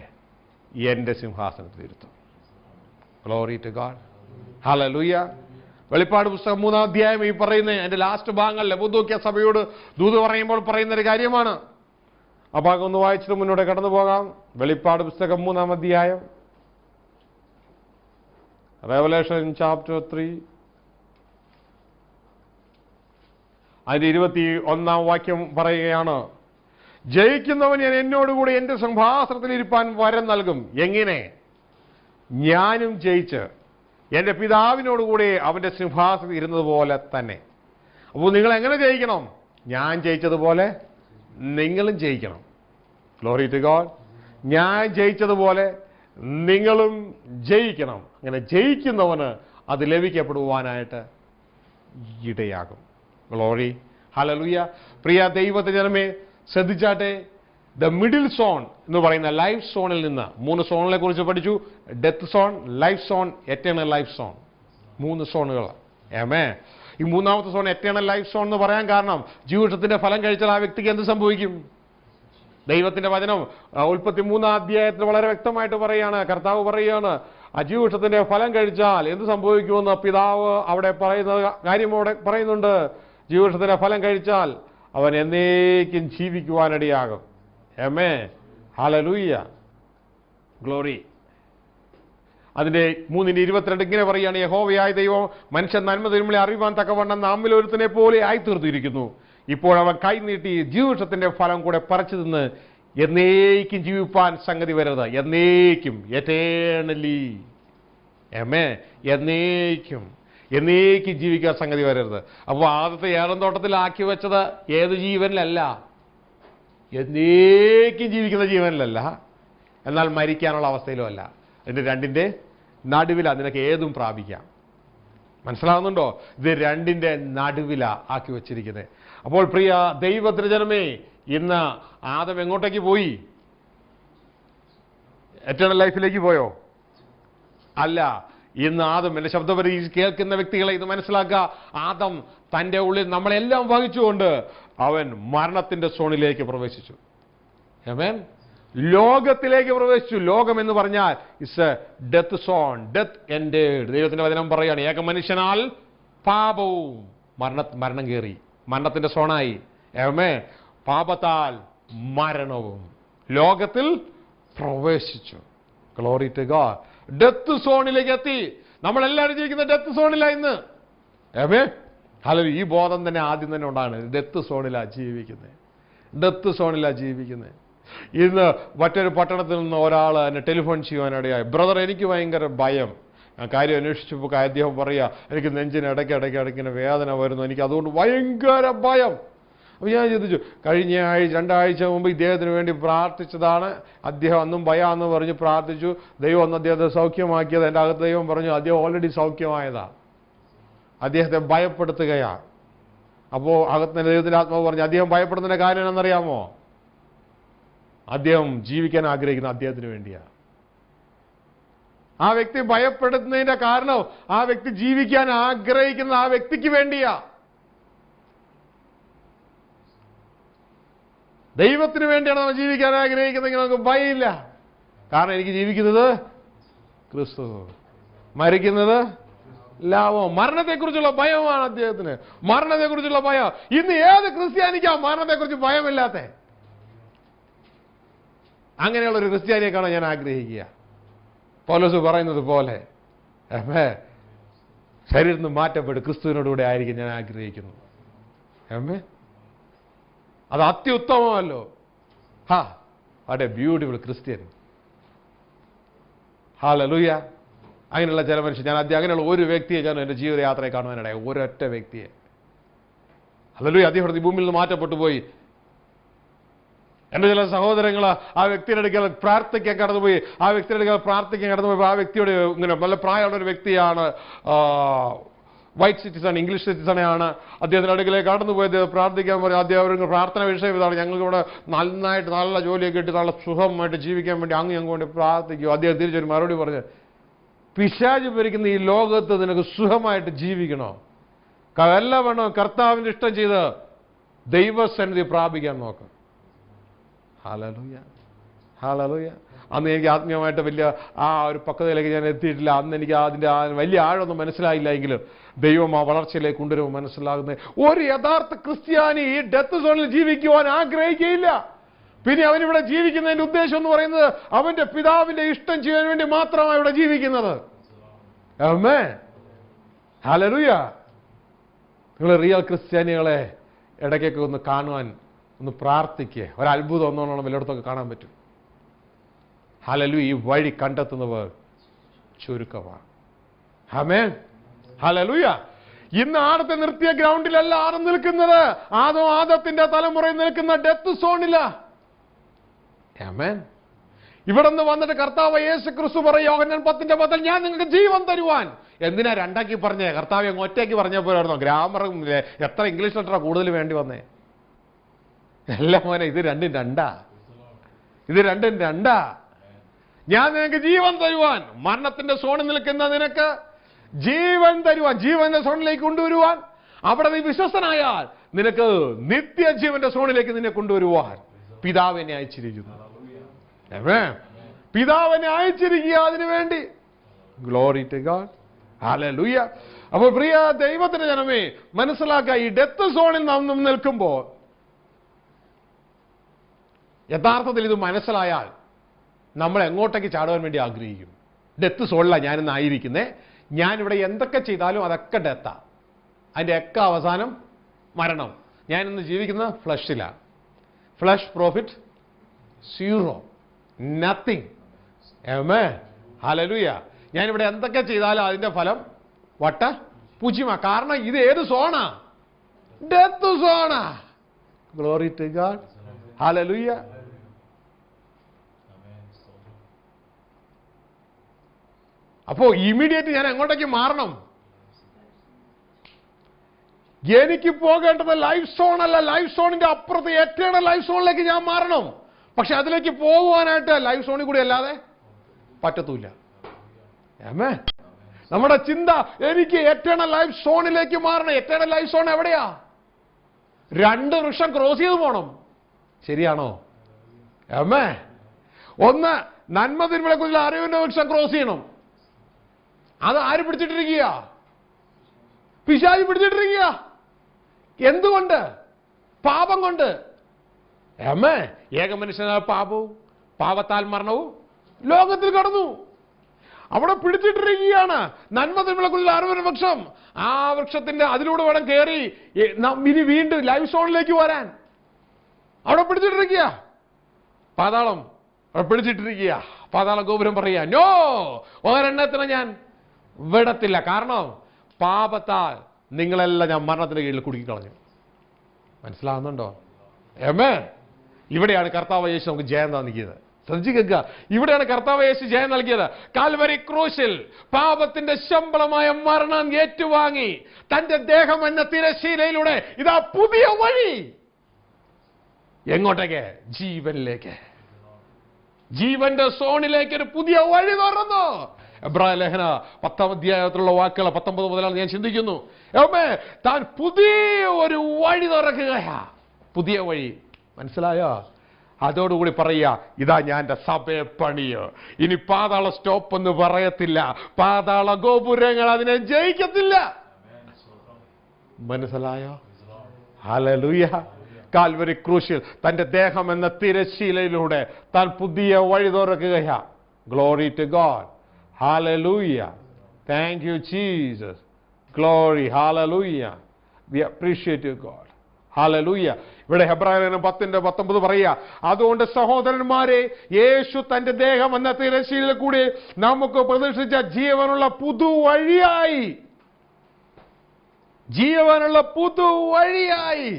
എന്റെ സിംഹാസനത്തിൽ ഇരുത്തും. ഗ്ലോറി ടു ഗോഡ്, ഹല്ലേലൂയ. വെളിപ്പാട് പുസ്തകം 3-ാം അധ്യായം ഈ പറയുന്ന അതിന്റെ ലാസ്റ്റ് ഭാഗങ്ങൾ ലബോദോക്യ സഭയോട് ദൂത് പറയുമ്പോൾ പറയുന്നൊരു കാര്യമാണ്. ആ ഭാഗം ഒന്ന് വായിച്ചിട്ട് മുന്നോട്ട് കടന്നു പോകാം. വെളിപ്പാട് പുസ്തകം 3-ാം അധ്യായം, Revelation chapter 3, അതിന്റെ 21-ാം വാക്യം പറയുകയാണ്, ജയിക്കുന്നവൻ ഞാൻ എന്നോടുകൂടി എന്റെ സിംഹാസനത്തിൽ ഇരിപ്പാൻ വരം നൽകും. എങ്ങനെ? ഞാനും ജയിച്ച് എന്റെ പിതാവിനോടുകൂടി അവന്റെ സിംഹാസനത്തിൽ ഇരുന്നത് പോലെ തന്നെ. അപ്പോൾ നിങ്ങൾ എങ്ങനെ ജയിക്കണം? ഞാൻ ജയിച്ചതുപോലെ നിങ്ങളും ജയിക്കണം. Glory to God. ഞാൻ ജയിച്ചതുപോലെ നിങ്ങളും ജയിക്കണം. അങ്ങനെ ജയിക്കുന്നവന് അത് ലഭിക്കപ്പെടുവാനായിട്ട് ഇടയാകും. Glory, hallelujah. പ്രിയ ദൈവത്തിന്റെ ജനമേ, ശ്രദ്ധിച്ചാട്ടെ. ദ മിഡിൽ സോൺ എന്ന് പറയുന്ന ലൈഫ് സോണിൽ നിന്ന് 3 സോണിനെ കുറിച്ച് പഠിച്ചു. Death zone, life zone, eternal life zone. 3 സോണുകൾ. ആമേൻ. ഈ 3-ാമത്തെ സോൺ എറ്റേണൽ ലൈഫ് സോൺ എന്ന് പറയാൻ കാരണം, ജീവിതത്തിന്റെ ഫലം കഴിച്ചാൽ ആ വ്യക്തിക്ക് എന്ത് സംഭവിക്കും? ദൈവത്തിന്റെ വചനം ഉൽപ്പത്തി 3-ാം അധ്യായത്തിൽ വളരെ വ്യക്തമായിട്ട് പറയുകയാണ്. കർത്താവ് പറയുകയാണ്, അജീവൃക്ഷത്തിന്റെ ഫലം കഴിച്ചാൽ എന്ത് സംഭവിക്കുമെന്ന് പിതാവ് അവിടെ പറയുന്ന കാര്യം അവിടെ പറയുന്നുണ്ട്. ജീവവൃക്ഷത്തിന്റെ ഫലം കഴിച്ചാൽ അവൻ എന്നേക്കും ജീവിക്കുവാനിടയാകും. ആമേൻ, ഹല്ലേലൂയ, ഗ്ലോറി. അതിന്റെ 3:22 ഇങ്ങനെ പറയുകയാണ്, യഹോവയായ ദൈവം മനുഷ്യൻ നന്മ തിന്മകളെ അറിയുവാൻ തക്കവണ്ണം നമ്മിൽ ഒരുത്തനെ പോലെ ആയിത്തീർത്തിരിക്കുന്നു. ഇപ്പോൾ അവൻ കൈ നീട്ടി ജീവവൃക്ഷത്തിന്റെ ഫലം കൂടെ പറിച്ചു തിന്ന് എന്നേക്കും ജീവിപ്പാൻ സംഗതി വരരുത്. എന്നേക്കും, എറ്റേണലി. ആമേൻ, എന്നേക്കും ജീവിക്കാൻ സംഗതി വരരുത്. അപ്പോൾ ആദ്യത്തെ ഏദൻ തോട്ടത്തിൽ ആക്കി വെച്ചത് ഏത് ജീവനിലല്ല? എന്നേക്കും ജീവിക്കുന്ന ജീവനിലല്ല, എന്നാൽ മരിക്കാനുള്ള അവസ്ഥയിലും അല്ല. ഇതിന്റെ രണ്ടിന്റെ നടുവിലാണ് നിനക്ക് ഏതും പ്രാപിക്കാം. മനസ്സിലാവുന്നുണ്ടോ? ഇത് രണ്ടിന്റെ നടുവിലാ ആക്കി വെച്ചിരിക്കുന്നത്. അപ്പോൾ പ്രിയ ദൈവത്തിന്റെ ജനമേ, ഇന്ന് ആദം എങ്ങോട്ടേക്ക് പോയി? എറ്റേണൽ ലൈഫിലേക്ക് പോയോ? അല്ല. ഇന്ന് ആദം, എന്റെ ശബ്ദം കേൾക്കുന്ന വ്യക്തികളെ ഇത് മനസ്സിലാക്കുക. ആദം തന്റെ ഉള്ളിൽ നമ്മളെല്ലാം വഹിച്ചുകൊണ്ട് അവൻ മരണത്തിന്റെ സോണിലേക്ക് പ്രവേശിച്ചു. ആമേൻ. ലോകത്തിലേക്ക് പ്രവേശിച്ചു. ലോകം എന്ന് പറഞ്ഞാൽ it's a death zone. Death ended. ദൈവത്തിന്റെ വചനം പറയാണ്, ഏക മനുഷ്യനാൽ പാപവും മരണം കയറി. മരണത്തിന്റെ സോണായി. ആമേൻ. പാപത്താൽ മരണവും ലോകത്തിൽ പ്രവേശിച്ചു. Glory to God. ഡെത്ത് സോണിലേക്ക് എത്തി. നമ്മളെല്ലാവരും ജീവിക്കുന്ന ഡെത്ത് സോണിലാണ് ഇന്ന്. Amen, hallelujah. ഈ ബോധം തന്നെ ആദ്യം തന്നെ ഉണ്ടാണ്. ഡെത്ത് സോണിലാണ് ജീവിക്കുന്നത്. ഡെത്ത് സോണിലാണ് ജീവിക്കുന്നത്. ഇന്ന് മറ്റൊരു പട്ടണത്തിൽ നിന്ന് ഒരാൾ എന്നെ ടെലിഫോൺ ചെയ്യുവാനിടയായി. ബ്രദർ, എനിക്ക് ഭയങ്കര ഭയം. ഞാൻ കാര്യം അന്വേഷിച്ചപ്പോൾ അദ്ദേഹം പറയുക, എനിക്ക് നെഞ്ചിന് ഇടയ്ക്കിടയ്ക്കിങ്ങനെ വേദന വരുന്നു, എനിക്ക് അതുകൊണ്ട് ഭയങ്കര ഭയം. അപ്പോൾ ഞാൻ ചിന്തിച്ചു, കഴിഞ്ഞ 2 ആഴ്ച മുമ്പ് ഇദ്ദേഹത്തിന് വേണ്ടി പ്രാർത്ഥിച്ചതാണ്. അദ്ദേഹം അന്നും ഭയാന്ന് പറഞ്ഞ് പ്രാർത്ഥിച്ചു. ദൈവം അന്ന് അദ്ദേഹത്തെ സൗഖ്യമാക്കിയത്. എൻ്റെ അകത്ത് ദൈവം പറഞ്ഞു, അദ്ദേഹം ഓൾറെഡി സൗഖ്യമായതാണ്, അദ്ദേഹത്തെ ഭയപ്പെടുത്തുകയാണ്. അപ്പോൾ അകത്ത് ദൈവത്തിൻ്റെ ആത്മാവ് പറഞ്ഞു, അദ്ദേഹം ഭയപ്പെടുന്നതിൻ്റെ കാര്യം എന്നറിയാമോ? അദ്ദേഹം ജീവിക്കാൻ ആഗ്രഹിക്കുന്ന അദ്ദേഹത്തിന് വേണ്ടിയാണ്. ആ വ്യക്തി ഭയപ്പെടുന്നതിന്റെ കാരണം ആ വ്യക്തി ജീവിക്കാൻ ആഗ്രഹിക്കുന്ന ആ വ്യക്തിക്ക് വേണ്ടിയാ. ദൈവത്തിന് വേണ്ടിയാണ് നമ്മൾ ജീവിക്കാൻ ആഗ്രഹിക്കുന്നതെങ്കിൽ നമുക്ക് ഭയമില്ല. കാരണം എനിക്ക് ജീവിക്കുന്നത് ക്രിസ്തു, മരിക്കുന്നത് ലാഭം. മരണത്തെക്കുറിച്ചുള്ള ഭയമാണ് അദ്ദേഹത്തിന്. മരണത്തെക്കുറിച്ചുള്ള ഭയം. ഇന്ന് ഏത് ക്രിസ്ത്യാനിക്കാ മരണത്തെക്കുറിച്ച് ഭയമില്ലാത്ത? അങ്ങനെയുള്ളൊരു ക്രിസ്ത്യാനിയെ കാണാൻ ഞാൻ ആഗ്രഹിക്കുക. പൗലോസ് പറയുന്നത് പോലെ ശരീരത്തിൽ നിന്ന് മാറ്റപ്പെട്ട് ക്രിസ്തുവിനോടുകൂടെ ആയിരിക്കും ഞാൻ ആഗ്രഹിക്കുന്നു. അത് അത്യുത്തമമല്ലോ. What a beautiful Christian. ഹല്ലേലൂയ. അങ്ങനെയുള്ള ചില മനുഷ്യർ, ഞാൻ അങ്ങനെയുള്ള ഒരു വ്യക്തിയെ ഞാൻ എൻ്റെ ജീവിതയാത്രയെ കാണുവാനിടയായി. ഒരൊറ്റ വ്യക്തിയെ. ഹല്ലേലൂയ. അദ്ദേഹം ഈ ഭൂമിയിൽ നിന്ന് മാറ്റപ്പെട്ടു പോയി. എൻ്റെ ചില സഹോദരങ്ങൾ ആ വ്യക്തിയുടെ അടുക്കൽ പ്രാർത്ഥിക്കാൻ കടന്നുപോയി. ആ വ്യക്തിയോട് ഇങ്ങനെ നല്ല പ്രായമുള്ള ഒരു വ്യക്തിയാണ്, വൈറ്റ് സിറ്റിസൺ, ഇംഗ്ലീഷ് സിറ്റിസണാണ്. അദ്ദേഹത്തിൻ്റെ അടുക്കലേക്ക് കടന്നുപോയത് പ്രാർത്ഥിക്കാൻ പറയും. അദ്ദേഹം പ്രാർത്ഥന വിഷയം ഇതാണ്, ഞങ്ങൾക്ക് ഇവിടെ നന്നായിട്ട് നല്ല ജോലിയൊക്കെ കിട്ടി നല്ല സുഖമായിട്ട് ജീവിക്കാൻ വേണ്ടി ഞങ്ങൾക്ക് വേണ്ടി പ്രാർത്ഥിക്കും. അദ്ദേഹം തിരിച്ചൊരു മറുപടി പറഞ്ഞ്, പിശാച് ഭരിക്കുന്ന ഈ ലോകത്ത് നിനക്ക് സുഖമായിട്ട് ജീവിക്കണോ? എല്ലാം വേണോ കർത്താവിൻ്റെ ഇഷ്ടം ചെയ്ത് ദൈവസന്നിധി പ്രാപിക്കാൻ നോക്ക്. Hallelujah, hallelujah. അന്ന് എനിക്ക് ആത്മീയമായിട്ട് വലിയ ആ ഒരു പക്വതയിലേക്ക് ഞാൻ എത്തിയിട്ടില്ല. അന്ന് എനിക്ക് അതിൻ്റെ വലിയ ആഴമൊന്നും മനസ്സിലായില്ല. എങ്കിലും ദൈവം ആ വളർച്ചയിലേക്ക് കൊണ്ടുവരുമ്പോൾ മനസ്സിലാകുന്നത്, ഒരു യഥാർത്ഥ ക്രിസ്ത്യാനി ഈ ഡെത്ത് സോണിൽ ജീവിക്കുവാൻ ആഗ്രഹിക്കുകയില്ല. പിന്നെ അവനിവിടെ ജീവിക്കുന്നതിന്റെ ഉദ്ദേശം എന്ന് പറയുന്നത് അവന്റെ പിതാവിന്റെ ഇഷ്ടം ചെയ്യാൻ വേണ്ടി മാത്രമാണ് ഇവിടെ ജീവിക്കുന്നത്. ആമേൻ, ഹല്ലേലൂയ. നിങ്ങൾ റിയൽ ക്രിസ്ത്യാനികളെ ഇടയ്ക്കൊക്കെ ഒന്ന് കാണുവാൻ ഒന്ന് പ്രാർത്ഥിക്കുക. ഒരത്ഭുതം ഒന്നോണം എല്ലായിടത്തൊക്കെ കാണാൻ പറ്റും. ഹല്ലേലൂയ. ഈ വഴി കണ്ടെത്തുന്നവർ ചുരുക്കമാണ്. ആമേൻ, ഹല്ലേലൂയ. ഇന്ന് ആദത്തെ നിർത്തിയ ഗ്രൗണ്ടിലല്ല ആദം നിൽക്കുന്നത്. ആദത്തിന്റെ തലമുറയിൽ നിൽക്കുന്ന ഡെത്ത് സോണില്ല. ആമേൻ. ഇവിടെ നിന്ന് വന്നിട്ട് കർത്താവ് യേശു ക്രിസ്തു പറയും യോഹന്നാൻ 10:10, ഞാൻ നിങ്ങൾക്ക് ജീവൻ തരുവാൻ. എന്തിനാ രണ്ടാക്കി പറഞ്ഞേ? കർത്താവ് അങ്ങ് ഒറ്റയ്ക്ക് പറഞ്ഞ പോലായിരുന്നോ? ഗ്രാമറും എത്ര ഇംഗ്ലീഷ് ലെറ്ററാ കൂടുതൽ വേണ്ടി വന്നേ? എല്ലാം മോനെ, ഇത് രണ്ടും രണ്ടാ. ഞാൻ നിനക്ക് ജീവൻ തരുവാൻ, മരണത്തിന്റെ സോണിൽ നിൽക്കുന്ന നിനക്ക് ജീവൻ തരുവാൻ, ജീവന്റെ സോണിലേക്ക് കൊണ്ടുവരുവാൻ. അവിടെ നീ വിശ്വസ്തനായാൽ നിനക്ക് നിത്യജീവന്റെ സോണിലേക്ക് നിന്നെ കൊണ്ടുവരുവാൻ പിതാവിനെ അയച്ചിരിക്കുന്നു. പിതാവിനെ അയച്ചിരിക്കുക അതിനു വേണ്ടി. Glory to God, hallelujah. അപ്പോൾ പ്രിയ ദൈവത്തിന്റെ ജനമേ, മനസ്സിലാക്കുക, ഈ ഡെത്ത് സോണിൽ നാം നിൽക്കുമ്പോൾ യഥാർത്ഥത്തിൽ ഇത് മനസ്സിലായാൽ നമ്മൾ എങ്ങോട്ടേക്ക് ചാടുവാൻ വേണ്ടി ആഗ്രഹിക്കും? ഡെത്ത് സോണിലാണ് ഞാനിന്ന് ആയിരിക്കുന്നേ. ഞാനിവിടെ എന്തൊക്കെ ചെയ്താലും അതൊക്കെ ഡെത്താ. അതിൻ്റെ ഒക്കെ അവസാനം മരണം. ഞാനിന്ന് ജീവിക്കുന്നത് ഫ്ലഷിലാണ്. Flesh profit zero, nothing. ആമേൻ, ഹല്ലേലൂയ. ഞാനിവിടെ എന്തൊക്കെ ചെയ്താലും അതിന്റെ ഫലം വട്ട പൂജ്യമാ. കാരണം ഇത് ഏത് സോണാ? ഡെത്ത് സോണാ. ഗ്ലോറി ടു ഗോഡ്, ഹല്ലേലൂയ. അപ്പോ ഇമ്മീഡിയറ്റ് ഞാൻ എങ്ങോട്ടേക്ക് മാറണം? എനിക്ക് പോകേണ്ടത് ലൈഫ് സോൺ അല്ല. ലൈഫ് സോണിന്റെ അപ്പുറത്ത് എറ്റേണൽ ലൈഫ് സോണിലേക്ക് ഞാൻ മാറണം. പക്ഷെ അതിലേക്ക് പോകുവാനായിട്ട് ലൈഫ് സോണിൽ കൂടി അല്ലാതെ പറ്റത്തൂല്ല. ആമേൻ. നമ്മുടെ ചിന്ത എനിക്ക് എറ്റേണൽ ലൈഫ് സോണിലേക്ക് മാറണം. എറ്റേണൽ ലൈഫ് സോൺ എവിടെയാ? 2 വൃക്ഷം ക്രോസ് ചെയ്ത് പോകണം. ശരിയാണോ? ആമേൻ. ഒന്ന്, നന്മ തിന്മകളെ കുറിച്ചുള്ള അറിവിന്റെ വൃക്ഷം ക്രോസ് ചെയ്യണം. അത് ആര് പിടിച്ചിട്ടിരിക്കുക? പിശാച് പിടിച്ചിട്ടിരിക്കുക. എന്തുകൊണ്ട്? പാപം കൊണ്ട്. ആമേൻ. ഏക മനുഷ്യനാൽ പാപവും പാപത്താൽ മരണവും ലോകത്തിൽ കടന്നു. അവിടെ പിടിച്ചിട്ടിരിക്കുകയാണ് നന്മ തിന്മകളെക്കുറിച്ചുള്ള അറിവിന്റെ വൃക്ഷം. ആ വൃക്ഷത്തിന്റെ അതിലൂടെ വേണം കയറി ഇനി വീണ്ടും ലൈഫ് സോണിലേക്ക് വരാൻ. അവിടെ പിടിച്ചിട്ടിരിക്കുക. പാതാളം അവിടെ പിടിച്ചിട്ടിരിക്കുക. പാതാള ഗോപുരം പറയുക, നോ, ഒരെണ്ണത്തിനെ ഞാൻ വിടത്തില്ല. കാരണം പാപത്താൽ നിങ്ങളെല്ലാം ഞാൻ മരണത്തിന്റെ കീഴിൽ കുടുക്കിക്കളഞ്ഞു. മനസ്സിലാവുന്നുണ്ടോ? ആമേൻ. ഇവിടെയാണ് കർത്താവ് യേശു നമുക്ക് ജയം നൽകിയത്. ശ്രദ്ധിക്കുക, ഇവിടെയാണ് കർത്താവ് യേശു ജയം നൽകിയത്. കാൽവരി ക്രൂശിൽ പാപത്തിന്റെ ശമ്പളമായ മരണം ഏറ്റുവാങ്ങി തന്റെ ദേഹം എന്ന തിരശ്ശീലയിലൂടെ ഇതാ പുതിയ വഴി. എങ്ങോട്ടേക്ക്? ജീവനിലേക്ക്, ജീവന്റെ സോണിലേക്ക് ഒരു പുതിയ വഴി തുറന്നു. എബ്രായ ലേഖന 10-ാം അധ്യായത്തിലുള്ള വാക്കുകൾ 19 മുതലാണ് ഞാൻ ചിന്തിക്കുന്നു. താൻ പുതിയ ഒരു വഴി തുറക്കുകയാ. പുതിയ വഴി. മനസ്സിലായോ? അതോടുകൂടി പറയുക, ഇതാ ഞാൻ എൻ്റെ സഭയെ പണിയോ. ഇനി പാതാള സ്റ്റോപ്പ് എന്ന് പറയത്തില്ല. പാതാള ഗോപുരങ്ങൾ അതിനെ ജയിക്കത്തില്ല. മനസ്സിലായോ? ഹല്ലേലൂയ. കാൽവരി ക്രൂശിൽ തന്റെ ദേഹം എന്ന തിരശ്ശീലയിലൂടെ താൻ പുതിയ വഴി തുറക്കുകയാ. ഗ്ലോറി ടു ഗോഡ്, ഹല്ലേലൂയ. Thank you Jesus. ഗ്ലോറി, ഹല്ലേലൂയ. വി അപ്രീഷിയേറ്റ് യു ഗോഡ്, ഹല്ലേലൂയ. ഇവിടെ ഹെബ്രായർ 10:19 പറയുക, അതുകൊണ്ട് സഹോദരന്മാരെ, യേശു തന്റെ ദേഹം എന്ന തിരശ്ശീലയിൽ കൂടി നമുക്ക് പ്രതീക്ഷിച്ച ജീവനുള്ള പുതുവഴിയായി, ജീവനുള്ള പുതുവഴിയായി.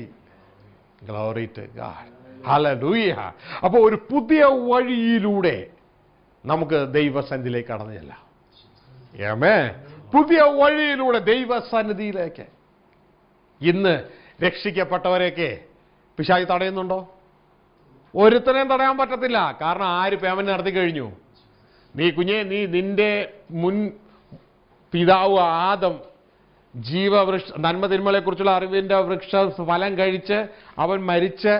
Glory to God, hallelujah. അപ്പോൾ ഒരു പുതിയ വഴിയിലൂടെ നമുക്ക് ദൈവസന്നിധിയിലേക്ക് കടന്നു ചെല്ലാം. ആമേൻ. പുതിയ വഴിയിലൂടെ ദൈവസന്നിധിയിലേക്ക്. ഇന്ന് രക്ഷിക്കപ്പെട്ടവരെയൊക്കെ പിശാച് തടയുന്നുണ്ടോ? ഒരുത്തനെയും തടയാൻ പറ്റത്തില്ല. കാരണം ആര് പേയ്മെന്റ് നടത്തി കഴിഞ്ഞു? നീ കുഞ്ഞെ, നീ നിന്റെ മുൻ പിതാവ് ആദം ജീവവൃക്ഷ നന്മ തിന്മകളെ കുറിച്ചുള്ള അറിവിന്റെ വൃക്ഷ ഫലം കഴിച്ച് അവൻ മരിച്ച്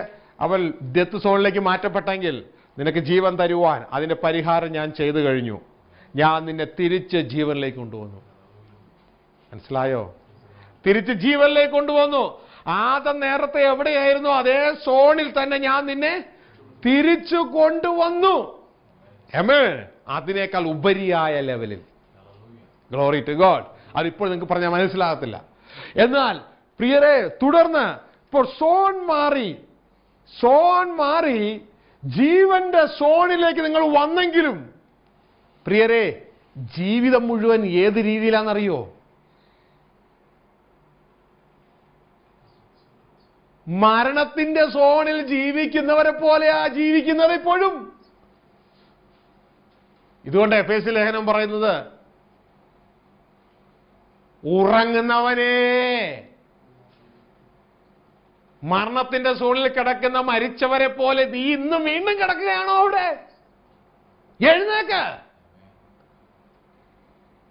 അവൻ ഡെത്ത് സോണിലേക്ക് മാറ്റപ്പെട്ടെങ്കിൽ നിനക്ക് ജീവൻ തരുവാൻ അതിന്റെ പരിഹാരം ഞാൻ ചെയ്തു കഴിഞ്ഞു. ഞാൻ നിന്നെ തിരിച്ച് ജീവനിലേക്ക് കൊണ്ടുവന്നു. മനസ്സിലായോ? തിരിച്ച് ജീവനിലേക്ക് കൊണ്ടുവന്നു. ആദം നേരത്തെ എവിടെയായിരുന്നു അതേ സോണിൽ തന്നെ ഞാൻ നിന്നെ തിരിച്ചു കൊണ്ടുവന്നു. ആമേൻ. അതിനേക്കാൾ ഉപരിയായ ലെവലിൽ. Glory to God. അതിപ്പോൾ നിങ്ങൾക്ക് പറഞ്ഞാൽ മനസ്സിലാകത്തില്ല. എന്നാൽ പ്രിയരെ, തുടർന്ന് ഇപ്പോൾ സോൺ മാറി ജീവന്റെ സോണിലേക്ക് നിങ്ങൾ വന്നെങ്കിലും പ്രിയരെ, ജീവിതം മുഴുവൻ ഏത് രീതിയിലാണെന്നറിയോ? മരണത്തിന്റെ സോണിൽ ജീവിക്കുന്നവരെ പോലെയാ ജീവിക്കുന്നത് ഇപ്പോഴും. ഇതുകൊണ്ട് എഫേസ്യ ലേഖനം പറയുന്നത്, ഉറങ്ങുന്നവനെ, മരണത്തിന്റെ സോണിൽ കിടക്കുന്ന മരിച്ചവരെ പോലെ നീ ഇന്നും വീണ്ടും കിടക്കുകയാണോ അവിടെ? എഴുന്നേക്ക്.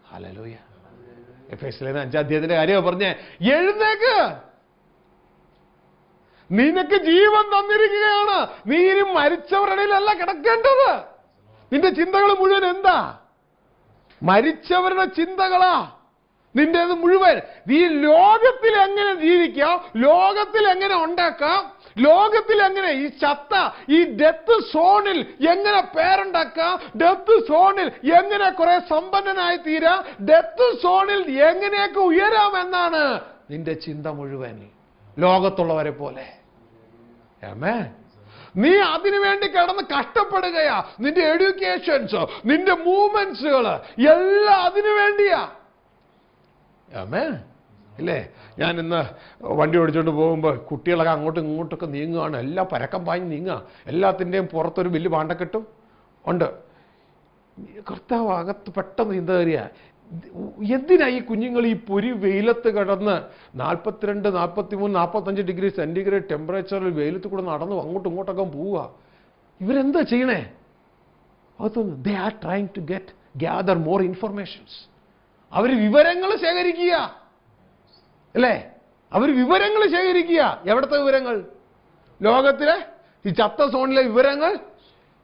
ഹല്ലേലൂയ. എഫേസ്യ ലേഖനം 5-ാം അധ്യായത്തിന്റെ കാര്യം പറഞ്ഞേ, എഴുന്നേക്ക്, നിനക്ക് ജീവൻ തന്നിരിക്കുകയാണ്. നീ ഇനി മരിച്ചവരുടെ ഇടയിലല്ല കിടക്കേണ്ടത്. നിന്റെ ചിന്തകൾ മുഴുവൻ എന്താ? മരിച്ചവരുടെ ചിന്തകളാ നിന്റേത് മുഴുവൻ. ഈ ലോകത്തിൽ എങ്ങനെ ജീവിക്കാം, ലോകത്തിൽ എങ്ങനെ ഉണ്ടാക്കാം, ലോകത്തിൽ എങ്ങനെ ഈ ചത്ത ഈ ഡെത്ത് സോണിൽ എങ്ങനെ പേരുണ്ടാക്കാം, ഡെത്ത് സോണിൽ എങ്ങനെ കുറെ സമ്പന്നനായി തീരാം, ഡെത്ത് സോണിൽ എങ്ങനെയൊക്കെ ഉയരാമെന്നാണ് നിന്റെ ചിന്ത മുഴുവൻ. ലോകത്തുള്ളവരെ പോലെ. ആമേൻ. നീ അതിനു വേണ്ടി കിടന്ന് കഷ്ടപ്പെടുകയാ. നിന്റെ എഡ്യൂക്കേഷൻസ്, നിന്റെ മൂവ്മെന്റ്സുകൾ എല്ലാം അതിനു വേണ്ടിയാ. ആമേൻ. ഇല്ലേ? ഞാൻ ഇന്ന് വണ്ടി ഓടിച്ചോണ്ട് പോകുമ്പോൾ കുട്ടികളൊക്കെ അങ്ങോട്ടും ഇങ്ങോട്ടൊക്കെ നീങ്ങുകയാണ്. എല്ലാം പരക്കം പാഞ്ഞ് നീങ്ങുക. എല്ലാത്തിൻ്റെയും പുറത്തൊരു വലിയ പാണ്ടക്കെട്ടും ഉണ്ട്. കർത്താവ് അകത്ത് പെട്ടെന്ന് ചിന്ത കയറിയ, എന്തിനാ ഈ കുഞ്ഞുങ്ങൾ ഈ പൊരി വെയിലത്ത് കിടന്ന് 42, 43, 45 ഡിഗ്രി സെന്റിഗ്രേഡ് ടെമ്പറേച്ചറിൽ വെയിലത്ത് കൂടെ നടന്ന് അങ്ങോട്ടും ഇങ്ങോട്ടൊക്കെ പോവുക? ഇവരെന്താ ചെയ്യണേ? അതൊന്നും, they are trying to gather more informations. അവർ വിവരങ്ങൾ ശേഖരിക്കുക, അല്ലേ? അവർ വിവരങ്ങൾ ശേഖരിക്കുക. എവിടത്തെ വിവരങ്ങൾ? ലോകത്തിലെ ഈ ചത്ത സോണിലെ വിവരങ്ങൾ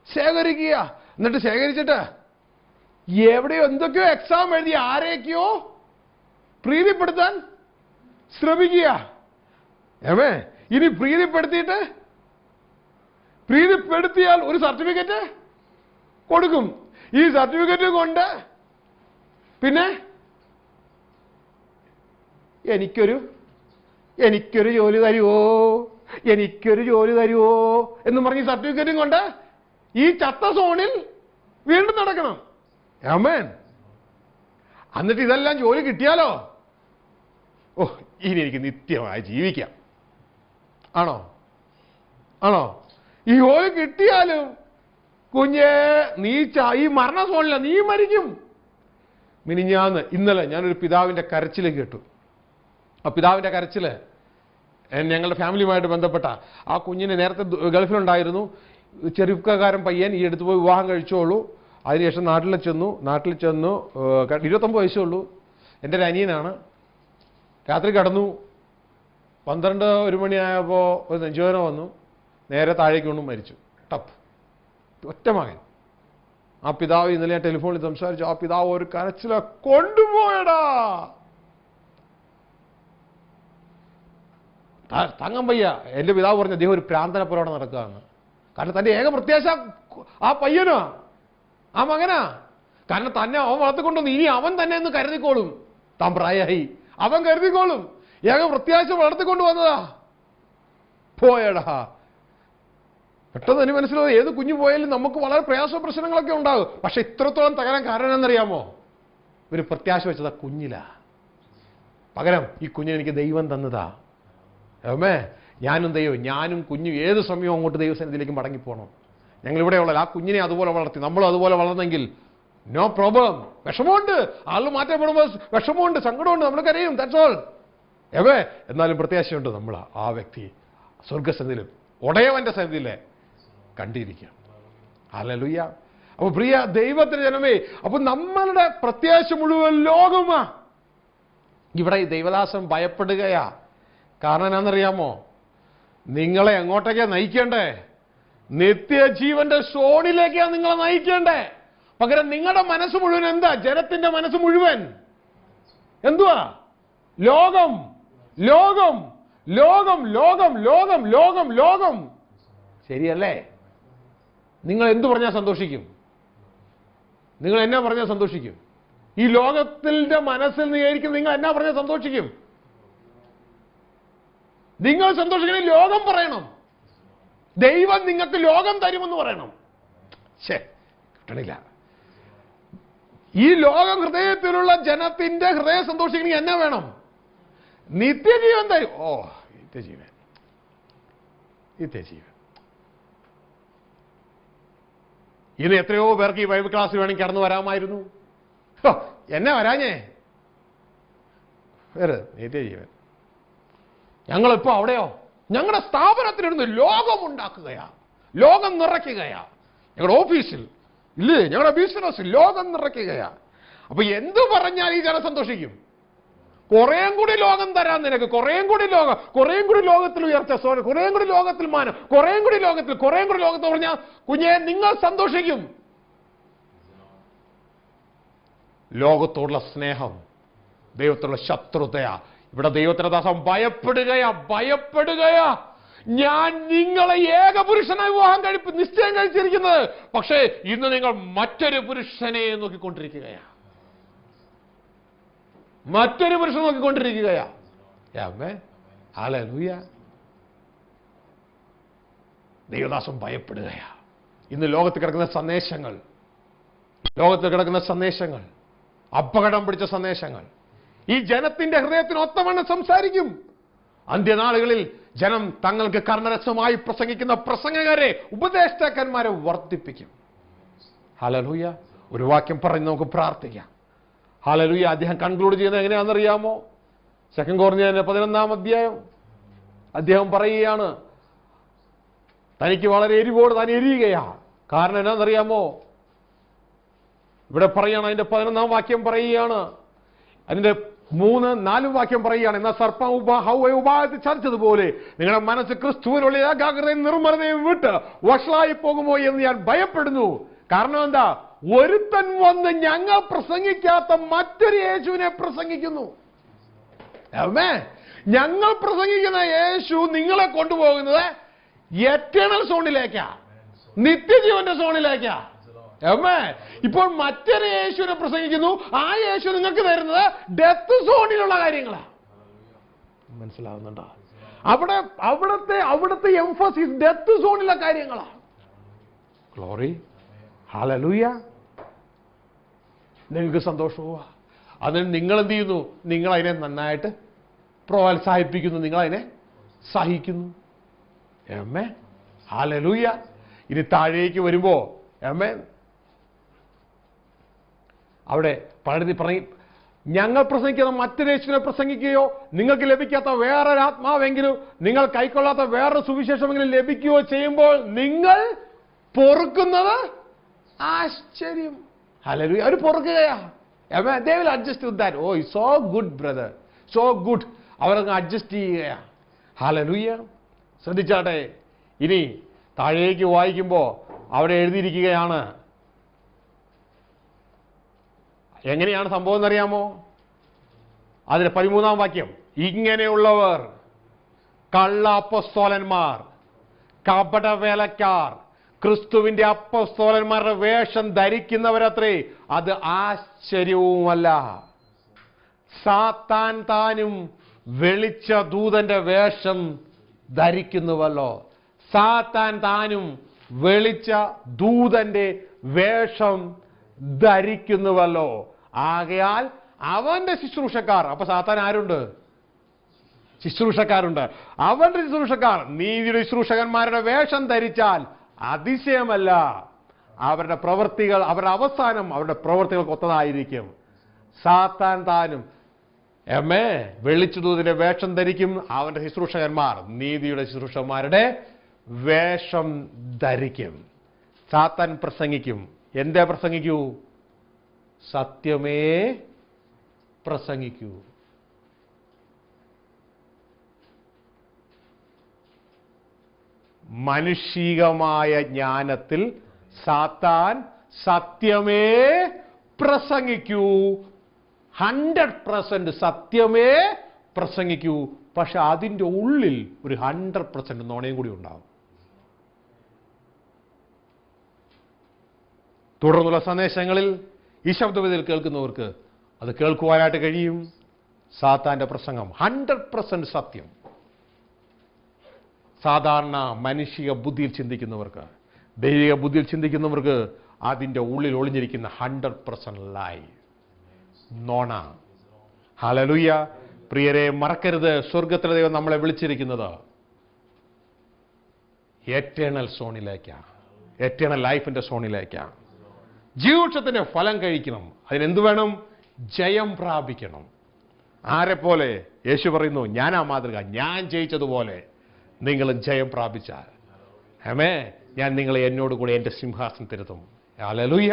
ശേഖരിക്കുക. എന്നിട്ട് ശേഖരിച്ചിട്ട് എവിടെയോ എന്തൊക്കെയോ എക്സാം എഴുതി ആരെയൊക്കെയോ പ്രീതിപ്പെടുത്താൻ ശ്രമിക്കുക. ഏമേ, ഇനി പ്രീതിപ്പെടുത്തിയാൽ ഒരു സർട്ടിഫിക്കറ്റ് കൊടുക്കും. ഈ സർട്ടിഫിക്കറ്റ് കൊണ്ട് പിന്നെ എനിക്കൊരു ജോലി തരുവോ, എനിക്കൊരു ജോലി തരുവോ എന്ന് പറഞ്ഞ് സർട്ടിഫിക്കറ്റും കൊണ്ട് ഈ ചത്ത സോണിൽ വീണ്ടും നടക്കണം. ആമേൻ. എന്നിട്ട് ഇതെല്ലാം ജോലി കിട്ടിയാലോ, ഓ ഇനി എനിക്ക് നിത്യമായി ജീവിക്കാം. ആണോ? ഈ ജോലി കിട്ടിയാലും കുഞ്ഞേ, നീ ഈ മരണ സോണില്ല, നീ മരിക്കും. ഇന്നലെ ഞാനൊരു പിതാവിന്റെ കരച്ചിൽ കേട്ടു. ആ പിതാവിന്റെ കരച്ചില് ഞങ്ങളുടെ ഫാമിലിയുമായിട്ട് ബന്ധപ്പെട്ട ആ കുഞ്ഞിനെ നേരത്തെ ഗൾഫിലുണ്ടായിരുന്നു. ചെറുപ്പക്കാരൻ പയ്യൻ ഈ അടുത്ത് പോയി വിവാഹം കഴിച്ചോളൂ. അതിനുശേഷം നാട്ടിൽ ചെന്നു 29 വയസ്സേ ഉള്ളൂ. എൻ്റെ ഒരു അനിയനാണ്. രാത്രി കിടന്നു. 12-1 മണിയായപ്പോൾ ഒരു നെഞ്ചുവേദന വന്നു. നേരെ താഴേക്ക് കൊണ്ടും മരിച്ചു. ടപ്പ്. ഒറ്റ മകൻ. ആ പിതാവ് ഇന്നലെ ഞാൻ ടെലിഫോണിൽ സംസാരിച്ചു. ആ പിതാവ് ഒരു കരച്ചില കൊണ്ടുപോയടാ. തങ്ങം വയ്യ. എൻ്റെ പിതാവ് പറഞ്ഞു അദ്ദേഹം ഒരു പ്രാന്തന പുറവിടെ നടക്കുകയാണ്. കാരണം തൻ്റെ ഏക പ്രത്യാശ ആ പയ്യനാ, ആ മകനാ. കാരണം തന്നെ അവൻ വളർത്തിക്കൊണ്ടുവന്നു. ഇനി അവൻ തന്നെ എന്ന് കരുതിക്കോളും. താൻ പ്രായമായി, അവൻ കരുതിക്കോളും. ഏക പ്രത്യാശ വളർത്തിക്കൊണ്ടു വന്നതാ. പോയടാ. പെട്ടെന്ന് എനിക്ക് മനസ്സിലാവും, ഏത് കുഞ്ഞു പോയാലും നമുക്ക് വളരെ പ്രയാസ പ്രശ്നങ്ങളൊക്കെ ഉണ്ടാകും. പക്ഷെ ഇത്രത്തോളം തകരാൻ കാരണം എന്നറിയാമോ? ഒരു പ്രത്യാശ വെച്ചതാ കുഞ്ഞിലാ. പകരം ഈ കുഞ്ഞിന് എനിക്ക് ദൈവം തന്നതാ. ഏമേ, ഞാനും കുഞ്ഞും ഏത് സമയവും അങ്ങോട്ട് ദൈവസന്നിധിയിലേക്ക് മടങ്ങിപ്പോണം. ഞങ്ങളിവിടെയുള്ള ആ കുഞ്ഞിനെ അതുപോലെ വളർത്തി, നമ്മളും അതുപോലെ വളർന്നെങ്കിൽ നോ പ്രോബ്ലം. വിഷമമുണ്ട്, ആളുകൾ മാറ്റപ്പെടുമ്പോൾ വിഷമമുണ്ട്, സങ്കടമുണ്ട്, നമ്മൾ കരയും. That's all. എന്നാലും പ്രത്യാശയുണ്ട്. നമ്മൾ ആ വ്യക്തി സ്വർഗസന്നിധിയിലും ഉടയവന്റെ സന്നിധിയിലെ കണ്ടിരിക്കാം. ഹല്ലേലൂയ. അപ്പൊ പ്രിയ ദൈവത്തിന്റെ ജനമേ, അപ്പൊ നമ്മളുടെ പ്രത്യാശ മുഴുവൻ ലോകമാ. ഇവിടെ ഈ ദൈവദാസൻ ഭയപ്പെടുകയാ. കാരണം എന്നാണെന്നറിയാമോ? നിങ്ങളെ എങ്ങോട്ടേക്കാ നയിക്കണ്ടേ? നിത്യജീവന്റെ സോണിലേക്കാണ് നിങ്ങളെ നയിക്കേണ്ടേ. പകരം നിങ്ങളുടെ മനസ്സ് മുഴുവൻ എന്താ? ജനത്തിന്റെ മനസ്സ് മുഴുവൻ എന്തുവാ? ലോകം, ലോകം, ലോകം, ലോകം, ലോകം, ലോകം, ലോകം. ശരിയല്ലേ? നിങ്ങൾ എന്തു പറഞ്ഞാൽ സന്തോഷിക്കും? നിങ്ങൾ എന്നാ പറഞ്ഞാൽ സന്തോഷിക്കും? ഈ ലോകത്തിന്റെ മനസ്സിൽ നിന്നായിരിക്കും നിങ്ങൾ എന്നാ പറഞ്ഞാൽ സന്തോഷിക്കും? നിങ്ങൾ സന്തോഷിക്കണമെങ്കിൽ ലോകം പറയണം. ദൈവം നിങ്ങൾക്ക് ലോകം തരുമെന്ന് പറയണം. കിട്ടണില്ല. ഈ ലോകം ഹൃദയത്തിലുള്ള ജനത്തിന്റെ ഹൃദയം സന്തോഷിക്കണമെങ്കിൽ എന്നാ വേണം? നിത്യജീവൻ തരും. നിത്യജീവൻ. ഇന്ന് എത്രയോ പേർക്ക് ഈ ബൈബിൾ ക്ലാസ് വേണമെങ്കിൽ കടന്നു വരാമായിരുന്നു. എന്നെ വരാഞ്ഞേ? നിത്യജീവൻ. ഞങ്ങളിപ്പോ അവിടെയോ ഞങ്ങളുടെ സ്ഥാപനത്തിലിരുന്ന് ലോകം ഉണ്ടാക്കുകയാ, ലോകം നിറയ്ക്കുകയാ. ഞങ്ങളുടെ ഓഫീസിൽ ഇല്ലേ, ഞങ്ങളുടെ ബിസിനസ്സിൽ ലോകം നിറയ്ക്കുകയാ. അപ്പൊ എന്തു പറഞ്ഞാൽ ഈ ജനം സന്തോഷിക്കും? കുറേയും കൂടി ലോകം തരാൻ നിനക്ക്, കുറേയും കൂടി ലോകത്തിൽ ഉയർച്ച, കുറേയും കൂടി ലോകത്തിൽ മാനം, കുറേയും കൂടി ലോകത്തിൽ പറഞ്ഞാൽ കുഞ്ഞെ നിങ്ങൾ സന്തോഷിക്കും. ലോകത്തോടുള്ള സ്നേഹം ദൈവത്തോടുള്ള ശത്രുതയാ. ഇവിടെ ദൈവത്തിന്റെ ദാസം ഭയപ്പെടുകയാ. ഞാൻ നിങ്ങളെ ഏകപുരുഷനായി വിവാഹം നിശ്ചയം കഴിച്ചിരിക്കുന്നത്, പക്ഷേ ഇന്ന് നിങ്ങൾ മറ്റൊരു പുരുഷനെ നോക്കിക്കൊണ്ടിരിക്കുകയാ. ഹല്ലേലൂയ. ദൈവദാസം ഭയപ്പെടുകയാ. ഇന്ന് ലോകത്ത് കിടക്കുന്ന സന്ദേശങ്ങൾ, അപകടം പിടിച്ച സന്ദേശങ്ങൾ ഈ ജനത്തിന്റെ ഹൃദയത്തിന് ഒത്തവണ്ണം സംസാരിക്കും. അന്ത്യനാളുകളിൽ ജനം തങ്ങൾക്ക് കർണരസമായി പ്രസംഗിക്കുന്ന പ്രസംഗകരെ, ഉപദേഷ്ടാക്കന്മാരെ വർദ്ധിപ്പിക്കും. ഹല്ലേലൂയ. ഒരു വാക്യം പറഞ്ഞ് നമുക്ക് പ്രാർത്ഥിക്കാം. ഹല്ലേലൂയ. അദ്ദേഹം കൺക്ലൂഡ് ചെയ്യുന്നത് എങ്ങനെയാണെന്നറിയാമോ? 2 കൊരിന്ത്യർ 11 അധ്യായം അദ്ദേഹം പറയുകയാണ്, തനിക്ക് വളരെ എരിവോട് താൻ എരിയുകയാ. കാരണം എന്നാണെന്നറിയാമോ? ഇവിടെ പറയുകയാണ്, അതിന്റെ 11 വാക്യം പറയുകയാണ്, അതിന്റെ 3-4 വാക്യം പറയുകയാണ്, എന്നാൽ സർപ്പം ഹൗവയെ ഉപായത്തിൽ ചതിച്ചതുപോലെ നിങ്ങളുടെ മനസ്സ് ക്രിസ്തുവിനുള്ള ഏകാഗ്രതയും നിർമ്മലതയും വിട്ട് വഷളായി പോകുമോ എന്ന് ഞാൻ ഭയപ്പെടുന്നു. കാരണം എന്താ? ഒരുത്തൻ വന്ന് ഞങ്ങൾ പ്രസംഗിക്കാത്ത മറ്റൊരു യേശുവിനെ പ്രസംഗിക്കുന്നു. ഞങ്ങൾ പ്രസംഗിക്കുന്ന യേശു നിങ്ങളെ കൊണ്ടുപോകുന്നത് എറ്റേണൽ സോണിലേക്കാ, നിത്യജീവന്റെ സോണിലേക്കാ. ഇപ്പോൾ മറ്റൊരു യേശുവിനെ പ്രസംഗിക്കുന്നു. ആ യേശു നിങ്ങൾക്ക് തരുന്നത് ഡെത്ത് സോണിലുള്ള കാര്യങ്ങളാ. മനസ്സിലാവുന്നുണ്ടോ? അവിടുത്തെ എംഫസിസ് ഡെത്ത് സോണിലെ കാര്യങ്ങളാ. ഗ്ലോറി. ഹല്ലേലൂയ. നിങ്ങൾക്ക് സന്തോഷവുമാ. അതിന് നിങ്ങൾ എന്ത് ചെയ്യുന്നു? നിങ്ങൾ അതിനെ നന്നായിട്ട് പ്രോത്സാഹിപ്പിക്കുന്നു, നിങ്ങൾ അതിനെ സഹിക്കുന്നു. ഹല്ലേലൂയ. ഇനി താഴേക്ക് വരുമ്പോ അവിടെ പറഞ്ഞ് ഞങ്ങൾ പ്രസംഗിക്കുന്ന മറ്റൊരു യേശുവിനെ പ്രസംഗിക്കുകയോ നിങ്ങൾക്ക് ലഭിക്കാത്ത വേറൊരാത്മാവെങ്കിലും നിങ്ങൾ കൈക്കൊള്ളാത്ത വേറൊരു സുവിശേഷമെങ്കിലും ലഭിക്കുകയോ ചെയ്യുമ്പോൾ നിങ്ങൾ പൊറുക്കുന്നത് ആശ്ചര്യം. ഹല്ലേലൂയ. അവർ പൊറുക്കുകയാ. They will adjust with that. Oh, so good brother, so good. അവരങ്ങ് അഡ്ജസ്റ്റ് ചെയ്യുകയാ. ഹല്ലേലൂയ. ശ്രദ്ധിച്ചാട്ടെ. ഇനി താഴേക്ക് വായിക്കുമ്പോ അവിടെ എഴുതിയിരിക്കുകയാണ്, എങ്ങനെയാണ് സംഭവം എന്നറിയാമോ? അതിന്റെ 13 വാക്യം, ഇങ്ങനെയുള്ളവർ കള്ള അപ്പസ്തോലന്മാർ, കപടവേലക്കാർ, ക്രിസ്തുവിന്റെ അപ്പസ്തോലന്മാരുടെ വേഷം ധരിക്കുന്നവരത്രേ. അത് ആശ്ചര്യവുമല്ല. സാത്താൻ താനും വെളിച്ച ദൂതന്റെ വേഷം ധരിക്കുന്നുവല്ലോ. സാത്താൻ താനും വെളിച്ച ദൂതന്റെ വേഷം ധരിക്കുന്നുവല്ലോ. ആകയാൽ അവന്റെ ശുശ്രൂഷക്കാർ, അപ്പൊ സാത്താൻ ആരുണ്ട്? ശുശ്രൂഷക്കാരുണ്ട്. അവന്റെ ശുശ്രൂഷക്കാർ നീതിയുടെ ശുശ്രൂഷകന്മാരുടെ വേഷം ധരിച്ചാൽ അതിശയമല്ല. അവരുടെ പ്രവൃത്തികൾ, അവരുടെ അവസാനം അവരുടെ പ്രവൃത്തികൾക്ക് ഒത്തതായിരിക്കും. സാത്താൻ താനും വെളിച്ചദൂതന്റെ വേഷം ധരിക്കും. അവന്റെ ശുശ്രൂഷകന്മാർ നീതിയുടെ ശുശ്രൂഷകന്മാരുടെ വേഷം ധരിക്കും. സാത്താൻ പ്രസംഗിക്കും. എന്തേ പ്രസംഗിക്കൂ? സത്യമേ പ്രസംഗിക്കൂ. മാനുഷികമായ ജ്ഞാനത്തിൽ സാത്താൻ സത്യമേ പ്രസംഗിക്കൂ. 100% സത്യമേ പ്രസംഗിക്കൂ. പക്ഷെ അതിൻ്റെ ഉള്ളിൽ ഒരു 100% നുണയും കൂടി ഉണ്ടാവും. തുടർന്നുള്ള സന്ദേശങ്ങളിൽ ഈ ശബ്ദവേദിയിൽ കേൾക്കുന്നവർക്ക് അത് കേൾക്കുവാനായിട്ട് കഴിയും. സാത്താന്റെ പ്രസംഗം 100% സത്യം. സാധാരണ മാനുഷിക ബുദ്ധിയിൽ ചിന്തിക്കുന്നവർക്ക്, ദൈവിക ബുദ്ധിയിൽ ചിന്തിക്കുന്നവർക്ക് അതിൻ്റെ ഉള്ളിൽ ഒളിഞ്ഞിരിക്കുന്ന 100% ലൈ, നോണ. ഹല്ലേലൂയ. പ്രിയരെ, മറക്കരുത്, സ്വർഗത്തിലെ ദൈവം നമ്മളെ വിളിച്ചിരിക്കുന്നത് എറ്റേണൽ സോണിലേക്കാണ്, എറ്റേണൽ ലൈഫിന്റെ സോണിലേക്കാണ്. ജീവിതത്തിന്റെ ഫലം കഴിക്കണം. അതിനെന്ത് വേണം? ജയം പ്രാപിക്കണം. ആരെ പോലെ? യേശു പറയുന്നു, ഞാനാ മാതൃക. ഞാൻ ജയിച്ചതുപോലെ നിങ്ങൾ ജയം പ്രാപിച്ചാൽ, ആമേൻ, ഞാൻ നിങ്ങളെ എന്നോട് കൂടെ എൻ്റെ സിംഹാസനത്തിരുത്തും. ഹല്ലേലൂയ,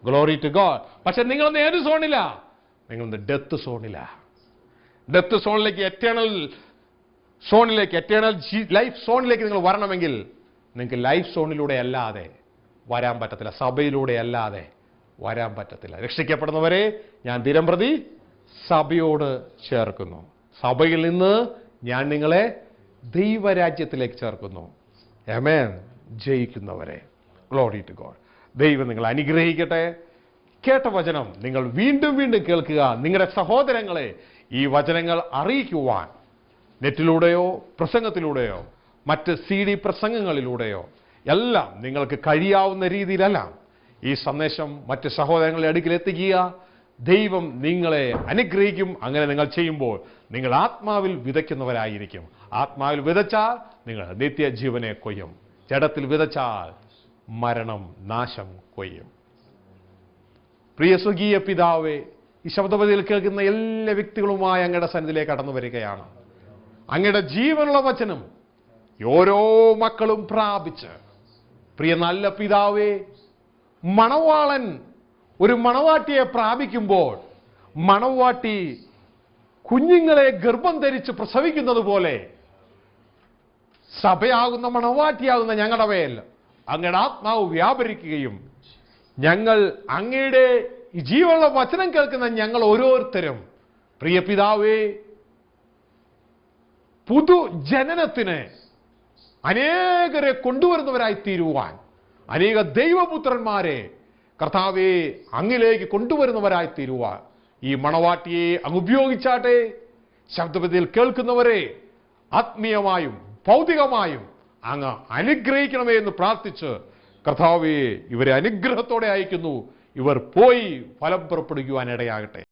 ഗ്ലോറി ടു ഗോഡ്. പക്ഷെ നിങ്ങളൊന്ന് ഏത് സോണില്ല? നിങ്ങളൊന്ന് ഡെത്ത് സോണില്ല. ഡെത്ത് സോണിലേക്ക്, എറ്റേണൽ സോണിലേക്ക്, എറ്റേണൽ ലൈഫ് സോണിലേക്ക് നിങ്ങൾ വരണമെങ്കിൽ നിങ്ങൾക്ക് ലൈഫ് സോണിലൂടെ അല്ലാതെ വരാൻ പറ്റത്തില്ല, സഭയിലൂടെ അല്ലാതെ വരാൻ പറ്റത്തില്ല. രക്ഷിക്കപ്പെടുന്നവരെ ഞാൻ ദിനംപ്രതി സഭയോട് ചേർക്കുന്നു. സഭയിൽ നിന്ന് ഞാൻ നിങ്ങളെ ദൈവരാജ്യത്തിലേക്ക് ചേർക്കുന്നു. ആമേൻ. ജയിക്കുന്നവരെ. Glory to God. ദൈവം നിങ്ങൾ അനുഗ്രഹിക്കട്ടെ. കേട്ട വചനം നിങ്ങൾ വീണ്ടും വീണ്ടും കേൾക്കുക. നിങ്ങളുടെ സഹോദരങ്ങളെ ഈ വചനങ്ങൾ അറിയിക്കുവാൻ നെറ്റിലൂടെയോ പ്രസംഗത്തിലൂടെയോ മറ്റ് CD പ്രസംഗങ്ങളിലൂടെയോ എല്ലാം നിങ്ങൾക്ക് കഴിയാവുന്ന രീതിയിലെല്ലാം ഈ സന്ദേശം മറ്റ് സഹോദരങ്ങളുടെ അടുക്കിൽ എത്തിക്കുക. ദൈവം നിങ്ങളെ അനുഗ്രഹിക്കും. അങ്ങനെ നിങ്ങൾ ചെയ്യുമ്പോൾ നിങ്ങൾ ആത്മാവിൽ വിതയ്ക്കുന്നവരായിരിക്കും. ആത്മാവിൽ വിതച്ചാൽ നിങ്ങൾ നിത്യജീവനെ കൊയ്യും. ജഡത്തിൽ വിതച്ചാൽ മരണം, നാശം കൊയ്യും. പ്രിയ സ്വർഗീയ പിതാവേ, ഈ ശബ്ദപതിയിൽ കേൾക്കുന്ന എല്ലാ വ്യക്തികളുമായി അങ്ങയുടെ സന്നിധിയിലേക്ക് കടന്നു വരികയാണ്. അങ്ങയുടെ ജീവനുള്ള വചനം ഓരോ മക്കളും പ്രാപിച്ച്, പ്രിയ നല്ല പിതാവേ, മണവാളൻ ഒരു മണവാട്ടിയെ പ്രാപിക്കുമ്പോൾ മണവാട്ടി കുഞ്ഞുങ്ങളെ ഗർഭം ധരിച്ച് പ്രസവിക്കുന്നത് പോലെ സഭയാകുന്ന മണവാട്ടിയാകുന്ന ഞങ്ങളുടെ മേൽ അങ്ങയുടെ ആത്മാവ് വ്യാപരിക്കുകയും ഞങ്ങൾ അങ്ങയുടെ ജീവനുള്ള വചനം കേൾക്കുന്ന ഞങ്ങൾ ഓരോരുത്തരും, പ്രിയ പിതാവേ, പുതുജനനത്തിന് അനേകരെ കൊണ്ടുവരുന്നവരായി തീരുവാൻ, അനേക ദൈവപുത്രന്മാരെ കർത്താവേ അങ്ങിലേക്ക് കൊണ്ടുവരുന്നവരായി തീരുവാൻ ഈ മണവാട്ടിയെ അങ്ങ് ഉപയോഗിച്ചാട്ടെ. ശബ്ദപതിയിൽ കേൾക്കുന്നവരെ ആത്മീയമായും ഭൗതികമായും അങ്ങ് അനുഗ്രഹിക്കണമേ എന്ന് പ്രാർത്ഥിച്ച്, കർത്താവേ, ഇവരെ അനുഗ്രഹത്തോടെ അയക്കുന്നു. ഇവർ പോയി ഫലം പുറപ്പെടുവിക്കുവാൻ ഇടയാകട്ടെ.